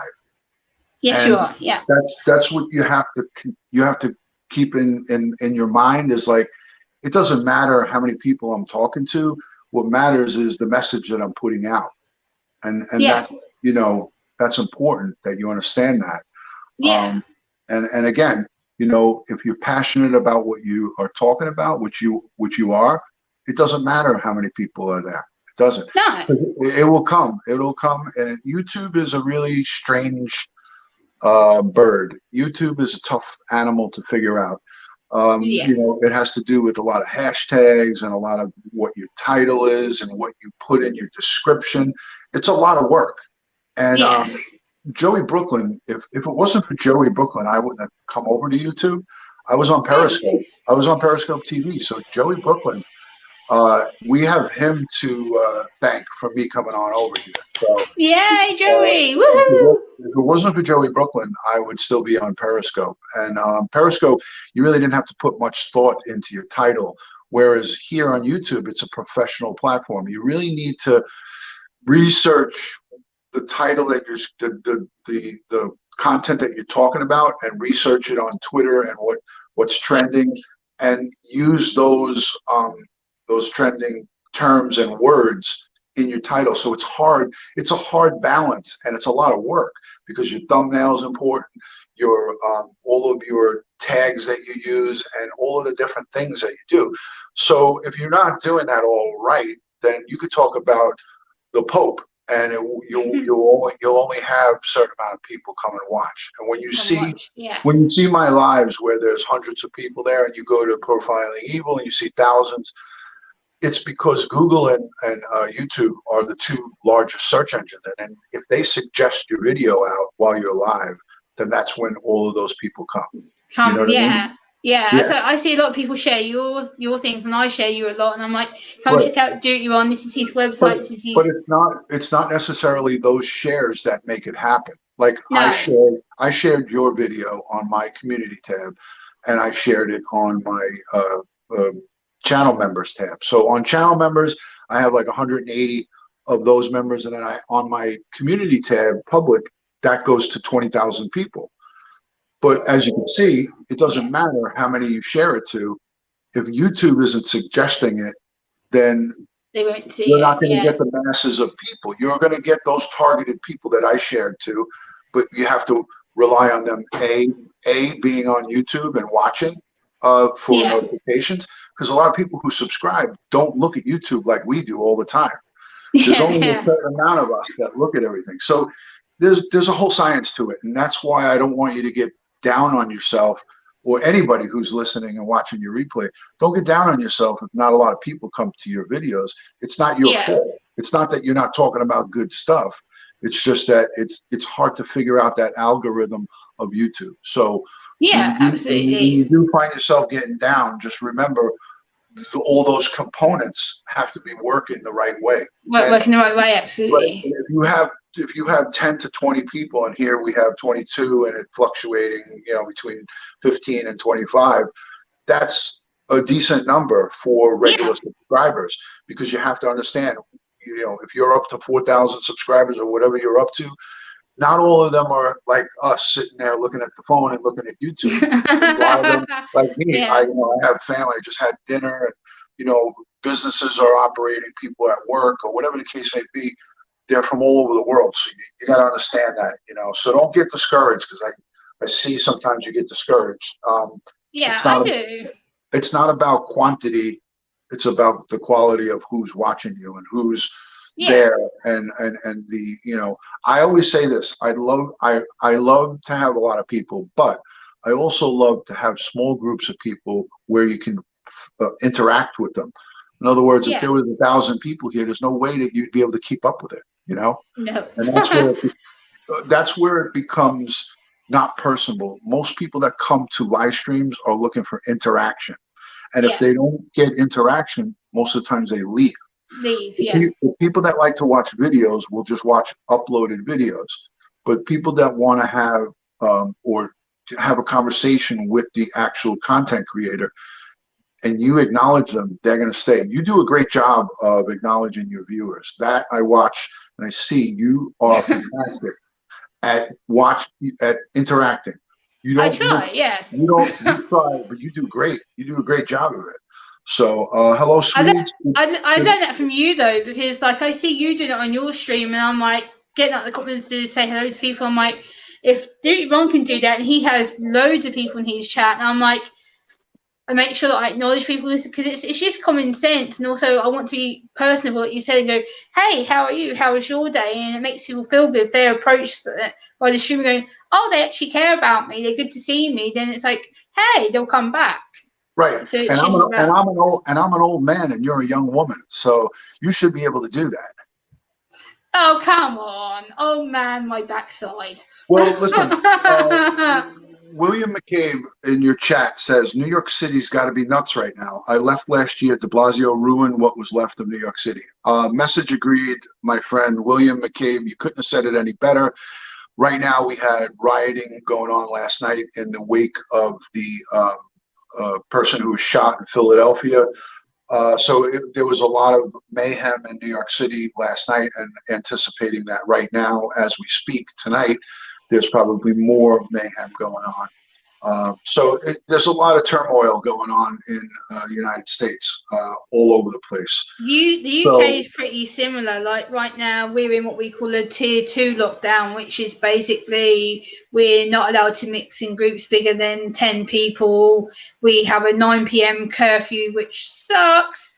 Yes, you and are. Yeah. that's what you have to keep in your mind is like it doesn't matter how many people I'm talking to. What matters is the message that I'm putting out, and Yeah. that you know that's important that you understand that. Yeah. And again, you know, if you're passionate about what you are talking about, which you are, it doesn't matter how many people are there. It doesn't. No. It will come. It'll come. And YouTube is a really strange bird. YouTube is a tough animal to figure out. Yeah. You know, it has to do with a lot of hashtags and a lot of what your title is and what you put in your description. It's a lot of work. And Yes. Joey Brooklyn, if it wasn't for Joey Brooklyn, I wouldn't have come over to YouTube. I was on Really. Periscope. I was on Periscope TV. So Joey Brooklyn, we have him to thank for me coming on over here. So Yay, uh, Joey. Woohoo. if it wasn't for Joey Brooklyn, I would still be on Periscope. And Periscope, you really didn't have to put much thought into your title. Whereas here on YouTube, it's a professional platform. You really need to research the title that you're the content that you're talking about and research it on Twitter and what's Yeah. trending and use those trending terms and words in your title. So it's hard. It's a hard balance and it's a lot of work because your thumbnail is important, your all of your tags that you use, and all of the different things that you do. So if you're not doing that all right, then you could talk about the Pope, and you'll only have a certain amount of people come and watch. And Come watch. Yeah. when you see my lives where there's hundreds of people there, and you go to Profiling Evil and you see thousands, it's because Google and YouTube are the 2 largest search engines. And if they suggest your video out while you're live, then that's when all of those people come. You know what I Yeah. mean? Yeah, Yeah. so I see a lot of people share your things, and I share you a lot, and I'm like, come Right. check out Do It You On. This is his But website. This is but his. it's not necessarily those shares that make it happen. Like No. I shared your video on my community tab, and I shared it on my channel members tab. So on channel members, I have like 180 of those members, and then I on my community tab, public, that goes to 20,000 people. But as you can see, it Yeah. doesn't matter how many you share it to. If YouTube isn't suggesting it, then They won't see you're it. not going to Yeah. get the masses of people. You're going to get those targeted people that I shared to, but you have to rely on them a being on YouTube and watching, for Yeah. notifications, because a lot of people who subscribe don't look at YouTube like we do all the time. There's Yeah. only a Yeah. certain amount of us that look at everything. So there's a whole science to it, and that's why I don't want you to get down on yourself, or anybody who's listening and watching your replay. Don't get down on yourself if not a lot of people come to your videos. It's not your Yeah. fault. It's not that you're not talking about good stuff. It's just that it's hard to figure out that algorithm of YouTube. So Yeah. when you Absolutely. do find yourself getting down, just remember all those components have to be working the right way. And Working the right way. right, Absolutely. and if you have 10 to 20 people, and here we have 22, and it's fluctuating, between 15 and 25, that's a decent number for Yeah. regular subscribers, because you have to understand, if you're up to 4,000 subscribers or whatever you're up to, not all of them are like us sitting there looking at the phone and looking at YouTube. A lot of them, like me, I Yeah. I have family. I just had dinner, and businesses are operating, people at work or whatever the case may be. They're from all over the world, so you got to understand that. So don't get discouraged, because I see sometimes you get discouraged. Yeah. It's I not do. it's not about quantity. It's about the quality of who's watching you and who's Yeah. there. And the I always say this. I love to have a lot of people, but I also love to have small groups of people where you can interact with them. In other words, if Yeah. there was 1,000 people here, there's no way that you'd be able to keep up with it. No. And that's where it becomes not personable. Most people that come to live streams are looking for interaction. And if Yeah. they don't get interaction, most of the times they leave. Leave. The Yeah. people that like to watch videos will just watch uploaded videos. But people that want to have or to have a conversation with the actual content creator, and you acknowledge them, they're going to stay. You do a great job of acknowledging your viewers. That I watch and I see. You are fantastic at interacting. You I don't look, try. Yes. you try, but you do great. You do a great job of it. So, hello, I learned, sweeties. I learned that from you though, because like I see you doing it on your stream, and I'm like getting out the confidence to say hello to people. I'm like, if Ron can do that, and he has loads of people in his chat, and I'm like, I make sure that I acknowledge people, because it's just common sense, and also I want to be personable, like you said, and go, hey, how are you? How was your day? And it makes people feel good. If they're approached by the streamer going, oh, they actually care about me, they're good to see me, then it's like, hey, they'll come back. Right. So And it's just about, I'm an old man, and you're a young woman, so you should be able to do that. oh, come on. Oh, man, my backside. Well, listen, William McCabe in your chat says New York City's got to be nuts right now. I left last year. De Blasio ruined what was left of New York City. Message agreed, my friend William McCabe. You couldn't have said it any better. Right now, we had rioting going on last night in the wake of the person who was shot in Philadelphia. There was a lot of mayhem in New York City last night, and anticipating that right now as we speak tonight, there's probably more mayhem going on. There's a lot of turmoil going on in the United States, all over the place. The UK So, is pretty similar. Like right now, we're in what we call a tier 2 lockdown, which is basically we're not allowed to mix in groups bigger than 10 people. We have a 9 p.m. curfew, which sucks.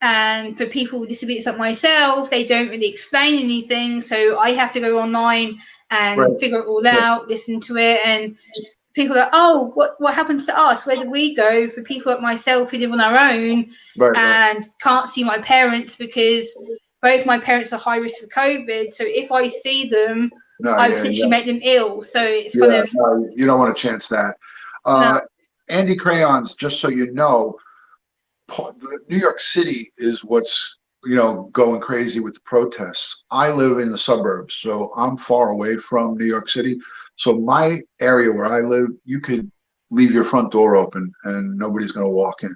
And for people with disabilities like myself, they don't really explain anything. So I have to go online and right, figure it all right, out, listen to it. And people are, oh, what happens to us? Where do we go? For people like myself who live on our own right, right. and can't see my parents because both my parents are high risk for COVID. So if I see them, No, I yeah, potentially yeah, make them ill. So it's kind yeah. of, No, you don't want to chance that. no, Uh, Andy Crayons, just so you know, New York City is what's going crazy with the protests. I live in the suburbs, so I'm far away from New York City. So my area where I live, you could leave your front door open and nobody's going to walk in.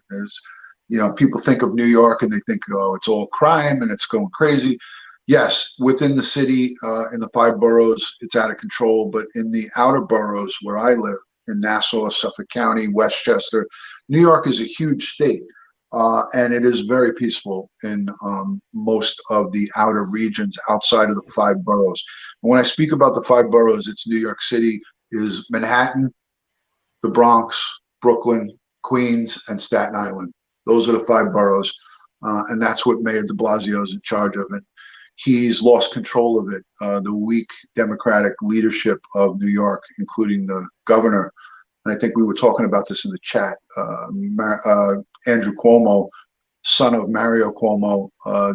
People think of New York and they think, oh, it's all crime and it's going crazy. Yes, within the city, in the five boroughs, it's out of control. But in the outer boroughs where I live, in Nassau, Suffolk County, Westchester, New York is a huge state. And it is very peaceful in most of the outer regions outside of the five boroughs. When I speak about the five boroughs, it's New York City, is Manhattan, the Bronx, Brooklyn, Queens, and Staten Island. Those are the 5 boroughs, and that's what Mayor de Blasio is in charge of. And he's lost control of it. The weak Democratic leadership of New York, including the governor, and I think we were talking about this in the chat, Andrew Cuomo, son of Mario Cuomo,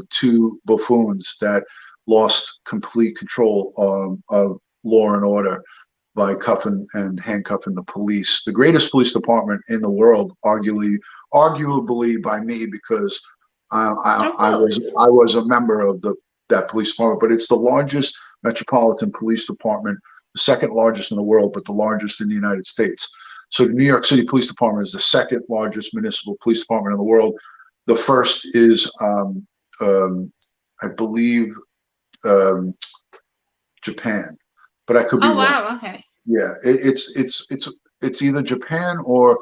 2 buffoons that lost complete control of law and order by cuffing and handcuffing the police. The greatest police department in the world, arguably by me, because I was a member of that police department, but it's the largest metropolitan police department, the second largest in the world, but the largest in the United States. So the New York City Police Department is the second largest municipal police department in the world. The first is, I believe, Japan, but I could be wrong. Oh wow, okay. Yeah, it's either Japan or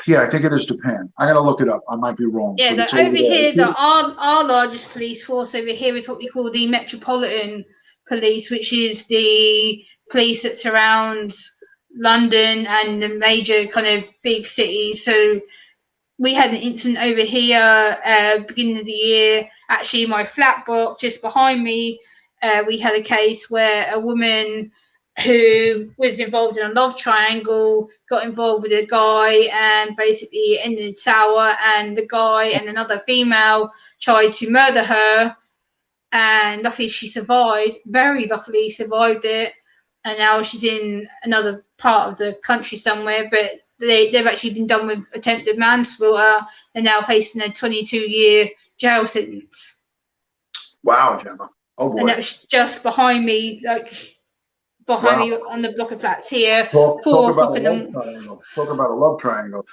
yeah, I think it is Japan. I gotta look it up. I might be wrong. Yeah, over here, our largest police force over here is what we call the Metropolitan Police, which is the police that surrounds London and the major kind of big cities. So we had an incident over here beginning of the year. Actually, my flat block just behind me, we had a case where a woman who was involved in a love triangle got involved with a guy and basically ended sour, and the guy and another female tried to murder her, and luckily she survived, very luckily survived it, and now she's in another part of the country somewhere, but they've actually been done with attempted manslaughter. They're now facing a 22-year jail sentence. Wow, Gemma. Oh boy. And that was just behind me, behind me on the block of flats here. Talk about a love triangle.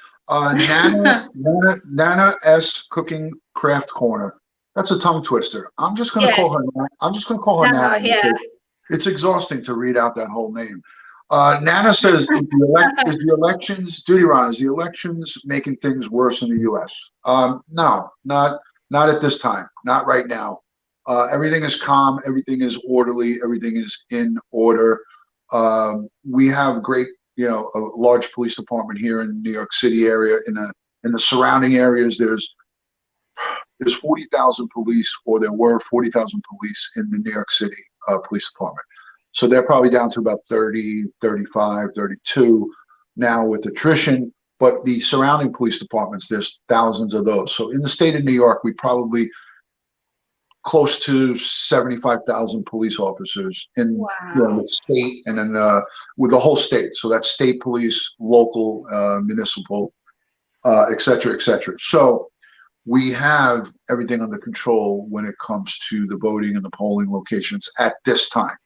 Nana S Cooking Craft Corner. That's a tongue twister. I'm just going to call her Nana. Yeah. It's exhausting to read out that whole name. Nana says, is the elections, Duty Ron, is the elections making things worse in the U.S.? No, not at this time. Not right now. Everything is calm. Everything is orderly. Everything is in order. We have great, a large police department here in the New York City area. In the surrounding areas, there's 40,000 police, or there were 40,000 police in the New York City Police Department. So they're probably down to about 30, 35, 32 now with attrition. But the surrounding police departments, there's thousands of those. So in the state of New York, we probably close to 75,000 police officers in the state, and then with the whole state. So that's state police, local, municipal, et cetera, et cetera. So we have everything under control when it comes to the voting and the polling locations at this time.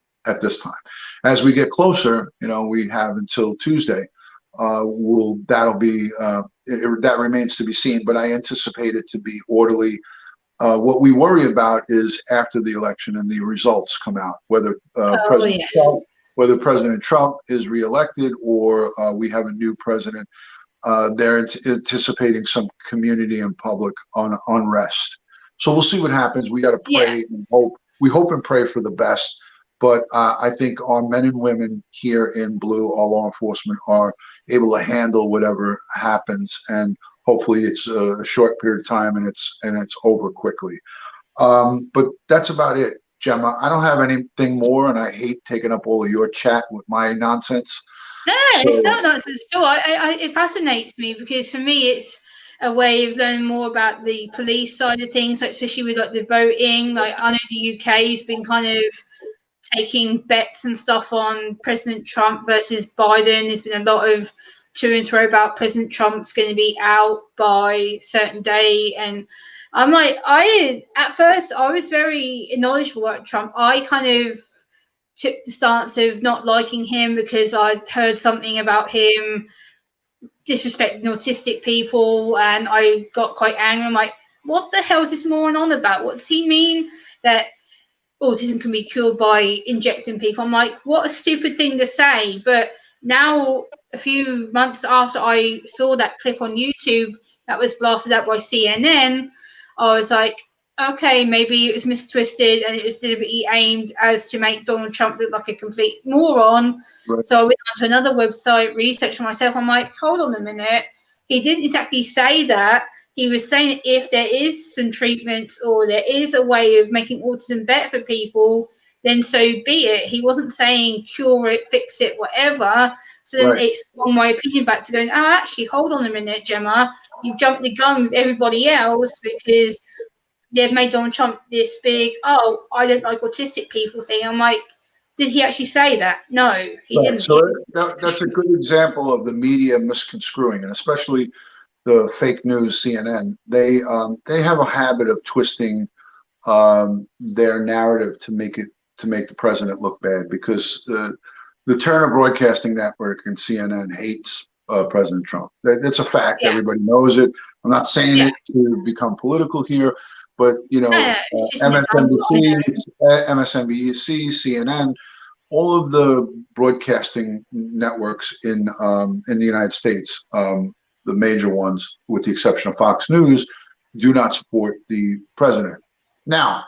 As we get closer, we have until Tuesday. That remains to be seen, but I anticipate it to be orderly. What we worry about is after the election and the results come out, whether President Trump is reelected or we have a new president. They're anticipating some community and public unrest. So we'll see what happens. We got to pray and hope. We hope and pray for the best. But I think our men and women here in blue, our law enforcement, are able to handle whatever happens, and hopefully it's a short period of time and it's over quickly. But that's about it, Gemma. I don't have anything more, and I hate taking up all of your chat with my nonsense. No, it's not nonsense at all. It fascinates me because for me it's a way of learning more about the police side of things, like especially with like the voting. Like I know the UK has been kind of taking bets and stuff on President Trump versus Biden. There's been a lot of to and fro about President Trump's going to be out by a certain day, and I'm like, at first I was very knowledgeable about Trump. I kind of took the stance of not liking him because I'd heard something about him disrespecting autistic people, and I got quite angry. I'm like, what the hell is this moron on about? What does he mean that autism can be cured by injecting people? I'm like, what a stupid thing to say. But now, a few months after I saw that clip on YouTube that was blasted out by CNN, I was like, okay, maybe it was mistwisted and it was deliberately aimed as to make Donald Trump look like a complete moron. Right. So I went onto another website, researched myself. I'm like, hold on a minute. He didn't exactly say that. He was saying that if there is some treatments or there is a way of making autism better for people, then so be it. He wasn't saying cure it, fix it, whatever. So then Right. it's on my opinion back to going, oh, actually, hold on a minute, Gemma. You've jumped the gun with everybody else because they've made Donald Trump this big, oh, I don't like autistic people thing. I'm like, did he actually say that? No, he Right. didn't. So that's a good example of the media misconstruing, and especially the fake news CNN. They have a habit of twisting their narrative to make the president look bad, because the Turner Broadcasting Network and CNN hates President Trump. It's a fact. Yeah, Everybody knows it. I'm not saying yeah. it to become political here, but No, it's just an example. I MSNBC, know. MSNBC, CNN, all of the broadcasting networks in the United States, the major ones, with the exception of Fox News, do not support the president. Now,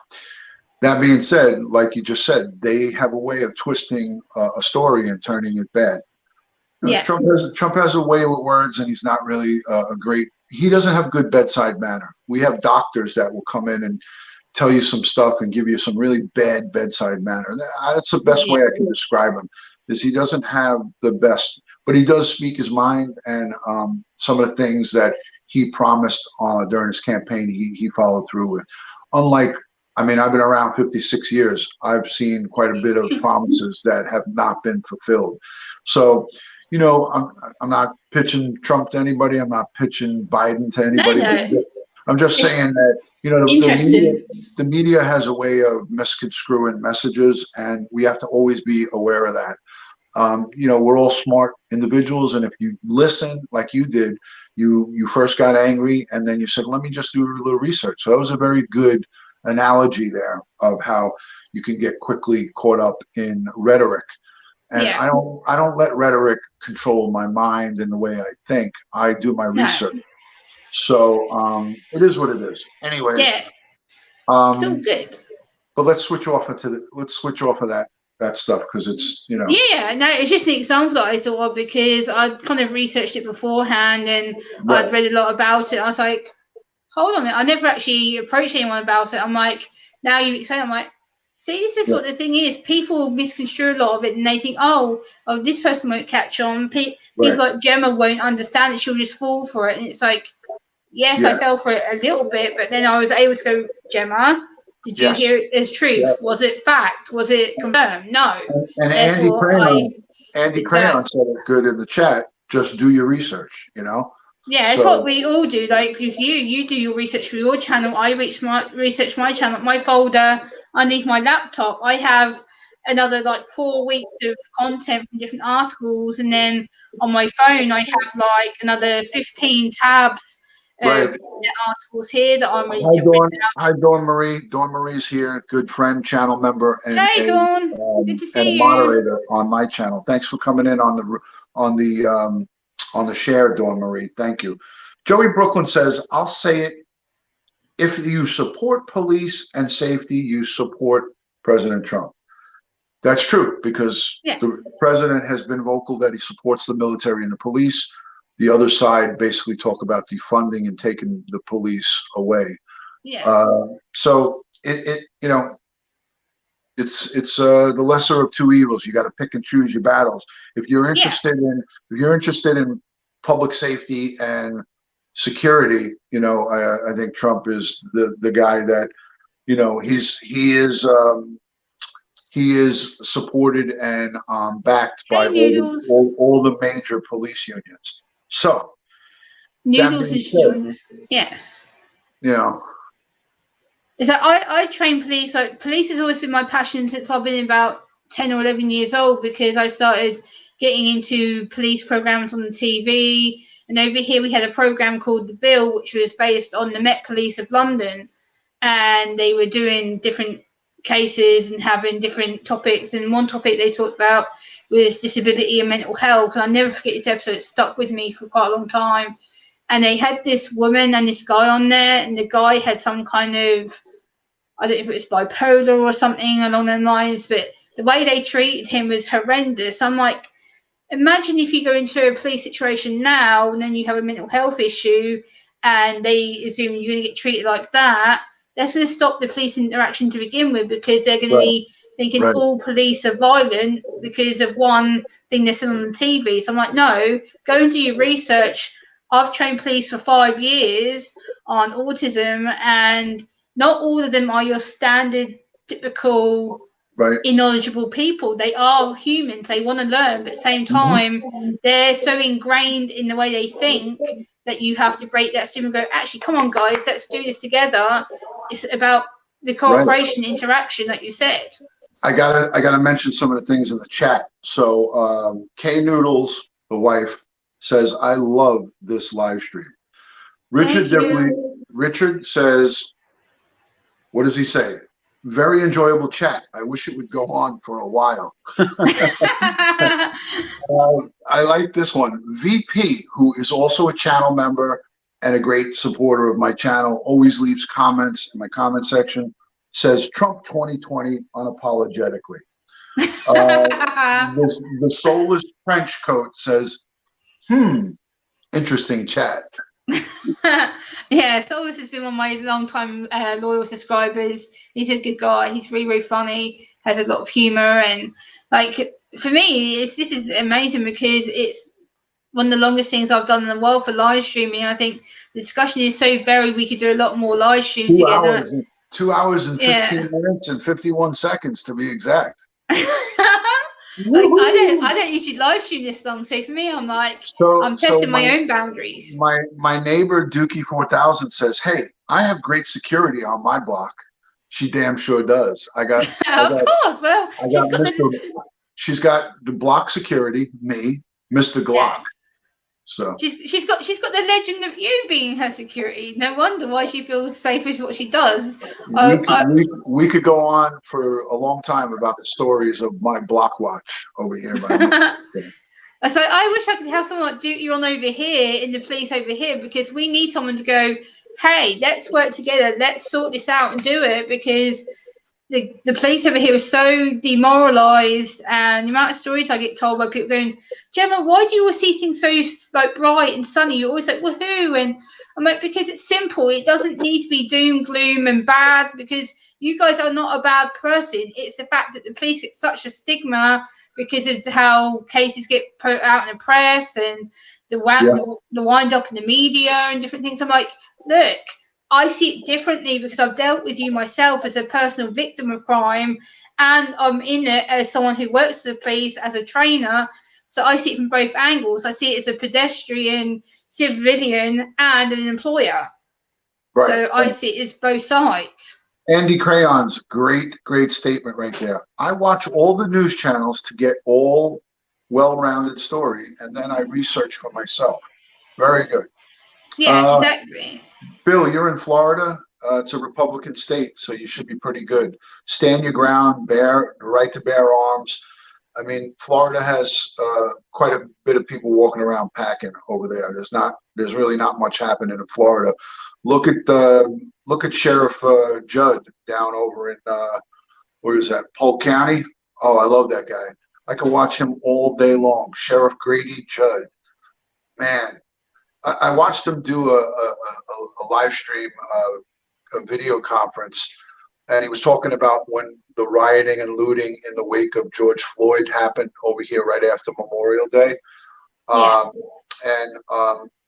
that being said, like you just said, they have a way of twisting a story and turning it bad. Yeah, Trump has a way with words, and he's not really a great. He doesn't have good bedside manner. We have doctors that will come in and tell you some stuff and give you some really bad bedside manner. That's the best yeah, way I can describe him. Is he doesn't have the best, but he does speak his mind, and some of the things that he promised during his campaign, he followed through with. Unlike, I mean, I've been around 56 years. I've seen quite a bit of promises that have not been fulfilled. So, I'm not pitching Trump to anybody. I'm not pitching Biden to no, anybody. no. I'm just It's saying that, interesting. the media has a way of misconstruing messages, and we have to always be aware of that. We're all smart individuals, and if you listen like you did, you first got angry, and then you said, "Let me just do a little research." So that was a very good analogy there of how you can get quickly caught up in rhetoric. And Yeah, I don't let rhetoric control my mind and the way I think. I do my no, research. So it is what it is. Anyways, yeah. It's all um, good. but let's switch off of that stuff, because it's Yeah, no, it's just an example that I thought of because I'd kind of researched it beforehand and I'd right. read a lot about it. I was like, hold on a minute. I never actually approached anyone about it. I'm like, now you explain, I'm like, see, this is Yeah, what the thing is. People misconstrue a lot of it and they think, oh, this person won't catch on. People right. like Gemma won't understand it. She'll just fall for it. And it's like, yes, I Yeah. fell for it a little bit, but then I was able to go, Gemma, did you Yes. hear it as Yeah. truth? Was it fact? Was it confirmed? No. And Therefore, I Andy did that. Crayon said it good in the chat. Just do your research. Yeah, it's what So we all do. Like if you do your research for your channel, I research my channel. My folder underneath my laptop, I have another like 4 weeks of content from different articles, and then on my phone, I have like another 15 tabs right. of articles here that I'm ready Hi to print Dawn. out. Hi Dawn Marie. Dawn Marie's here. Good friend, channel member, and Hey, Dawn, good to and a see you. moderator on my channel. Thanks for coming in on the on the share, Dawn Marie. Thank you. Joey Brooklyn says, "I'll say it. If you support police and safety, you support President Trump." That's true, because Yeah, the president has been vocal that he supports the military and the police. The other side basically talk about defunding and taking the police away. yeah, So it's the lesser of two evils. You got to pick and choose your battles. yeah, If you're interested in public safety and security, I think Trump is the guy that he is supported and backed by Hey, Noodles. all the major police unions. So that Noodles being is said, joining us. Yes. you know, Is that I train police. Like police has always been my passion since I've been about 10 or 11 years old because I started getting into police programs on the TV. And over here we had a program called The Bill, which was based on the Met Police of London, and they were doing different cases and having different topics. And one topic they talked about was disability and mental health. And I'll never forget this episode. It stuck with me for quite a long time. And they had this woman and this guy on there, and the guy had some kind of I don't know if it was bipolar or something along those lines, but the way they treated him was horrendous. I'm like, imagine if you go into a police situation now and then you have a mental health issue and they assume you're going to get treated like that. That's going to stop the police interaction to begin with, because they're going to Right. be thinking Right. all police are violent because of one thing they're seeing on the TV. So I'm like, no, go and do your research. I've trained police for 5 years on autism, and not all of them are your standard typical Right. knowledgeable people. They are humans. They want to learn, but at the same Mhm. time, they're so ingrained in the way they think that you have to break that stigma and go, actually, come on, guys, let's do this together. It's about the Right. cooperation, interaction that you said. I gotta mention some of the things in the chat. So K Noodles, the wife, says, I love this live stream. Richard Thank definitely you. Richard says, what does he say? Very enjoyable chat. I wish it would go on for a while. I like this one. VP, who is also a channel member and a great supporter of my channel, always leaves comments in my comment section, says Trump 2020 unapologetically. The soulless trench coat says, interesting chat. Yeah, Solus has been one of my long-time loyal subscribers. He's a good guy. He's really, really funny. Has a lot of humor, and like for me, this is amazing because it's one of the longest things I've done in the world for live streaming. I think the discussion is so varied. We could do a lot more live streams Two together. hours, 2 hours and Yeah. 15 minutes and 51 seconds to be exact. Like I don't usually live stream this long, so for me, I'm like, I'm testing my own boundaries. My neighbor Dookie 4000 says, "Hey, I have great security on my block." She damn sure does. Of course. Well, she's got the block security, me, Mr. Glock. Yes. So she's got the legend of you being her security. No wonder why she feels safe with what she does. We could go on for a long time about the stories of my block watch over here. So I wish I could have someone like duty on over here in the police over here, because we need someone to go, hey, let's work together, let's sort this out and do it, because the police over here is so demoralised, and the amount of stories I get told by people going, Gemma, why do you always see things so like bright and sunny? You're always like, woohoo. And I'm like, because it's simple. It doesn't need to be doom, gloom and bad, because you guys are not a bad person. It's the fact that the police get such a stigma because of how cases get put out in the press and the wind up in the media and different things. I'm like, look, I see it differently because I've dealt with you myself as a personal victim of crime, and I'm in it as someone who works for the police as a trainer. So I see it from both angles. I see it as a pedestrian, civilian, and an employer. Right. So I see it as both sides. Andy Crayon's great statement right there. I watch all the news channels to get all well-rounded story, and then I research for myself. Very good. Yeah, exactly. Bill, you're in Florida. It's a Republican state, so you should be pretty good. Stand your ground, the right to bear arms. I mean, Florida has quite a bit of people walking around packing over there. There's really not much happening in Florida. Look at Sheriff Judd down over in where is that? Polk County. Oh, I love that guy. I could watch him all day long. Sheriff Grady Judd, man. I watched him do a live stream, a video conference, and he was talking about when the rioting and looting in the wake of George Floyd happened over here right after Memorial Day.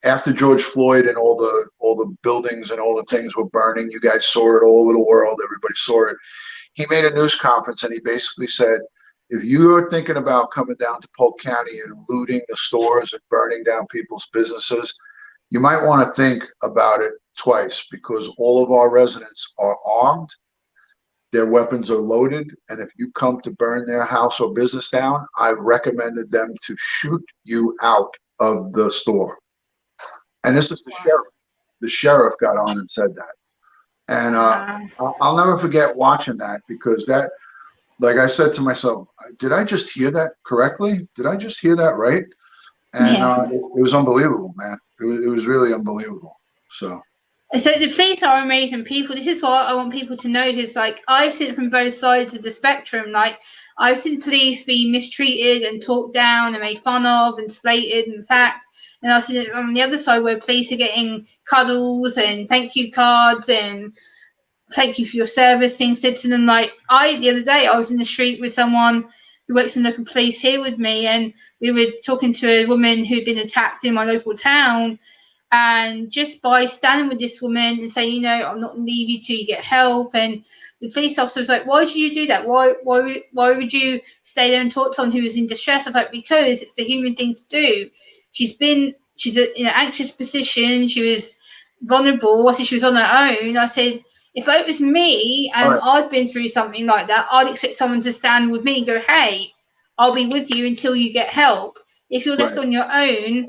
After George Floyd and all the buildings and all the things were burning, you guys saw it all over the world. Everybody saw it. He made a news conference and he basically said, if you are thinking about coming down to Polk County and looting the stores and burning down people's businesses, you might want to think about it twice, because all of our residents are armed, their weapons are loaded, and if you come to burn their house or business down, I've recommended them to shoot you out of the store. And this is the sheriff. The sheriff got on and said that. And I'll never forget watching that, because that, like I said to myself, did I just hear that correctly? Did I just hear that right? And it was unbelievable, man. It was really unbelievable. So So the police are amazing people. This is what I want people to know, because like I've seen it from both sides of the spectrum. Like I've seen police be mistreated and talked down and made fun of and slated and attacked. And I've seen it on the other side where police are getting cuddles and thank you cards and thank you for your service things said to them. Like the other day I was in the street with someone who works in the local police here with me, and we were talking to a woman who'd been attacked in my local town, and just by standing with this woman and saying, I'm not going to leave you till you get help. And the police officer was like, why did you do that? Why would you stay there and talk to someone who was in distress? I was like, because it's the human thing to do. She's in an anxious position. She was vulnerable. I said she was on her own. I said, if it was me and I'd been through something like that, I'd expect someone to stand with me and go, hey, I'll be with you until you get help. If you're left on your own,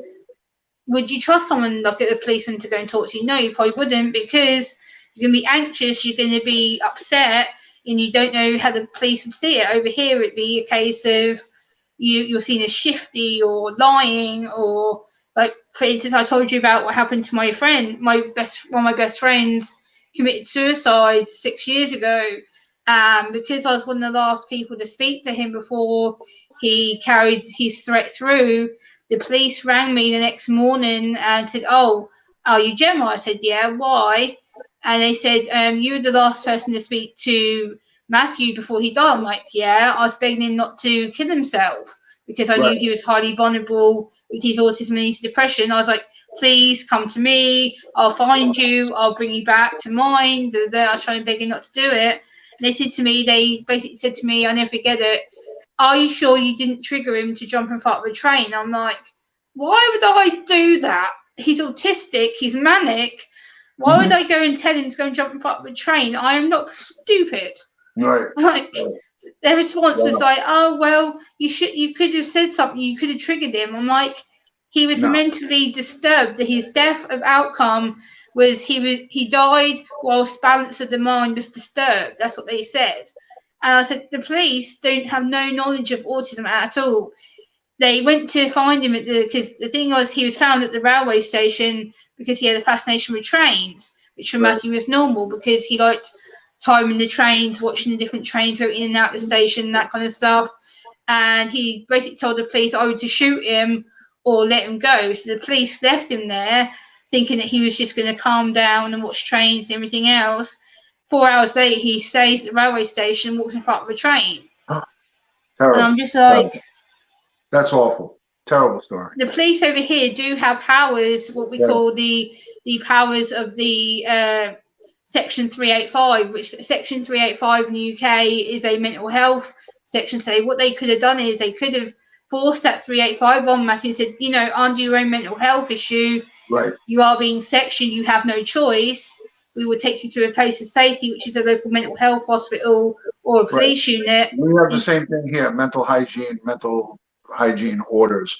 would you trust someone like a policeman to go and talk to you? No, you probably wouldn't, because you're going to be anxious, you're going to be upset, and you don't know how the police would see it. Over here, it'd be a case of you're seen as shifty or lying, or like, for instance, I told you about what happened to my friend, one of my best friends committed suicide 6 years ago. Because I was one of the last people to speak to him before he carried his threat through, the police rang me the next morning and said, oh, are you Gemma? I said, yeah, why? And they said, you were the last person to speak to Matthew before he died. I'm like, yeah, I was begging him not to kill himself because I knew he was highly vulnerable with his autism and his depression. I was like, please come to me. I'll find you. I'll bring you back to mine. I was trying to beg him not to do it. And they basically said to me, I never forget it, are you sure you didn't trigger him to jump in front of a train? I'm like, why would I do that? He's autistic. He's manic. Why would I go and tell him to go and jump in front of a train? I am not stupid. Right. Like, their response was like, oh, well, you could have said something. You could have triggered him. I'm like, he was mentally disturbed. His death of outcome was he died whilst balance of the mind was disturbed. That's what they said. And I said, the police don't have no knowledge of autism at all. They went to find him because the thing was, he was found at the railway station because he had a fascination with trains, which for Matthew was normal because he liked timing the trains, watching the different trains go in and out of the station, that kind of stuff. And he basically told the police either to shoot him or let him go. So the police left him there thinking that he was just going to calm down and watch trains and everything else. 4 hours later, he stays at the railway station, walks in front of a train. Terrible. And I'm just like... That's awful. Terrible story. The police over here do have powers, what we call the powers of the Section 385, which Section 385 in the UK is a mental health section. So what they could have done is they could have forced that 385 on Matthew and said, under your own mental health issue, you are being sectioned, you have no choice. We will take you to a place of safety, which is a local mental health hospital or a police unit. We have the same thing here, mental hygiene orders.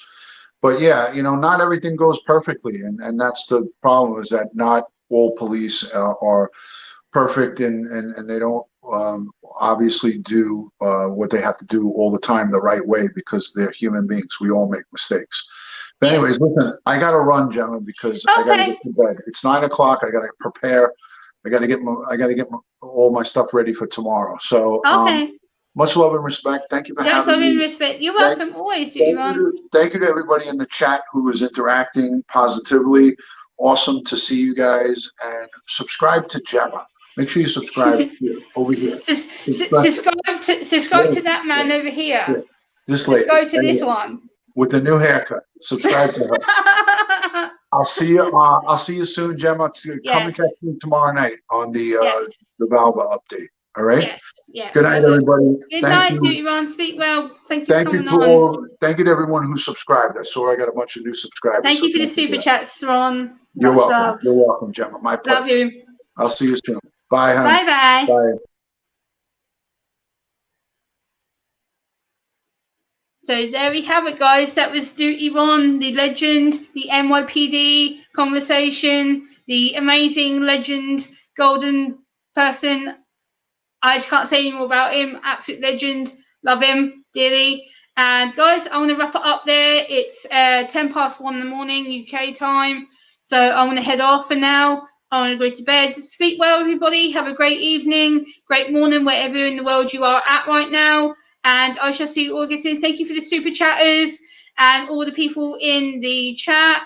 But yeah, not everything goes perfectly. And that's the problem, is that not all police are perfect, and they don't obviously do what they have to do all the time the right way, because they're human beings. We all make mistakes. But anyways, listen, I got to run, Gemma, because I got to get to bed. It's 9 o'clock. I got to prepare. I got to get all my stuff ready for tomorrow. So much love and respect. Thank you for having me. Much love and respect. You're welcome. Always do, Ron. Thank you to everybody in the chat who is interacting positively. Awesome to see you guys. And subscribe to Gemma. Make sure you subscribe over here. Subscribe to that man over here. This lady. Subscribe to this one with the new haircut. Subscribe to her. I'll see you soon, Gemma. Come and catch me tomorrow night on the Valva update. All right. Yes. Good night, everybody. Good night, Ron. Sleep well. Thank you for coming on. Thank you to everyone who subscribed. I saw I got a bunch of new subscribers. Thank you for the super chats, Ron. You're welcome. You're welcome, Gemma. My pleasure. Love you. I'll see you soon. Bye, honey. Bye. Bye. So there we have it, guys. That was Duty Ron, the legend, the NYPD conversation, the amazing legend, golden person. I just can't say any more about him. Absolute legend. Love him dearly. And guys, I'm going to wrap it up there. It's 1:10 in the morning, UK time. So I'm going to head off for now. I want to go to bed. Sleep well, everybody. Have a great evening, great morning, wherever in the world you are at right now. And I shall see you all again soon. Thank you for the super chatters and all the people in the chat.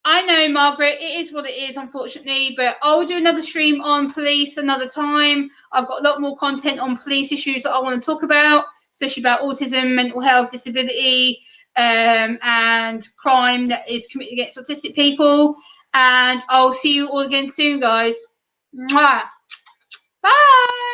I know, Margaret, it is what it is, unfortunately, but I will do another stream on police another time. I've got a lot more content on police issues that I want to talk about, especially about autism, mental health, disability, and crime that is committed against autistic people. And I'll see you all again soon, guys. Mwah. Bye.